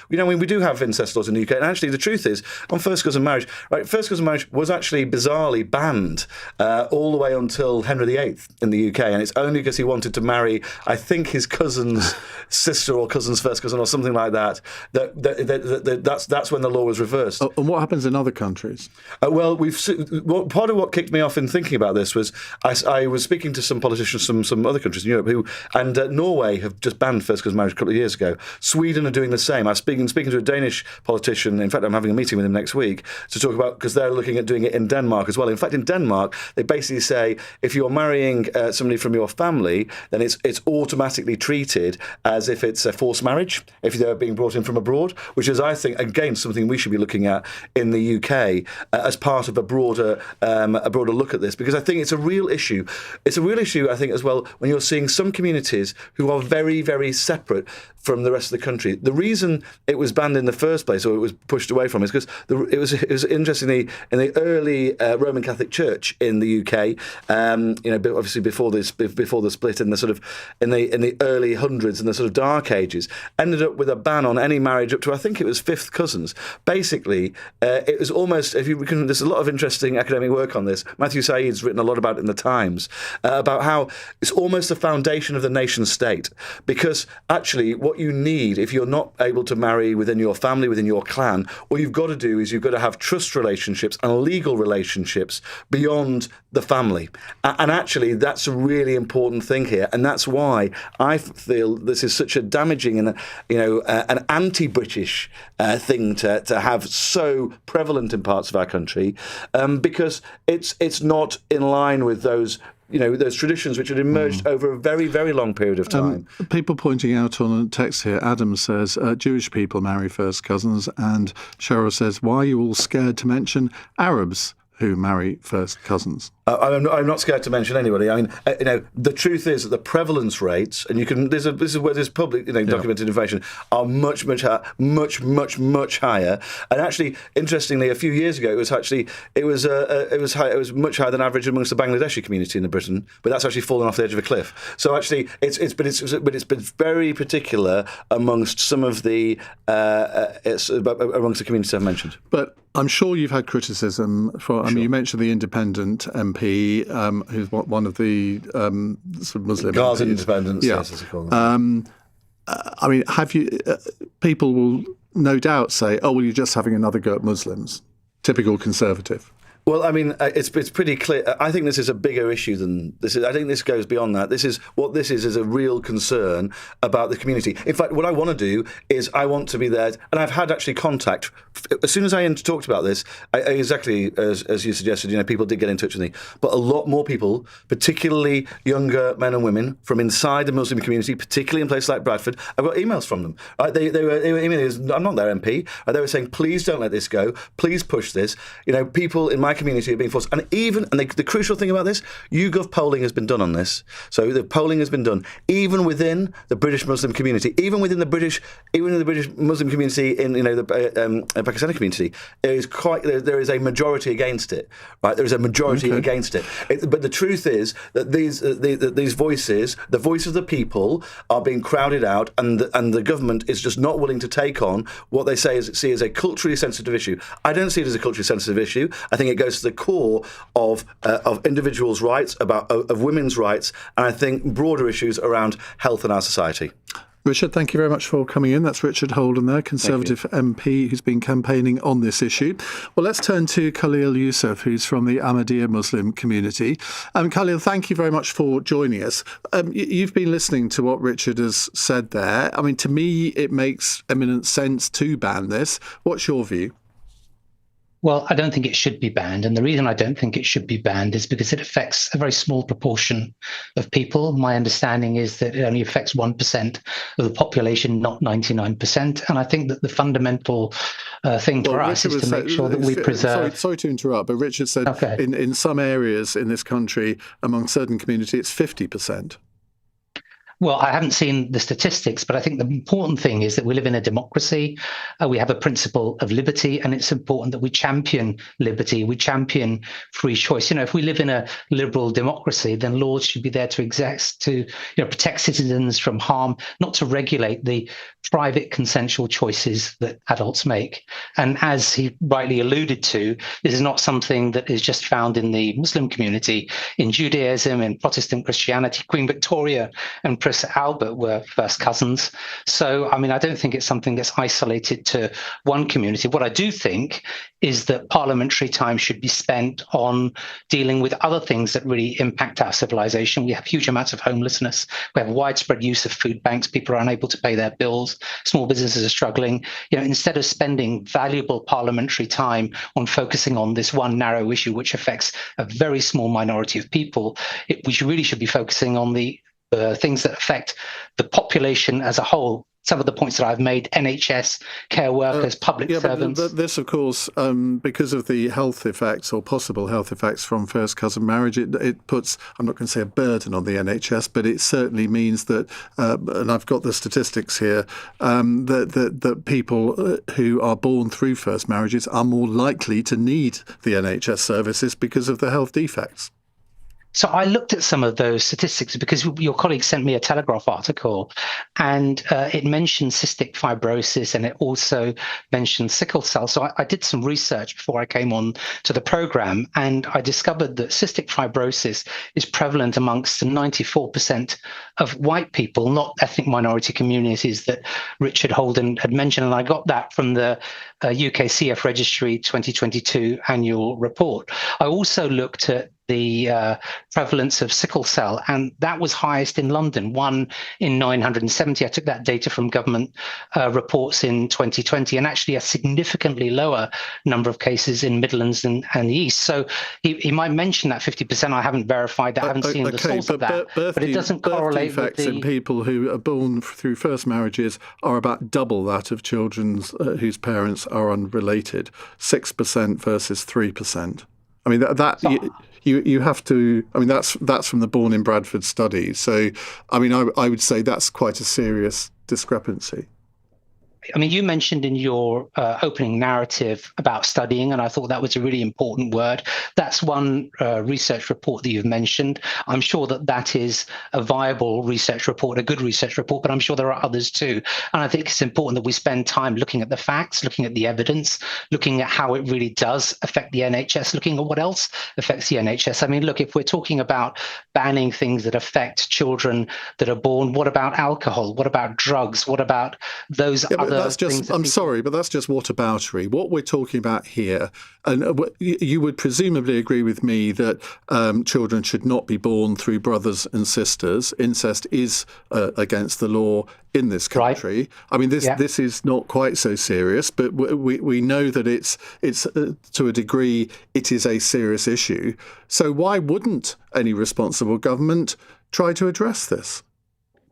incest laws in the UK, and actually, the truth is, on first cousin marriage, right? First cousin marriage was actually bizarrely banned all the way until Henry VIII in the UK, and it's only because he wanted to marry, I think, his cousin's sister or cousin's first cousin or something like that. That's when the law was reversed. And what happens in other countries? Part of what kicked me off in thinking about this was I was speaking to some politicians from some other countries in Europe and Norway have just banned first cousin marriage a couple of years ago. Sweden are doing the same. I was speaking to a Danish politician. In fact, I'm having a meeting with him next week to talk about, because they're looking at doing it in Denmark as well. In fact, in Denmark, they basically say if you're marrying somebody from your family, then it's automatically treated as if it's a forced marriage, if they're being brought in from abroad, which is, I think, again, something we should be looking at in the UK as part of a broader look at this, because I think it's a real issue. It's a real issue, I think, as well, when you're seeing some communities who are very, very separate from the rest of the country. The reason it was banned in the first place, or it was pushed away from, is because it was interestingly in the early Roman Catholic Church in the UK. Obviously before the split in the early hundreds, in the sort of Dark Ages, ended up with a ban on any marriage up to, I think it was fifth cousins. Basically, it was almost, there's a lot of interesting academic work on this. Matthew Said's written a lot about it in the Times, about how it's almost the foundation of the nation state, because actually what you need, if you're not able to marry within your family, within your clan, what you've got to do is you've got to have trust relationships and legal relationships beyond the family. And actually, that's a really important thing here. And that's why I feel this is such a damaging and, an anti-British thing to have so prevalent in parts of our country, because it's not in line with those traditions which had emerged over a very, very long period of time. People pointing out on a text here, Adam says, Jewish people marry first cousins, and Cheryl says, why are you all scared to mention Arabs who marry first cousins? I'm not scared to mention anybody. I mean, the truth is that the prevalence rates, and this is where there's public, documented information, are much higher. And actually, interestingly, a few years ago, it was much higher than average amongst the Bangladeshi community in Britain. But that's actually fallen off the edge of a cliff. So actually, it's been very particular amongst some of the amongst the communities I've mentioned. But I'm sure you've had criticism for. I mean, you mentioned the independent MP, who's one of the sort of Muslim Gaza MPs. Independents, yeah. Yes, as they call them. I mean, have you? People will no doubt say, "Oh, well, you're just having another go at Muslims." Typical conservative. Well, I mean, it's pretty clear. I think this is a bigger issue than this is. I think this goes beyond that. This is a real concern about the community. In fact, what I want to do is I want to be there, and I've had actually contact. As soon as I talked about this, exactly as you suggested, people did get in touch with me. But a lot more people, particularly younger men and women from inside the Muslim community, particularly in places like Bradford, I've got emails from them. Right? They were emailing, I'm not their MP. They were saying, please don't let this go. Please push this. People in my community are being forced. And the crucial thing about this, YouGov polling has been done on this. So the polling has been done even within the British Muslim community, even within the British Muslim community in the Pakistani community. There is a majority against it. Right, there is a majority against it. But the truth is that these voices, the voice of the people, are being crowded out, and the government is just not willing to take on what they see as a culturally sensitive issue. I don't see it as a culturally sensitive issue. I think it goes to the core of individuals' rights, of women's rights, and I think broader issues around health in our society. Richard, thank you very much for coming in. That's Richard Holden there, Conservative MP, who's been campaigning on this issue. Well, let's turn to Khalil Youssef, who's from the Ahmadiyya Muslim community. Khalil, thank you very much for joining us. You've been listening to what Richard has said there. I mean, to me, it makes eminent sense to ban this. What's your view? Well, I don't think it should be banned. And the reason I don't think it should be banned is because it affects a very small proportion of people. My understanding is that it only affects 1% of the population, not 99%. And I think that the fundamental thing for us is to make sure that we preserve... Sorry to interrupt, but Richard said in some areas in this country, among certain communities, it's 50%. Well, I haven't seen the statistics, but I think the important thing is that we live in a democracy. We have a principle of liberty, and it's important that we champion liberty. We champion free choice. If we live in a liberal democracy, then laws should be there to exist to protect citizens from harm, not to regulate the private consensual choices that adults make. And as he rightly alluded to, this is not something that is just found in the Muslim community. In Judaism, in Protestant Christianity, Queen Victoria and Prince Albert were first cousins. So, I don't think it's something that's isolated to one community. What I do think is that parliamentary time should be spent on dealing with other things that really impact our civilization. We have huge amounts of homelessness. We have widespread use of food banks. People are unable to pay their bills. Small businesses are struggling. Instead of spending valuable parliamentary time on focusing on this one narrow issue, which affects a very small minority of people, we really should be focusing on the things that affect the population as a whole. Some of the points that I've made: NHS, care workers, public servants. But this, of course, because of the health effects or possible health effects from first cousin marriage, it puts, I'm not going to say a burden on the NHS, but it certainly means that, and I've got the statistics here, that people who are born through first marriages are more likely to need the NHS services because of the health defects. So I looked at some of those statistics because your colleague sent me a Telegraph article, and it mentioned cystic fibrosis, and it also mentioned sickle cell. So I did some research before I came on to the program, and I discovered that cystic fibrosis is prevalent amongst 94% of white people, not ethnic minority communities that Richard Holden had mentioned. And I got that from the UK CF Registry 2022 annual report. I also looked at the prevalence of sickle cell, and that was highest in London, 1 in 970. I took that data from government reports in 2020, and actually a significantly lower number of cases in Midlands and the East. So he might mention that 50%. I haven't verified that. I haven't seen the source of that. But it doesn't correlate with the... in people who are born through first marriages are about double that of children whose parents are unrelated, 6% versus 3%. I mean, you have to. I mean, that's from the Born in Bradford study. So, I mean, I would say that's quite a serious discrepancy. I mean, you mentioned in your opening narrative about studying, and I thought that was a really important word. That's one research report that you've mentioned. I'm sure that is a viable research report, a good research report, but I'm sure there are others too. And I think it's important that we spend time looking at the facts, looking at the evidence, looking at how it really does affect the NHS, looking at what else affects the NHS. I mean, look, if we're talking about banning things that affect children that are born, what about alcohol? What about drugs? What about those other... I'm sorry, but that's just whataboutery. What we're talking about here, and you would presumably agree with me that children should not be born through brothers and sisters. Incest is against the law in this country. Right. I mean, this is not quite so serious, but we know that it's to a degree it is a serious issue. So why wouldn't any responsible government try to address this?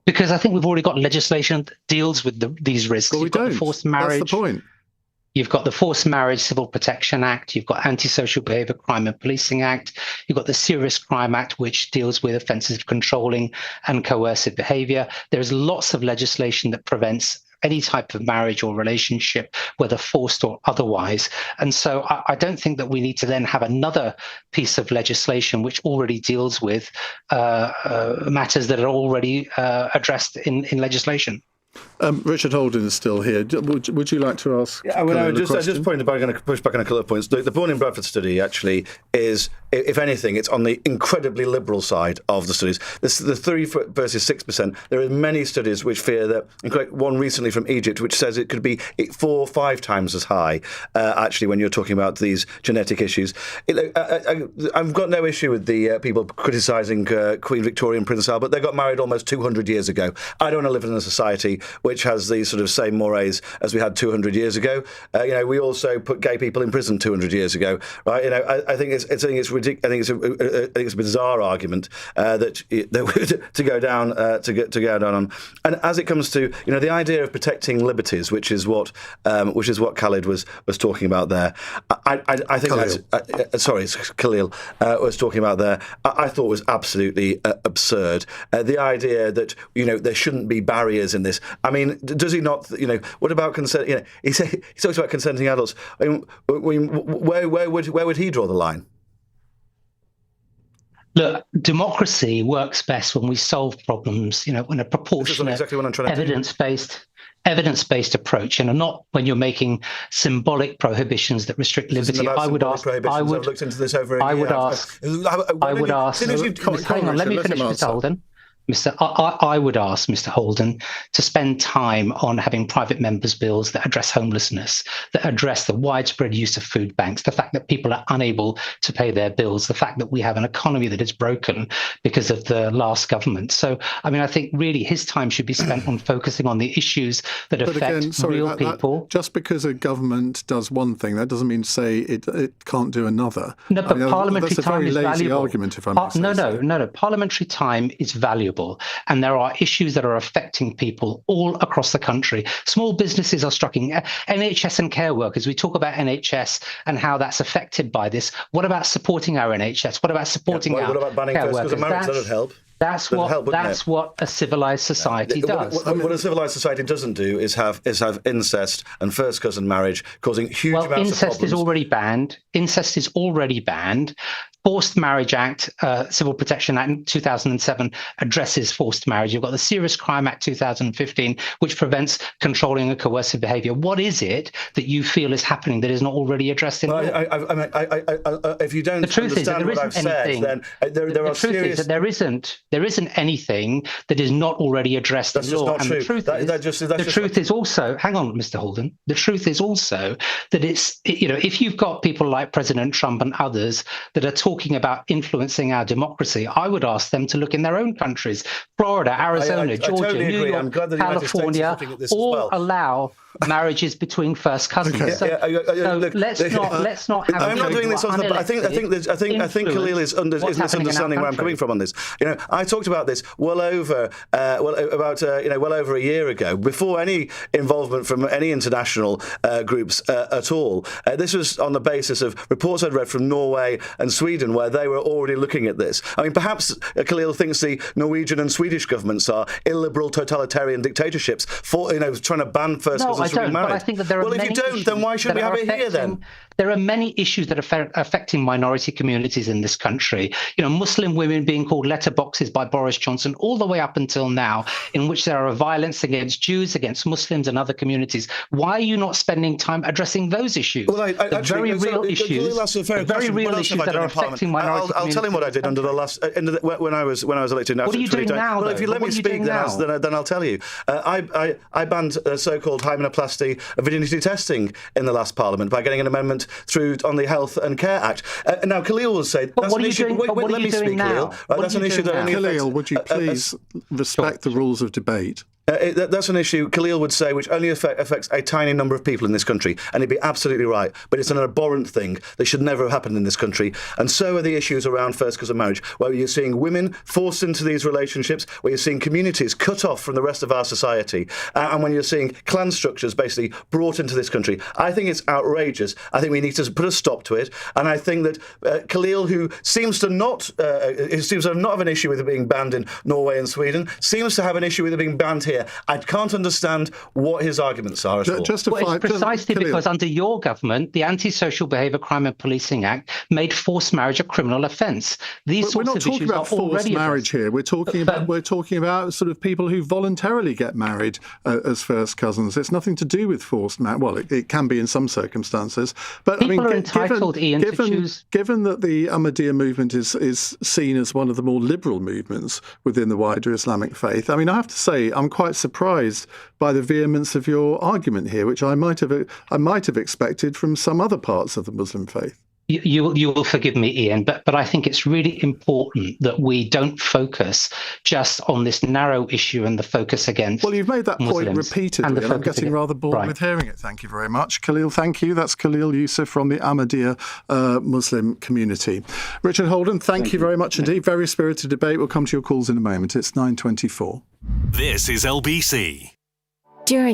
Because I think we've already got legislation that deals with these risks. Well, You've got the forced marriage. That's the point. You've got the Forced Marriage Civil Protection Act. You've got Antisocial Behaviour Crime and Policing Act. You've got the Serious Crime Act, which deals with offences of controlling and coercive behaviour. There's lots of legislation that prevents any type of marriage or relationship, whether forced or otherwise. And so I don't think that we need to then have another piece of legislation which already deals with matters that are already addressed in legislation. Richard Holden is still here. Would you like to ask? Yeah, I just pointed back, I'm going to push back on a couple of points. The Born in Bradford study actually is, if anything, it's on the incredibly liberal side of the studies. The 3 versus 6%. There are many studies which fear that, including one recently from Egypt, which says it could be 4 or 5 times as high, actually, when you're talking about these genetic issues. I've got no issue with the people criticising Queen Victoria and Prince Albert. They got married almost 200 years ago. I don't want to live in a society which has the sort of same mores as we had 200 years ago. We also put gay people in prison 200 years ago, right? I think it's ridiculous. I think it's a bizarre argument to go down on. And as it comes to the idea of protecting liberties, which is what Khalid was talking about there. I think Khalil was talking about there. I thought was absolutely absurd. The idea that there shouldn't be barriers in this. I mean, does he not? What about consent? He talks about consenting adults. I mean, where would he draw the line? Look, democracy works best when we solve problems, in a proportionate, exactly what I'm trying to evidence-based approach, not when you're making symbolic prohibitions that restrict liberty. I've looked into this over a year. Hang on, let me finish, Mr. Holden. I would ask Mr. Holden to spend time on having private members' bills that address homelessness, that address the widespread use of food banks, the fact that people are unable to pay their bills, the fact that we have an economy that is broken because of the last government. So, I think really his time should be spent on focusing on the issues that affect real people. Just because a government does one thing, that doesn't mean to say it can't do another. No, but parliamentary time is valuable. That's a very lazy argument, if I may say so. No. Parliamentary time is valuable. And there are issues that are affecting people all across the country. Small businesses are struggling. NHS and care workers, we talk about NHS and how that's affected by this. What about supporting our NHS? What about supporting our what about banning care first workers? Because of marriage? That would help. That's what a civilised society does. What a civilised society doesn't do is have incest and first cousin marriage causing huge amounts of problems. Incest is already banned. Incest is already banned. Forced Marriage Act, Civil Protection Act 2007 addresses forced marriage. You've got the Serious Crime Act 2015, which prevents controlling and coercive behaviour. What is it that you feel is happening that is not already addressed in law? If you don't understand what I've said, then there are serious... The truth is that there isn't anything that is not already addressed in law. That's just not true. The truth is also, hang on, Mr. Holden, the truth is also that it's, if you've got people like President Trump and others that are talking about influencing our democracy, I would ask them to look in their own countries. Florida, Arizona, Georgia, totally New York, California, all allow marriages between first cousins. Okay. Let's not have. I'm not doing this. I think Khalil is misunderstanding where I'm coming from on this. I talked about this well over a year ago, before any involvement from any international groups at all. This was on the basis of reports I'd read from Norway and Sweden, where they were already looking at this. I mean, perhaps Khalil thinks the Norwegian and Swedish governments are illiberal totalitarian dictatorships for trying to ban first cousins from being married. But I think that there are if you don't, then why should we have it here then? There are many issues that are affecting minority communities in this country. Muslim women being called letterboxes by Boris Johnson, all the way up until now, in which there are violence against Jews, against Muslims and other communities. Why are you not spending time addressing those issues? Well, the very real issues that are affecting minority communities. I'll tell him what I did under the last when I was elected. What are you doing now? Well, if you let me speak, then I'll tell you. I banned so-called hymenoplasty virginity testing in the last Parliament by getting an amendment through on the Health and Care Act. Now, Khalil will say that's an issue. Let me speak, Khalil. That's an issue that only affects... Khalil, would you please respect the rules of debate? That's an issue, Khalil would say, which only affects a tiny number of people in this country. And he'd be absolutely right. But it's an abhorrent thing that should never have happened in this country. And so are the issues around first cousin marriage, where you're seeing women forced into these relationships, where you're seeing communities cut off from the rest of our society, and when you're seeing clan structures basically brought into this country. I think it's outrageous. I think we need to put a stop to it. And I think that Khalil, who seems to not have an issue with it being banned in Norway and Sweden, seems to have an issue with it being banned here. I can't understand what his arguments are at all. It's precisely because under your government, the Anti-Social Behaviour Crime and Policing Act made forced marriage a criminal offence. We're not talking about forced marriage here. We're talking about sort of people who voluntarily get married as first cousins. It's nothing to do with forced marriage. Well, it can be in some circumstances, but people are entitled, Ian, to choose. Given that the Ahmadiyya movement is seen as one of the more liberal movements within the wider Islamic faith, I mean, I have to say I'm quite surprised by the vehemence of your argument here, which I might have expected from some other parts of the Muslim faith. You will forgive me, Ian, but I think it's really important that we don't focus just on this narrow issue and the focus against Well, you've made that Muslims point repeatedly, and I'm getting rather bored with hearing it. Thank you very much. Khalil, thank you. That's Khalil Yusuf from the Ahmadiyya Muslim community. Richard Holden, thank you very much indeed. Very spirited debate. We'll come to your calls in a moment. It's 9:24. This is LBC. During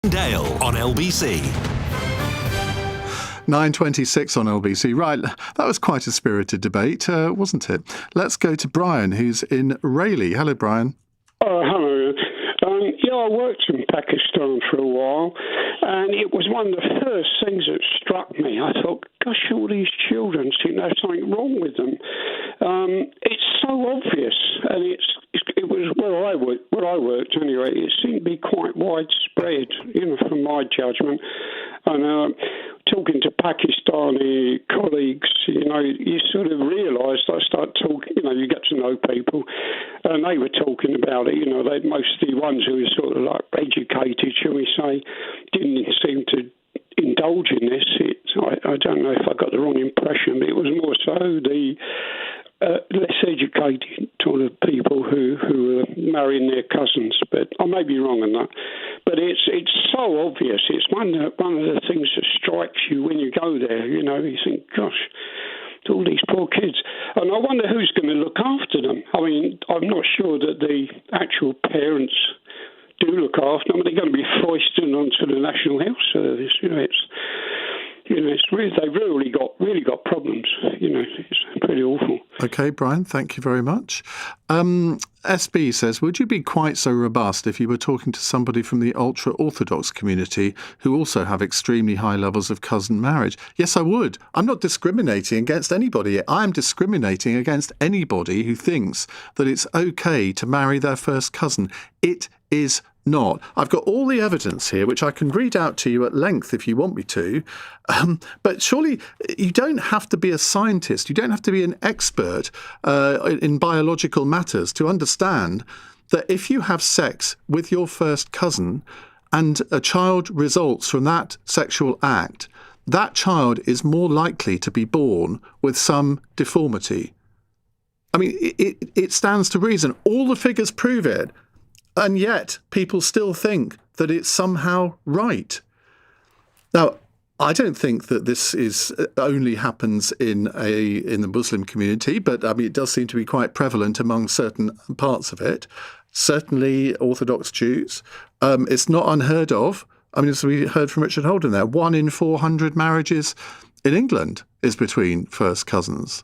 Dale on LBC. 9:26 on LBC. Right, that was quite a spirited debate, wasn't it? Let's go to Brian, who's in Rayleigh. Hello, Brian. Hello. I worked in Pakistan for a while, and it was one of the first things that struck me. I thought, gosh, all these children seem to have something wrong with them. It's so obvious, and it was where I worked anyway. It seemed to be quite widespread, from my judgment. And talking to Pakistani colleagues, you sort of realise, I start talking, you get to know people, and they were talking about it, they most of the ones who were sort of like educated, shall we say, didn't seem to indulge in this. I don't know if I got the wrong impression, but it was more so the less educated sort of people who were marrying their cousins. But I may be wrong on that. But it's so obvious. It's one of the things that strikes you when you go there. You think, gosh, all these poor kids. And I wonder who's going to look after them. I mean, I'm not sure that the actual parents do look after them. They're going to be foisted onto the National Health Service. It's really, they've really got problems. It's pretty awful. Okay, Brian, thank you very much. SB says, would you be quite so robust if you were talking to somebody from the ultra-Orthodox community who also have extremely high levels of cousin marriage? Yes, I would. I'm not discriminating against anybody. I am discriminating against anybody who thinks that it's okay to marry their first cousin. It is not. I've got all the evidence here, which I can read out to you at length if you want me to. But surely you don't have to be a scientist. You don't have to be an expert in biological matters to understand that if you have sex with your first cousin and a child results from that sexual act, that child is more likely to be born with some deformity. I mean, it stands to reason. All the figures prove it. And yet people still think that it's somehow right. Now, I don't think that this only happens in the Muslim community, but I mean, it does seem to be quite prevalent among certain parts of it. Certainly Orthodox Jews. It's not unheard of. I mean, as we heard from Richard Holden there, 1 in 400 marriages in England is between first cousins.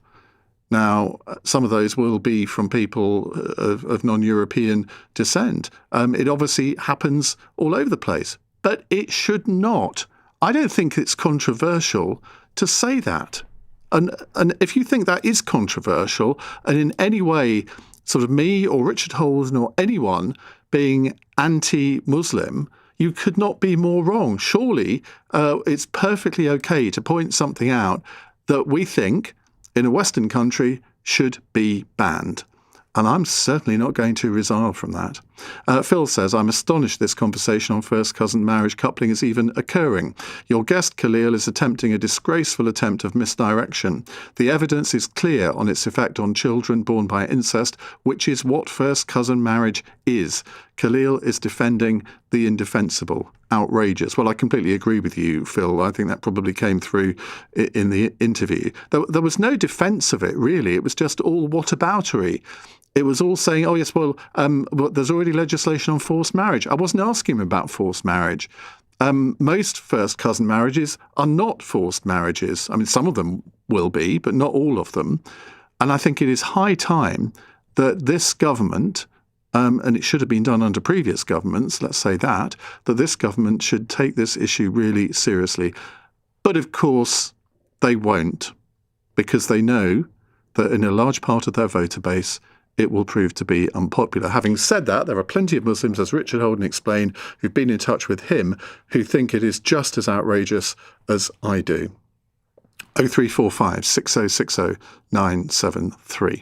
Now, some of those will be from people of non-European descent. It obviously happens all over the place, but it should not. I don't think it's controversial to say that. And if you think that is controversial, and in any way, sort of me or Richard Holden or anyone being anti-Muslim, you could not be more wrong. Surely it's perfectly okay to point something out that we think in a Western country should be banned. And I'm certainly not going to resile from that. Phil says, I'm astonished this conversation on first cousin marriage coupling is even occurring. Your guest, Khalil, is attempting a disgraceful attempt of misdirection. The evidence is clear on its effect on children born by incest, which is what first cousin marriage is. Khalil is defending the indefensible. Outrageous. Well, I completely agree with you, Phil. I think that probably came through in the interview. There was no defence of it, really. It was just all whataboutery. It was all saying, oh, yes, well, there's already legislation on forced marriage. I wasn't asking him about forced marriage. Most first cousin marriages are not forced marriages. I mean, some of them will be, but not all of them. And I think it is high time that this government, and it should have been done under previous governments, let's say that this government should take this issue really seriously. But of course, they won't, because they know that in a large part of their voter base, it will prove to be unpopular. Having said that, there are plenty of Muslims, as Richard Holden explained, who've been in touch with him, who think it is just as outrageous as I do. 0345 6060 973.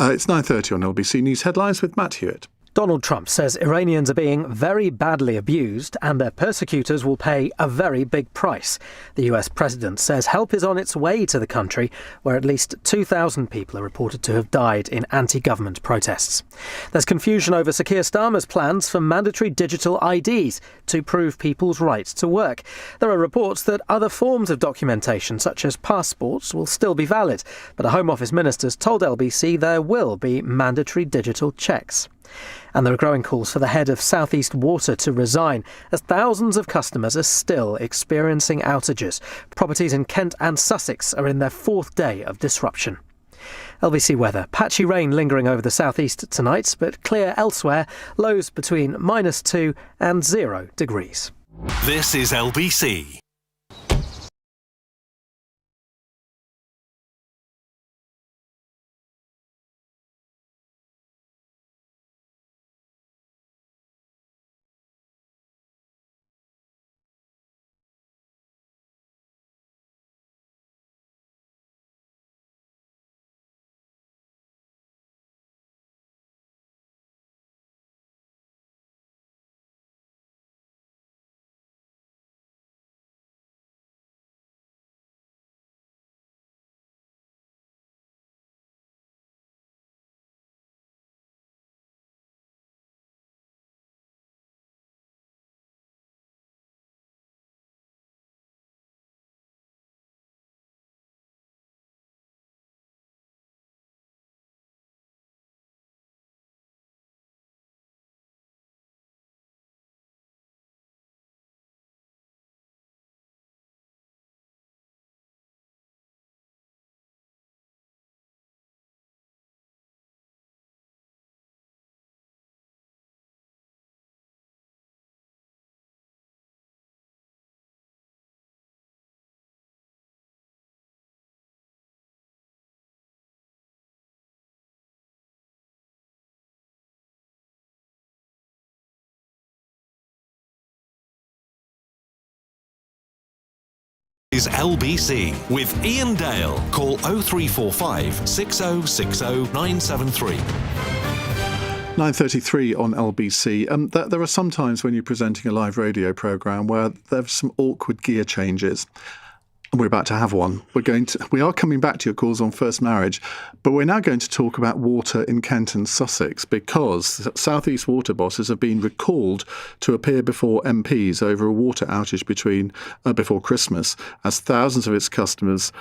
It's 9:30 on LBC News Headlines with Matt Hewitt. Donald Trump says Iranians are being very badly abused and their persecutors will pay a very big price. The US president says help is on its way to the country, where at least 2,000 people are reported to have died in anti-government protests. There's confusion over Sir Keir Starmer's plans for mandatory digital IDs to prove people's right to work. There are reports that other forms of documentation, such as passports, will still be valid, but a Home Office minister's told LBC there will be mandatory digital checks. And there are growing calls for the head of South East Water to resign, as thousands of customers are still experiencing outages. Properties in Kent and Sussex are in their fourth day of disruption. LBC weather. Patchy rain lingering over the southeast tonight, but clear elsewhere. Lows between -2 and 0 degrees. This is LBC. Is LBC with Iain Dale. Call 0345 6060 973. 9:33 on LBC. There are some times when you're presenting a live radio programme where there's some awkward gear changes. And we're about to have one. We are coming back to your calls on first marriage, but we're now going to talk about water in Kent and Sussex, because South East Water bosses have been recalled to appear before MPs over a water outage before Christmas, as thousands of its customers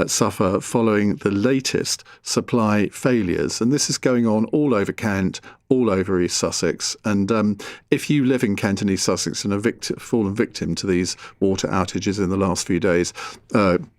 suffer following the latest supply failures. And this is going on all over Kent, all over East Sussex. And if you live in Kent and East Sussex and have fallen victim to these water outages in the last few days,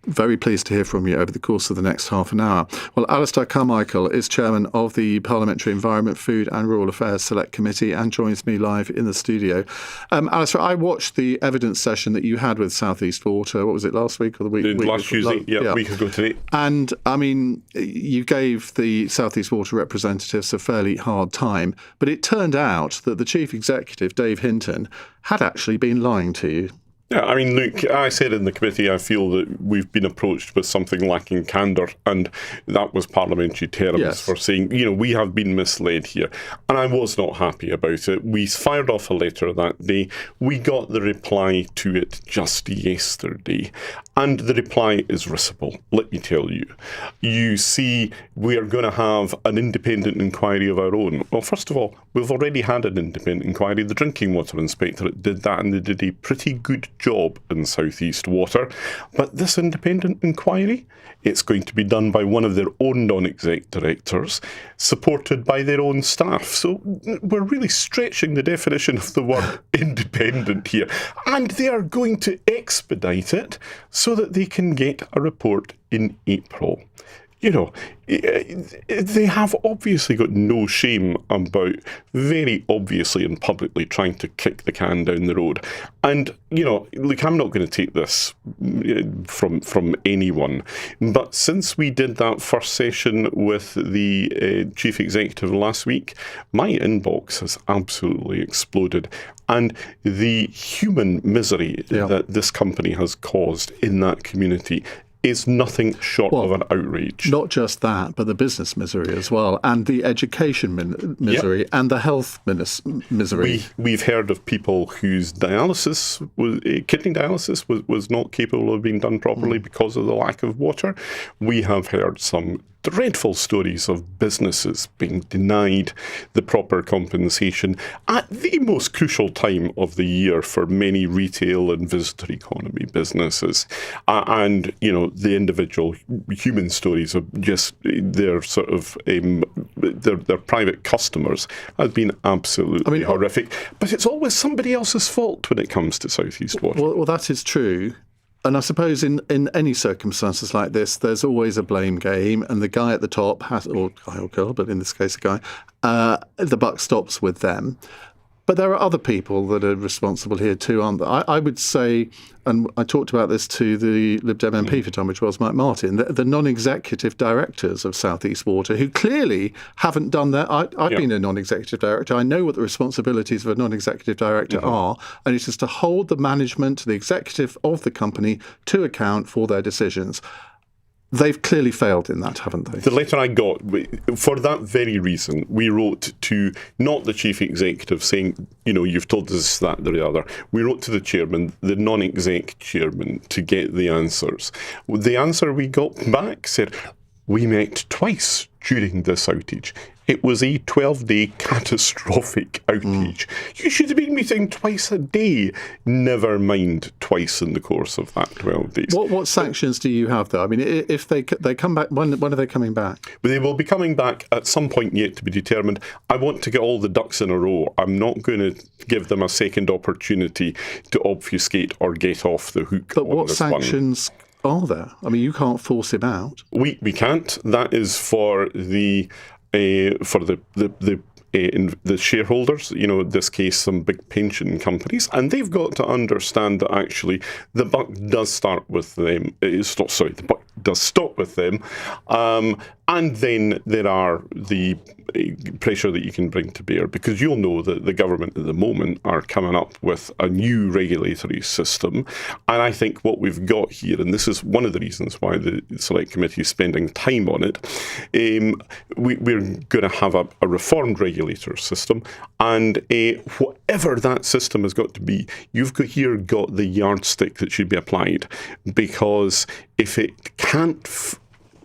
very pleased to hear from you over the course of the next half an hour. Well, Alistair Carmichael is chairman of the Parliamentary Environment, Food and Rural Affairs Select Committee and joins me live in the studio. Alistair, I watched the evidence session that you had with South East Water. What was it, last week or the week? Last Tuesday, a week ago today. And, I mean, you gave the South East Water representatives a fairly hard time, but it turned out that the chief executive, Dave Hinton, had actually been lying to you. Yeah, I mean, look, I said in the committee, I feel that we've been approached with something lacking candour, and that was parliamentary terms for saying, we have been misled here. And I was not happy about it. We fired off a letter that day. We got the reply to it just yesterday. And the reply is risible, let me tell you. You see, we are going to have an independent inquiry of our own. Well, first of all, we've already had an independent inquiry. The Drinking Water Inspectorate did that, and they did a pretty good job in South East Water. But this independent inquiry, it's going to be done by one of their own non-exec directors, supported by their own staff. So we're really stretching the definition of the word independent here. And they are going to expedite it so that they can get a report in April. They have obviously got no shame about very obviously and publicly trying to kick the can down the road. And, look, I'm not going to take this from anyone. But since we did that first session with the chief executive last week, my inbox has absolutely exploded. And the human misery that this company has caused in that community is nothing short of an outrage. Not just that, but the business misery as well, and the education misery, and the health misery. We've heard of people whose kidney dialysis was not capable of being done properly because of the lack of water. We have heard some dreadful stories of businesses being denied the proper compensation at the most crucial time of the year for many retail and visitor economy businesses. And, the individual human stories of just their sort of their private customers have been absolutely horrific. But it's always somebody else's fault when it comes to South East Water. Well, that is true. And I suppose in any circumstances like this, there's always a blame game, and the guy at the top has, or guy or girl, but in this case a guy, the buck stops with them. But there are other people that are responsible here too, aren't there? I would say, and I talked about this to the Lib Dem MP for Tunbridge Wells, Mike Martin, the non-executive directors of South East Water, who clearly haven't done that. I've been a non-executive director. I know what the responsibilities of a non-executive director are, and it is to hold the management, the executive of the company to account for their decisions. They've clearly failed in that, haven't they? The letter I got, for that very reason, we wrote to not the chief executive saying, you've told us that, the other. We wrote to the chairman, the non-exec chairman, to get the answers. The answer we got back said, we met twice during this outage. It was a 12-day catastrophic outage. You should have been meeting twice a day, never mind twice in the course of that 12 days. What sanctions do you have, though? I mean, if they come back, when are they coming back? They will be coming back at some point yet to be determined. I want to get all the ducks in a row. I'm not going to give them a second opportunity to obfuscate or get off the hook. But what sanctions are there? I mean, you can't force him out. We can't. That is for the shareholders, in this case, some big pension companies, and they've got to understand that actually the buck does start with them. The buck does stop with them, and then there are the pressure that you can bring to bear, because you'll know that the government at the moment are coming up with a new regulatory system, and I think what we've got here, and this is one of the reasons why the Select Committee is spending time on it, we're going to have a reformed regulator system, and whatever that system has got to be, you've got the yardstick that should be applied, because if it can't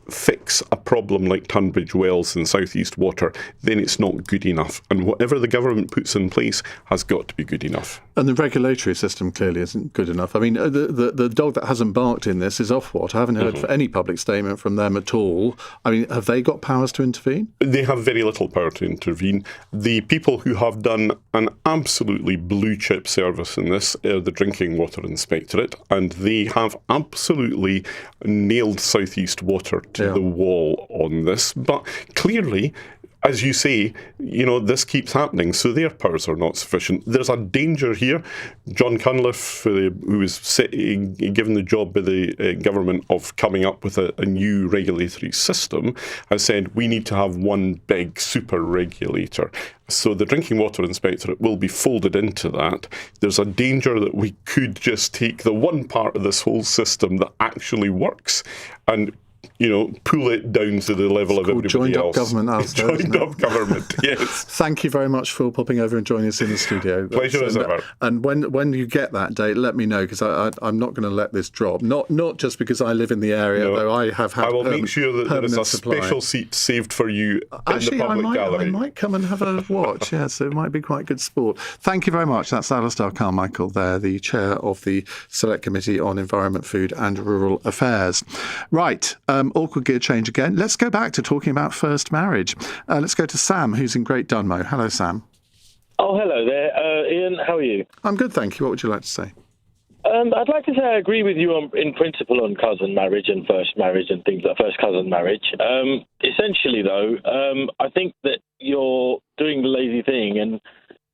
fix a problem like Tunbridge Wells and South East Water, then it's not good enough. And whatever the government puts in place has got to be good enough. And the regulatory system clearly isn't good enough. I mean, the dog that hasn't barked in this is Ofwat. I haven't heard any public statement from them at all. I mean, have they got powers to intervene? They have very little power to intervene. The people who have done an absolutely blue-chip service in this are the Drinking Water Inspectorate, and they have absolutely nailed South East Water to the wall on this. But clearly, as you say, this keeps happening, so their powers are not sufficient. There's a danger here. John Cunliffe, who was given the job by the government of coming up with a new regulatory system, has said we need to have one big super regulator. So the Drinking Water Inspectorate will be folded into that. There's a danger that we could just take the one part of this whole system that actually works and pull it down to the level of everybody joined else. Up government, joined up government, yes. Thank you very much for popping over and joining us in the studio. Pleasure as ever. And when you get that date, let me know, because I'm not going to let this drop. Not just because I live in the area, though I have had. I will make sure that there is a special seat saved for you in the public gallery. I might come and have a watch. Yes, it might be quite good sport. Thank you very much. That's Alistair Carmichael there, the chair of the Select Committee on Environment, Food and Rural Affairs. Right. Awkward gear change again. Let's go back to talking about first marriage. Let's go to Sam, who's in Great Dunmow. Hello, Sam. Oh, hello there. Iain, how are you? I'm good, thank you. What would you like to say? I'd like to say I agree with you in principle on cousin marriage and first marriage and things like first cousin marriage. Essentially, though, I think that you're doing the lazy thing and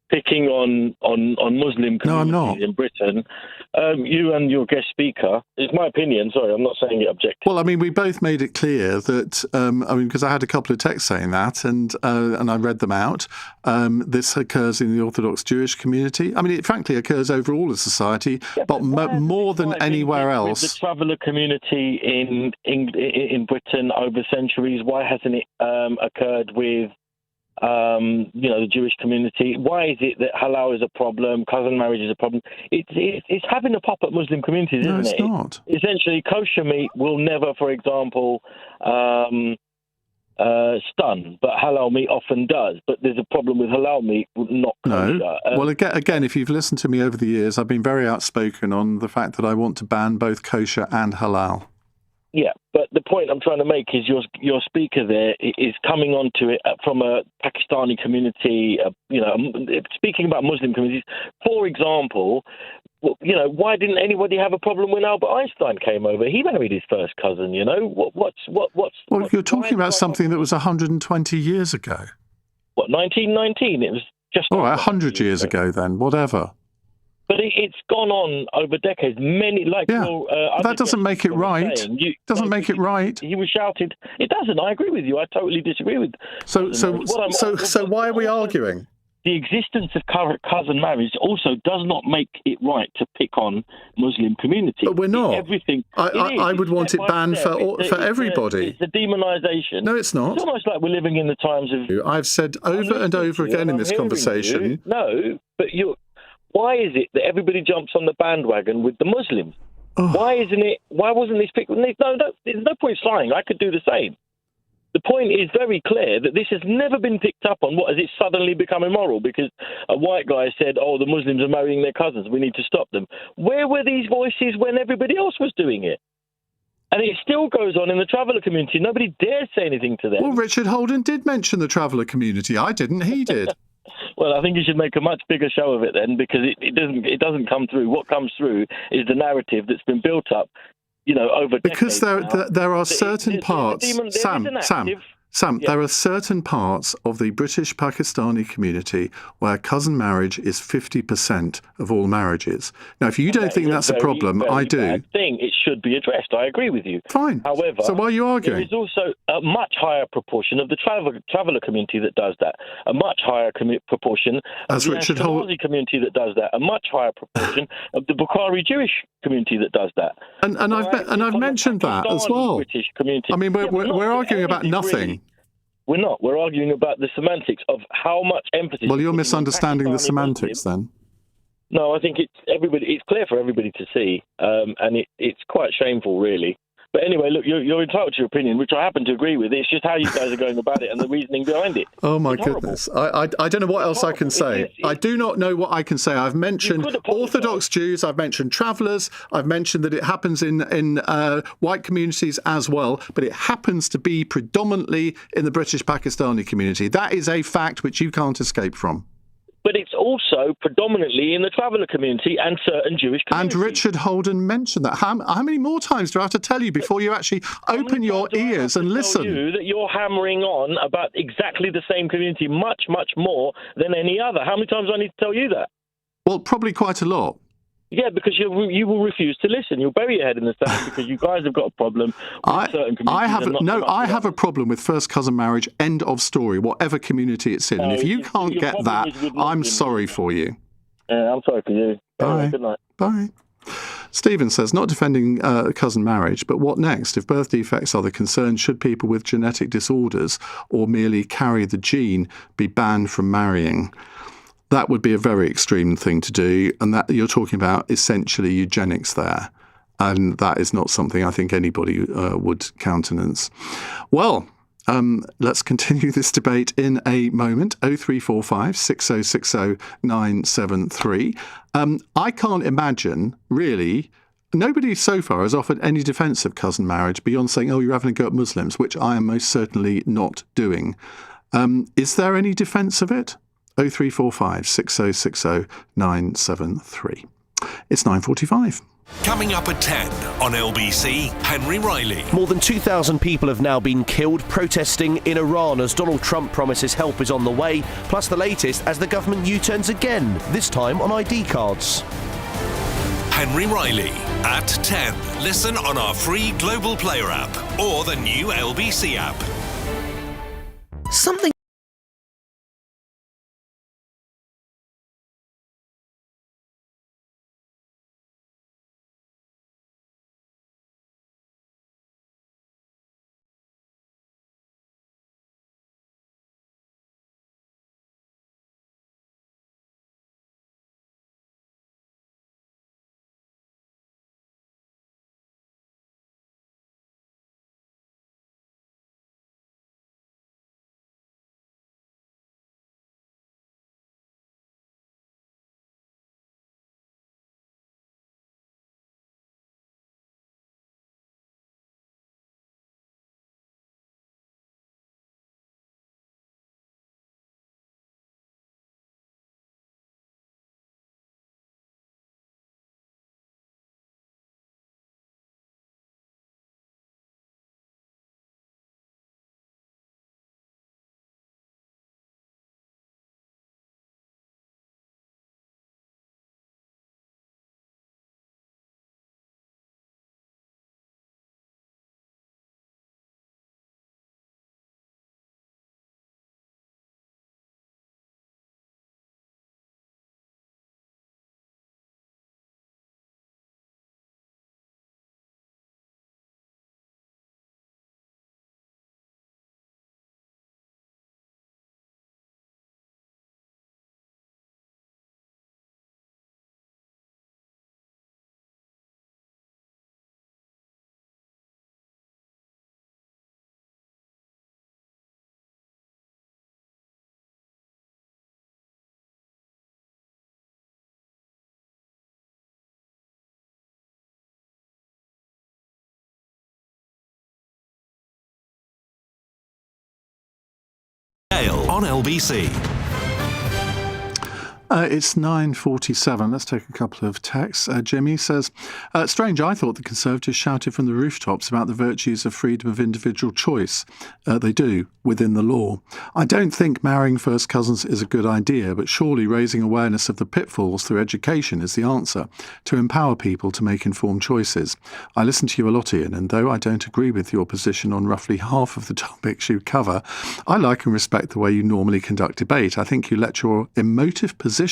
picking on Muslim communities in Britain. You and your guest speaker, is my opinion, sorry, I'm not saying it objectively. Well, I mean, we both made it clear that, because I had a couple of texts saying that, and I read them out. This occurs in the Orthodox Jewish community. I mean, it frankly occurs over all of society, but more than anywhere else. With the traveller community in Britain over centuries, why hasn't it occurred with the Jewish community? Why is it that halal is a problem, cousin marriage is a problem? It's having a pop at Muslim communities, isn't it? No, it's not. Essentially, kosher meat will never, for example, stun, but halal meat often does. But there's a problem with halal meat, not kosher. No. Well, again, if you've listened to me over the years, I've been very outspoken on the fact that I want to ban both kosher and halal. Yeah, but the point I'm trying to make is your speaker there is coming onto it from a Pakistani community, speaking about Muslim communities. For example, why didn't anybody have a problem when Albert Einstein came over? He married his first cousin, Well, you're talking about something that was 120 years ago. What, 1919? It was just... All right, 100 years ago then, whatever. But it's gone on over decades. That doesn't make it right. Doesn't make it right. He was shouted. It doesn't. I agree with you. I totally disagree with. So why are we arguing? The existence of cousin marriage also does not make it right to pick on Muslim community. But we're not. Everything. I would want it banned for everybody. It's a demonisation. No, it's not. It's almost like we're living in the times of. I've said over and over again in this conversation. No, but why is it that everybody jumps on the bandwagon with the Muslims? Oh. Why wasn't this picked? No, there's no point lying. I could do the same. The point is very clear that this has never been picked up on. What has it suddenly become immoral because a white guy said, "Oh, the Muslims are marrying their cousins. We need to stop them." Where were these voices when everybody else was doing it? And it still goes on in the traveller community. Nobody dares say anything to them. Well, Richard Holden did mention the traveller community. I didn't. He did. Well, I think you should make a much bigger show of it then, because it doesn't come through. What comes through is the narrative that's been built up, over because decades. There are certain parts. Sam, there are certain parts of the British Pakistani community where cousin marriage is 50% of all marriages. Now, if you don't think that's a problem, I do. Bad thing. It should be addressed. I agree with you. Fine. However, so why are you arguing? There is also a much higher proportion of the traveller community that does that. A much higher proportion of the Ashkenazi community that does that. A much higher proportion of the Bukhari Jewish community that does that. And I've mentioned that as well. British community. I mean, we're arguing about nothing. Really. We're not. We're arguing about the semantics of how much emphasis... Well, you're misunderstanding the semantics then. No, I think it's clear for everybody to see, and it's quite shameful, really. But anyway, look, you're entitled to your opinion, which I happen to agree with. It's just how you guys are going about it and the reasoning behind it. Oh, my goodness. I don't know what else I can say. I do not know what I can say. I've mentioned Orthodox Jews. I've mentioned travellers. I've mentioned that it happens in white communities as well, but it happens to be predominantly in the British Pakistani community. That is a fact which you can't escape from. But it's also predominantly in the traveller community and certain Jewish communities. And Richard Holden mentioned that. How many more times do I have to tell you before you actually open your ears and listen? Tell you that you're hammering on about exactly the same community much, much more than any other. How many times do I need to tell you that? Well, probably quite a lot. Yeah, because you will refuse to listen. You'll bury your head in the sand because you guys have got a problem with certain communities. I have a problem with first cousin marriage, end of story, whatever community it's in. And if you can't get that, I'm sorry for you. Yeah, I'm sorry for you. Bye. Good night. Bye. Stephen says, not defending cousin marriage, but what next? If birth defects are the concern, should people with genetic disorders or merely carry the gene be banned from marrying? That would be a very extreme thing to do, and that you're talking about essentially eugenics there. And that is not something I think anybody would countenance. Well, let's continue this debate in a moment. 0345 6060 973. I can't imagine, really, nobody so far has offered any defence of cousin marriage beyond saying, oh, you're having a go at Muslims, which I am most certainly not doing. Is there any defence of it? 0345 6060 973. It's 9:45. Coming up at 10 on LBC, Henry Riley. More than 2,000 people have now been killed protesting in Iran as Donald Trump promises help is on the way, plus the latest as the government U-turns again, this time on ID cards. Henry Riley at 10. Listen on our free Global Player app or the new LBC app. Something Dale on LBC. It's 9:47. Let's take a couple of texts. Jimmy says, strange, I thought the Conservatives shouted from the rooftops about the virtues of freedom of individual choice. They do, within the law. I don't think marrying first cousins is a good idea, but surely raising awareness of the pitfalls through education is the answer to empower people to make informed choices. I listen to you a lot, Iain, and though I don't agree with your position on roughly half of the topics you cover, I like and respect the way you normally conduct debate. I think you let your emotive position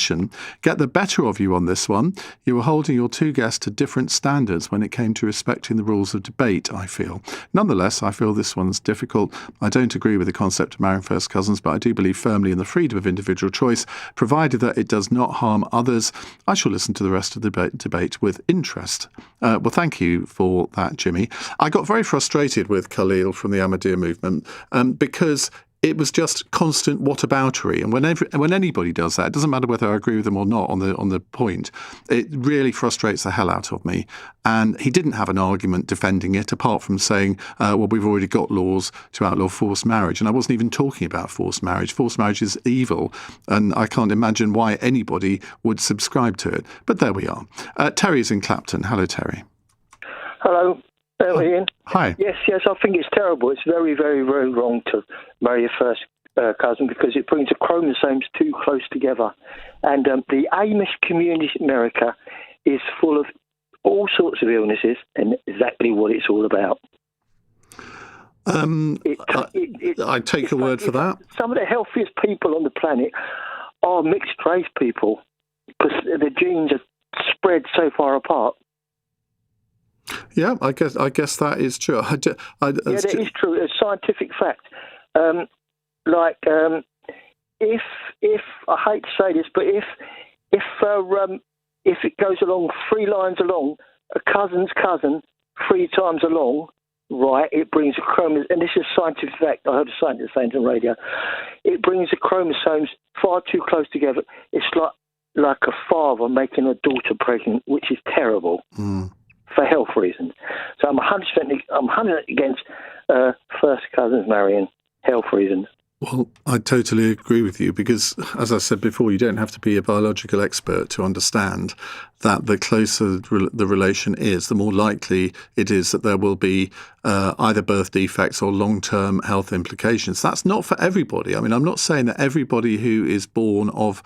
get the better of you on this one. You were holding your two guests to different standards when it came to respecting the rules of debate, I feel. Nonetheless, I feel this one's difficult. I don't agree with the concept of marrying first cousins, but I do believe firmly in the freedom of individual choice, provided that it does not harm others. I shall listen to the rest of the debate with interest. Well, thank you for that, Jimmy. I got very frustrated with Khalil from the Ahmadiyya movement because it was just constant whataboutery. And when anybody does that, it doesn't matter whether I agree with them or not on the point, it really frustrates the hell out of me. And he didn't have an argument defending it, apart from saying, well, we've already got laws to outlaw forced marriage. And I wasn't even talking about forced marriage. Forced marriage is evil, and I can't imagine why anybody would subscribe to it. But there we are. Terry's in Clapton. Hello, Terry. Hello, Ian. Hi. Yes, I think it's terrible. It's very, very, very wrong to marry your first cousin, because it brings the chromosomes too close together. And the Amish community in America is full of all sorts of illnesses, and exactly what it's all about. I take your word for that. Some of the healthiest people on the planet are mixed race people, because the genes are spread so far apart. Yeah, I guess that is true. That is true. It's a scientific fact. If I hate to say this, but if it goes along 3 lines along, a cousin's cousin 3 times along, right, it brings a chromosome, and this is a scientific fact, I heard a scientist saying on radio, it brings the chromosomes far too close together. It's like a father making a daughter pregnant, which is terrible for health reasons. So I'm 100% against first cousins marrying, health reasons. Well, I totally agree with you, because, as I said before, you don't have to be a biological expert to understand that the closer the relation is, the more likely it is that there will be either birth defects or long-term health implications. That's not for everybody. I mean, I'm not saying that everybody who is born of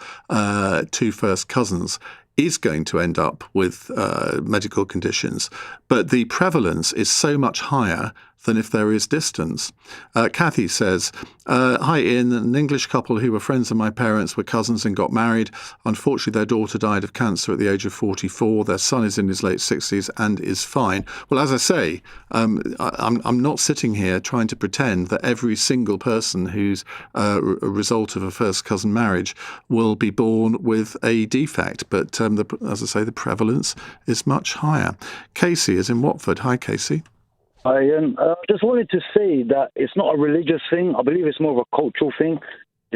2 first cousins is going to end up with medical conditions, but the prevalence is so much higher than if there is distance. Kathy says, hi Ian, an English couple who were friends of my parents were cousins and got married. Unfortunately, their daughter died of cancer at the age of 44. Their son is in his late 60s and is fine. Well, as I say, I'm not sitting here trying to pretend that every single person who's a result of a first cousin marriage will be born with a defect, but as I say, the prevalence is much higher. Casey is in Watford. Hi, Casey. I just wanted to say that it's not a religious thing. I believe it's more of a cultural thing,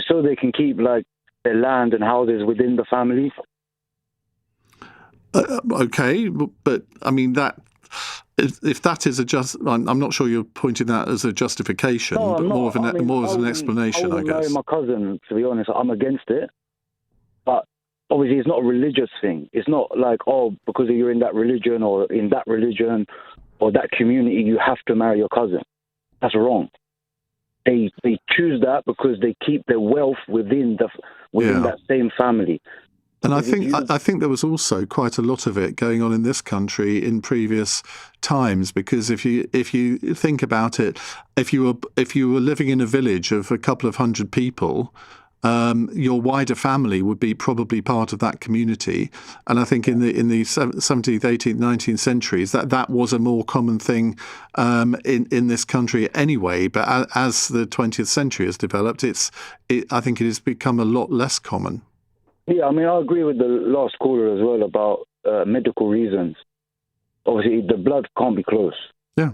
so they can keep like their land and houses within the family. Okay, but I mean that. If that is I'm not sure you're pointing that as a justification, but more of an explanation, I guess. I marry my cousin, to be honest. I'm against it, but obviously it's not a religious thing. It's not like, because you're in that religion or in that religion or that community, you have to marry your cousin. That's wrong. They choose that because they keep their wealth within that same family. And I think there was also quite a lot of it going on in this country in previous times, because if you think about it, if you were living in a village of a couple of hundred people, your wider family would be probably part of that community. And I think in the 17th, 18th, 19th centuries, that was a more common thing in this country anyway. But as the 20th century has developed, I think it has become a lot less common. Yeah, I mean, I agree with the last caller as well about medical reasons. Obviously, the blood can't be close. Yeah.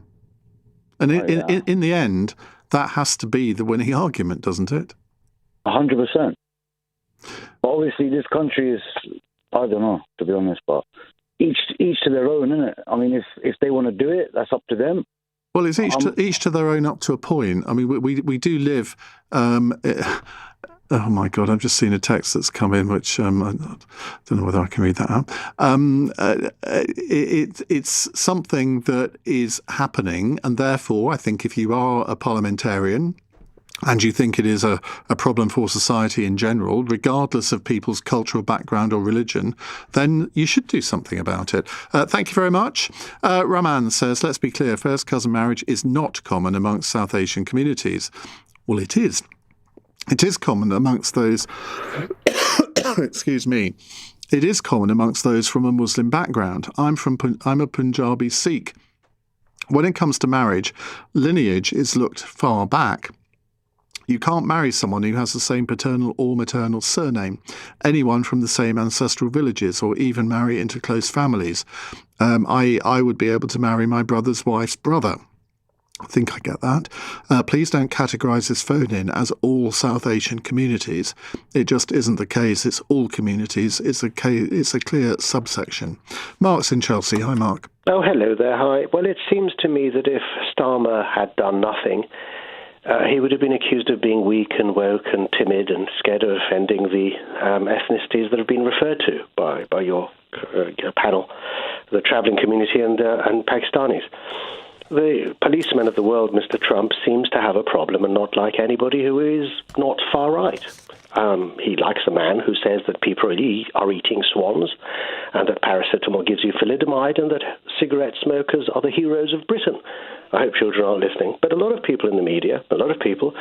And in the end, that has to be the winning argument, doesn't it? 100%. But obviously, this country is, I don't know, to be honest, but each to their own, isn't it? I mean, if they want to do it, that's up to them. Well, it's each to their own up to a point. I mean, we do live... oh, my God, I've just seen a text that's come in, which I don't know whether I can read that out. It's something that is happening, and therefore, I think if you are a parliamentarian and you think it is a problem for society in general, regardless of people's cultural background or religion, then you should do something about it. Thank you very much. Raman says, let's be clear, first cousin marriage is not common amongst South Asian communities. Well, it is. It is common amongst those, excuse me, it is common amongst those from a Muslim background. I'm a Punjabi Sikh. When it comes to marriage, lineage is looked far back. You can't marry someone who has the same paternal or maternal surname, anyone from the same ancestral villages, or even marry into close families. I would be able to marry my brother's wife's brother. I think I get that. Please don't categorise this phone-in as all South Asian communities. It just isn't the case. It's all communities. It's a clear subsection. Mark's in Chelsea. Hi, Mark. Oh, hello there. Hi. Well, it seems to me that if Starmer had done nothing, he would have been accused of being weak and woke and timid and scared of offending the ethnicities that have been referred to by your panel, the travelling community and Pakistanis. The policeman of the world, Mr. Trump, seems to have a problem and not like anybody who is not far right. He likes a man who says that people are eating swans and that paracetamol gives you thalidomide and that cigarette smokers are the heroes of Britain. I hope children aren't listening. But a lot of people in the media, a lot of people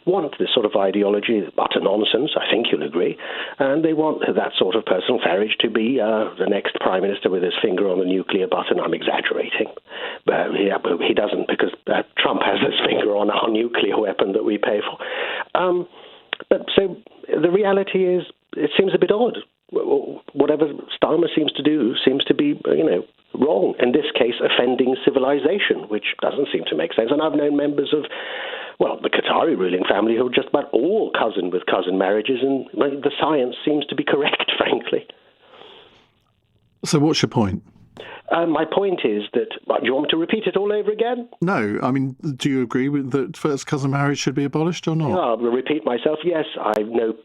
want this sort of ideology, utter nonsense, I think you'll agree, and they want that sort of person, Farage, to be the next Prime Minister with his finger on the nuclear button. I'm exaggerating. But he doesn't, because Trump has his finger on our nuclear weapon that we pay for. But so the reality is, it seems a bit odd. Whatever Starmer seems to do seems to be, wrong. In this case, offending civilization, which doesn't seem to make sense. And I've known members of, the Qatari ruling family who are just about all cousin with cousin marriages, and the science seems to be correct, frankly. So what's your point? My point is that, do you want me to repeat it all over again? No. I mean, do you agree with that first cousin marriage should be abolished or not? I'll repeat myself. Yes, I know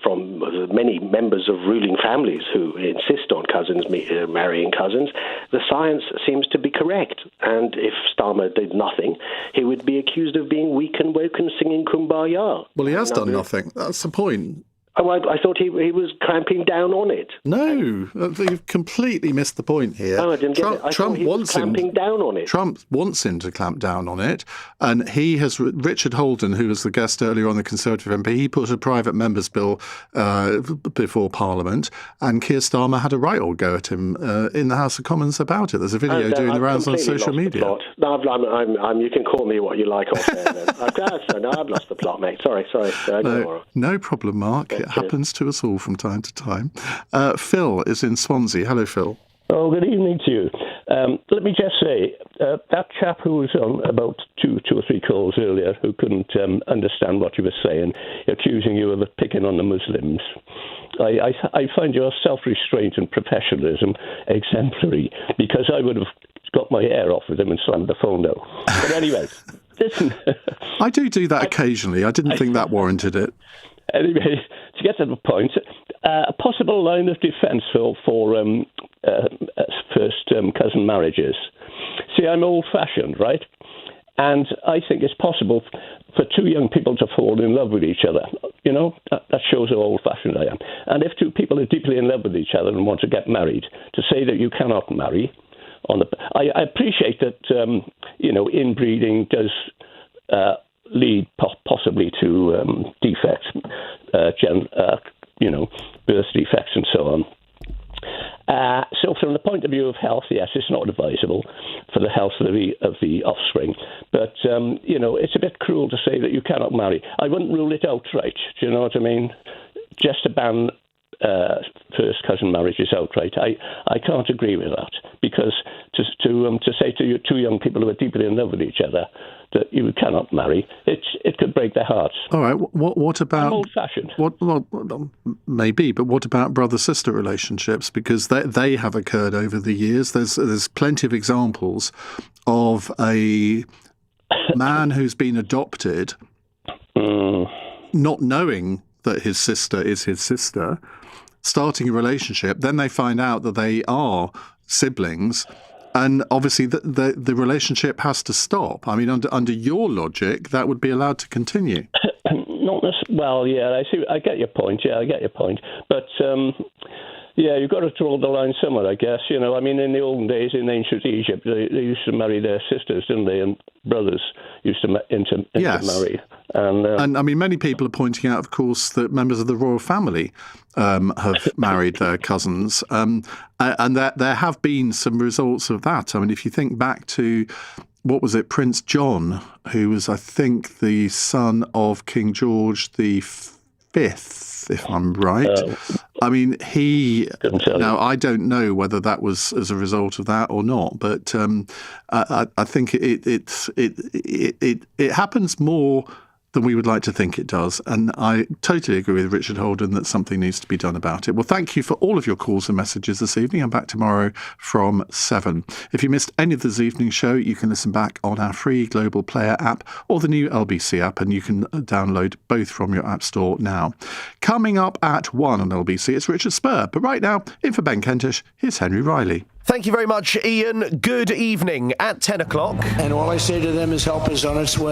from many members of ruling families who insist on cousins marrying cousins. The science seems to be correct. And if Starmer did nothing, he would be accused of being weak and woke and singing Kumbaya. Well, he has done nothing. That's the point. Oh, I thought he was clamping down on it. No, you've completely missed the point here. Oh, I didn't get it. Trump wants clamping down on it. Trump wants him to clamp down on it, and he has. Richard Holden, who was the guest earlier on, the Conservative MP, he put a private member's bill before Parliament, and Keir Starmer had a right old go at him in the House of Commons about it. There's a video doing the rounds on social media. No, you can call me what you like off there. Then. I've lost the plot, mate. Sorry. No problem, Mark. It happens to us all from time to time. Phil is in Swansea. Hello, Phil. Oh, good evening to you. Let me just say, that chap who was on about two or three calls earlier who couldn't understand what you were saying, accusing you of picking on the Muslims, I find your self-restraint and professionalism exemplary, because I would have got my hair off with him and slammed the phone down. But anyway, listen. I do that occasionally. I didn't think that warranted it. Anyway, to get to the point, a possible line of defence for first cousin marriages. See, I'm old-fashioned, right? And I think it's possible for two young people to fall in love with each other. That shows how old-fashioned I am. And if two people are deeply in love with each other and want to get married, to say that you cannot marry I appreciate that inbreeding does lead possibly to defects, birth defects and so on. So from the point of view of health, yes, it's not advisable for the health of the offspring. But, it's a bit cruel to say that you cannot marry. I wouldn't rule it outright, do you know what I mean? Just to ban first cousin marriages outright. I can't agree with that, because to say to two young people who are deeply in love with each other that you cannot marry, it could break their hearts. All right. What about? I'm old-fashioned. Well, maybe, but what about brother-sister relationships? Because they have occurred over the years. There's plenty of examples of a man who's been adopted, not knowing that his sister is his sister, starting a relationship. Then they find out that they are siblings. And obviously, the relationship has to stop. I mean, under your logic, that would be allowed to continue. Not necessarily. Well, yeah, I see. I get your point. Yeah, I get your point. But you've got to draw the line somewhere, I guess. In the olden days in ancient Egypt, they used to marry their sisters, didn't they? And brothers used to intermarry. And I mean, many people are pointing out, of course, that members of the royal family have married their cousins, and that there have been some results of that. I mean, if you think back to, what was it, Prince John, who was, I think, the son of King George the 5th, if I'm right. I mean, I don't know whether that was as a result of that or not, but I think it happens more than we would like to think it does. And I totally agree with Richard Holden that something needs to be done about it. Well, thank you for all of your calls and messages this evening. I'm back tomorrow from 7. If you missed any of this evening's show, you can listen back on our free Global Player app or the new LBC app, and you can download both from your app store now. Coming up at 1 on LBC, it's Richard Spur. But right now, in for Ben Kentish, here's Henry Riley. Thank you very much, Ian. Good evening at 10 o'clock. And all I say to them is help is on its way.